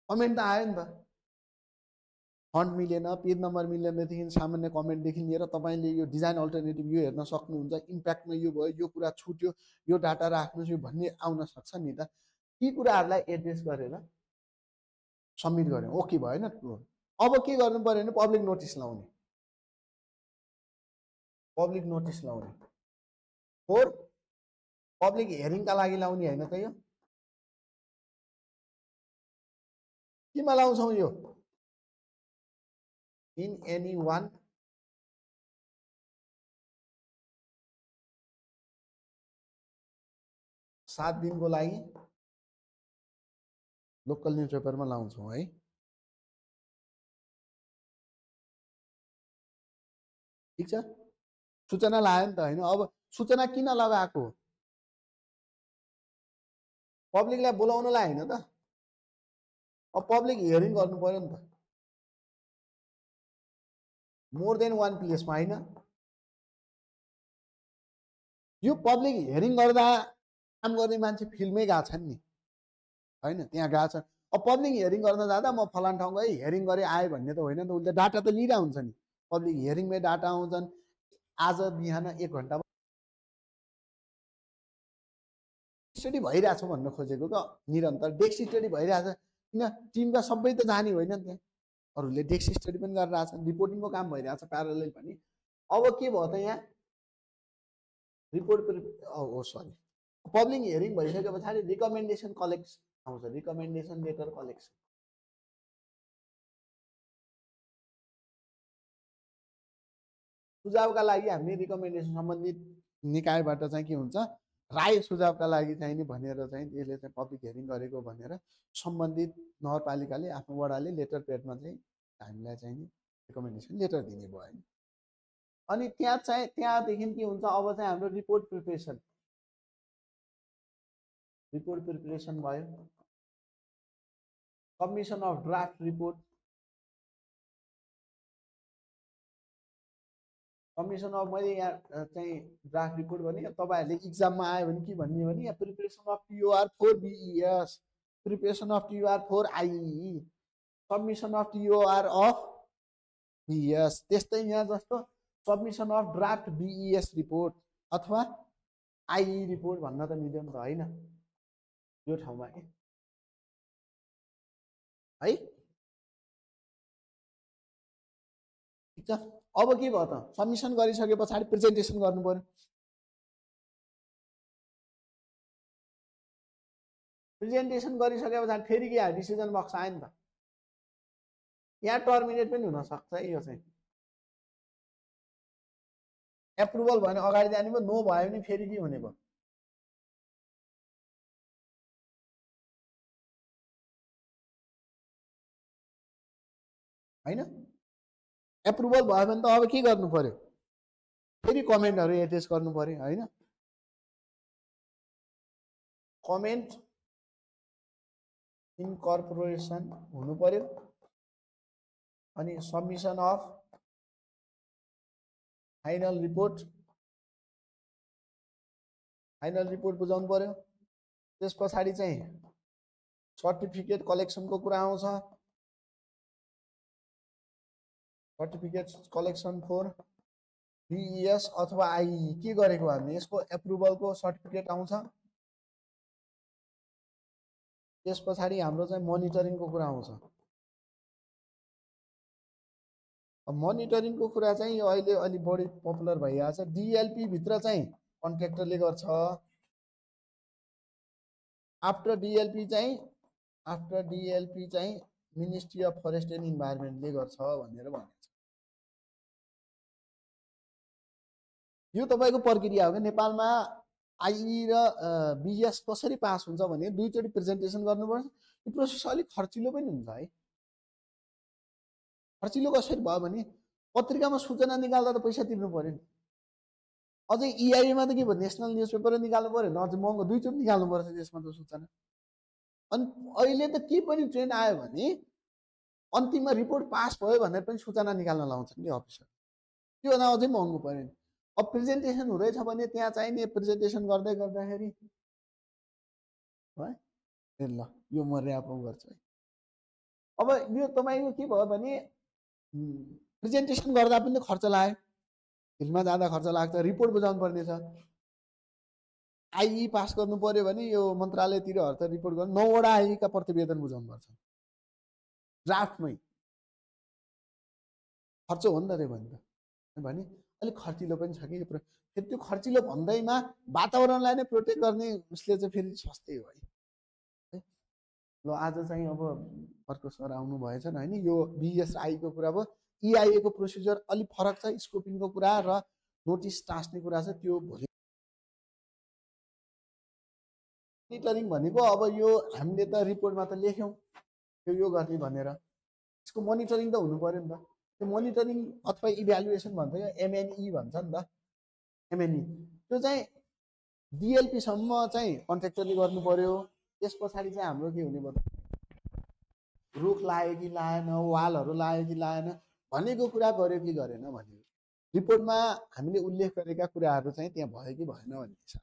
कमेन्ट त आयो नि त। फन्ट मिलेन, पेज नम्बर मिलेनदेखि सामान्य कमेन्टदेखि लिएर तपाईँले यो डिजाइन अल्टरनेटिभ यो हेर्न सक्नुहुन्छ, इम्प्याक्टमा यो भयो, यो कुरा छुट्यो, यो डाटा राख्नुहोस्, यो भन्ने आउन सक्छ नि त। यी कुराहरूलाई एड्रेस गरेर सबमिट गर्यो, ओके भयो नि। अब के गर्नु पर्यो भने पब्लिक नोटिस लाउने, फोर पब्लिक हियरिङका लागि लाउने होइन त। यो केमा लाउँछौँ, यो इन एनी वान सात दिनको लागि लोकल न्युज पेपरमा लाउँछौँ है। ठिक छ, सूचना लगायो नि त होइन। अब सूचना किन लगाएको, पब्लिकलाई बोलाउनलाई होइन त। अब पब्लिक हियरिङ गर्नु पर्यो नि त, मोर देन वान प्लेसमा होइन। यो पब्लिक हियरिङ गर्दा काम गर्ने मान्छे फिल्डमै गएको छन् नि होइन, त्यहाँ गएको छ। अब पब्लिक हियरिङ गर्न जाँदा म फलान ठाउँ गएँ हियरिङ गरेँ आएँ भन्ने त होइन नि त, उसले डाटा त लिइरहेको हुन्छ नि। पब्लिक हियरिङमै डाटा आउँछन्। आज बिहान 1 घन्टा स्टडी भइरहेछ भन्न खोजेको त, निरन्तर डेस्क स्टडी भइरहेछ। किन टिमका सबै त जाने होइन नि, त्यहाँ अरूले डेस्क स्टडी पनि गरिरहेछन्, रिपोर्टिङको काम भइरहेछ प्यारलल पनि। अब के भयो त यहाँ रिपोर्ट सरी पब्लिक हियरिङ भइसके पछाडि रिकमेन्डेसन कलेक्ट आउँछ, रिकमेन्डेसन लेटर कलेक्सन। सुझावका लागि हामीले रिकमेन्डेसन सम्बन्धित निकायबाट चाहिँ के हुन्छ, राय सुझावका लागि चाहिँ नि भनेर चाहिँ यसले चाहिँ पब्लिक हियरिङ गरेको भनेर सम्बन्धित नगरपालिकाले आफ्नो वडाले लेटर पेडमा चाहिँ हामीलाई चाहिँ नि रिकमेन्डेसन लेटर दिने भयो होइन। अनि त्यहाँदेखि के हुन्छ, अब चाहिँ हाम्रो रिपोर्ट प्रिपरेसन भयो, submission of draft report, submission of, मैले यहाँ चाहिँ ड्राफ्ट रिपोर्ट भने तपाईँहरूले इक्जाममा आयो भने के भन्ने भने यहाँ preparation of TOR for BES, preparation of TOR for IEE, submission of TOR of BES। त्यस्तै यहाँ जस्तो submission of draft BES report अथवा IE रिपोर्ट भन्न त मिल्यो नि त होइन यो ठाउँमा है। ठिक छ। अब के भयो त, सबमिसन गरिसके पछाडि प्रेजेन्टेसन गर्नु पर्यो। प्रेजेन्टेसन गरिसके पछाडि फेरि के डिसिजन बक्स आयो नि त, यहाँ टर्मिनेट पनि हुनसक्छ यो चाहिँ। एप्रुभल भयो भने अगाडि जाने भयो, नो भयो भने फेरि के हुने भयो, होइन। एप्रुभल भयो भने त अब के गर्नु पर्यो, फेरि कमेन्टहरू एटेच गर्नु पर्यो होइन। कमेन्ट इन्कर्पोरेसन हुनु पर्यो। अनि सबमिसन अफ फाइनल रिपोर्ट बुझाउनु पर्यो। त्यस पछाडि चाहिँ सर्टिफिकेट कलेक्सनको कुरा आउँछ, सर्टिफिकेट कलेक्सन फर BES अथवा IE के गरेको हामीले यसको एप्रुभलको सर्टिफिकेट आउँछ। त्यस पछाडि हाम्रो चाहिँ मोनिटरिङको कुरा आउँछ। अब मोनिटरिङको कुरा चाहिँ यो अहिले अलि बढी पपुलर भइरहेको छ। DLP भित्र चाहिँ कन्ट्र्याक्टरले गर्छ, आफ्टर DLP चाहिँ मिनिस्ट्री अफ फरेस्ट एन्ड इन्भाइरोमेन्टले गर्छ भनेर भनेको छ। यो तपाईँको प्रक्रिया हो कि नेपालमा IE र BES कसरी पास हुन्छ भने दुईचोटि प्रेजेन्टेसन गर्नुपर्छ। यो प्रोसेस अलिक खर्चिलो पनि हुन्छ है। खर्चिलो कसरी भयो भने पत्रिकामा सूचना निकाल्दा त पैसा तिर्नु पर्यो नि, अझै EIA मा त के भयो, नेसनल न्युज पेपर निकाल्नु पर्यो, अझ महँगो दुईचोटि निकाल्नु पर्छ त्यसमा त सूचना। अनि अहिले त के पनि ट्रेन्ड आयो भने अन्तिममा रिपोर्ट पास भयो भनेर पनि सूचना निकाल्न लाउँछन् कि अफिसर, त्यो भन्दा अझै महँगो पर्यो नि। अब प्रेजेन्टेसन हुँदैछ भने त्यहाँ चाहिने प्रेजेन्टेसन गर्दाखेरि है ल यो म ऱ्याप गर्छु है। अब यो तपाईँको के भयो भने प्रेजेन्टेसन गर्दा पनि खर्च लाग्यो, फिल्डमा जाँदा खर्च लाग्छ, रिपोर्ट बुझाउनु पर्ने छ। IE पास गर्नु पर्यो भने यो मन्त्रालयतिरहरू त रिपोर्ट गर्नु 9 वटा IE का प्रतिवेदन बुझाउनु पर्छ ड्राफ्टमै, खर्च हो नि त त्यो भने अलिक खर्चिलो पनि छ कि। फेरि त्यो खर्चिलो भन्दैमा वातावरणलाई नै प्रोटेक्ट गर्ने उसले चाहिँ फेरि सस्तै हो है। ल आज चाहिँ अब अर्को सर आउनु भएछन् होइन। यो BES र IE को कुरा भयो। EIA को प्रोसिजर अलिक फरक छ, स्कोपिङको कुरा र नोटिस टाँस्ने कुरा छ, त्यो भोलि। मोनिटरिङ भनेको अब यो हामीले त रिपोर्टमा त लेख्यौँ यो गर्ने भनेर, यसको मोनिटरिङ त हुनु पर्यो नि त। त्यो मोनिटरिङ अथवा इभ्यालुएसन भन्छ, यो MNE भन्छ नि त, MNE। त्यो चाहिँ DLP सम्म चाहिँ कन्ट्र्याक्टरले गर्नु पर्यो। त्यस पछाडि चाहिँ हाम्रो के हुने भयो, रुख लाग्यो कि लागेन, वालहरू लाग्यो कि लागेन, भनेको कुरा गर्यो कि गरेन भन्ने रिपोर्टमा हामीले उल्लेख गरेका कुराहरू चाहिँ त्यहाँ भयो कि भएन भन्ने छ।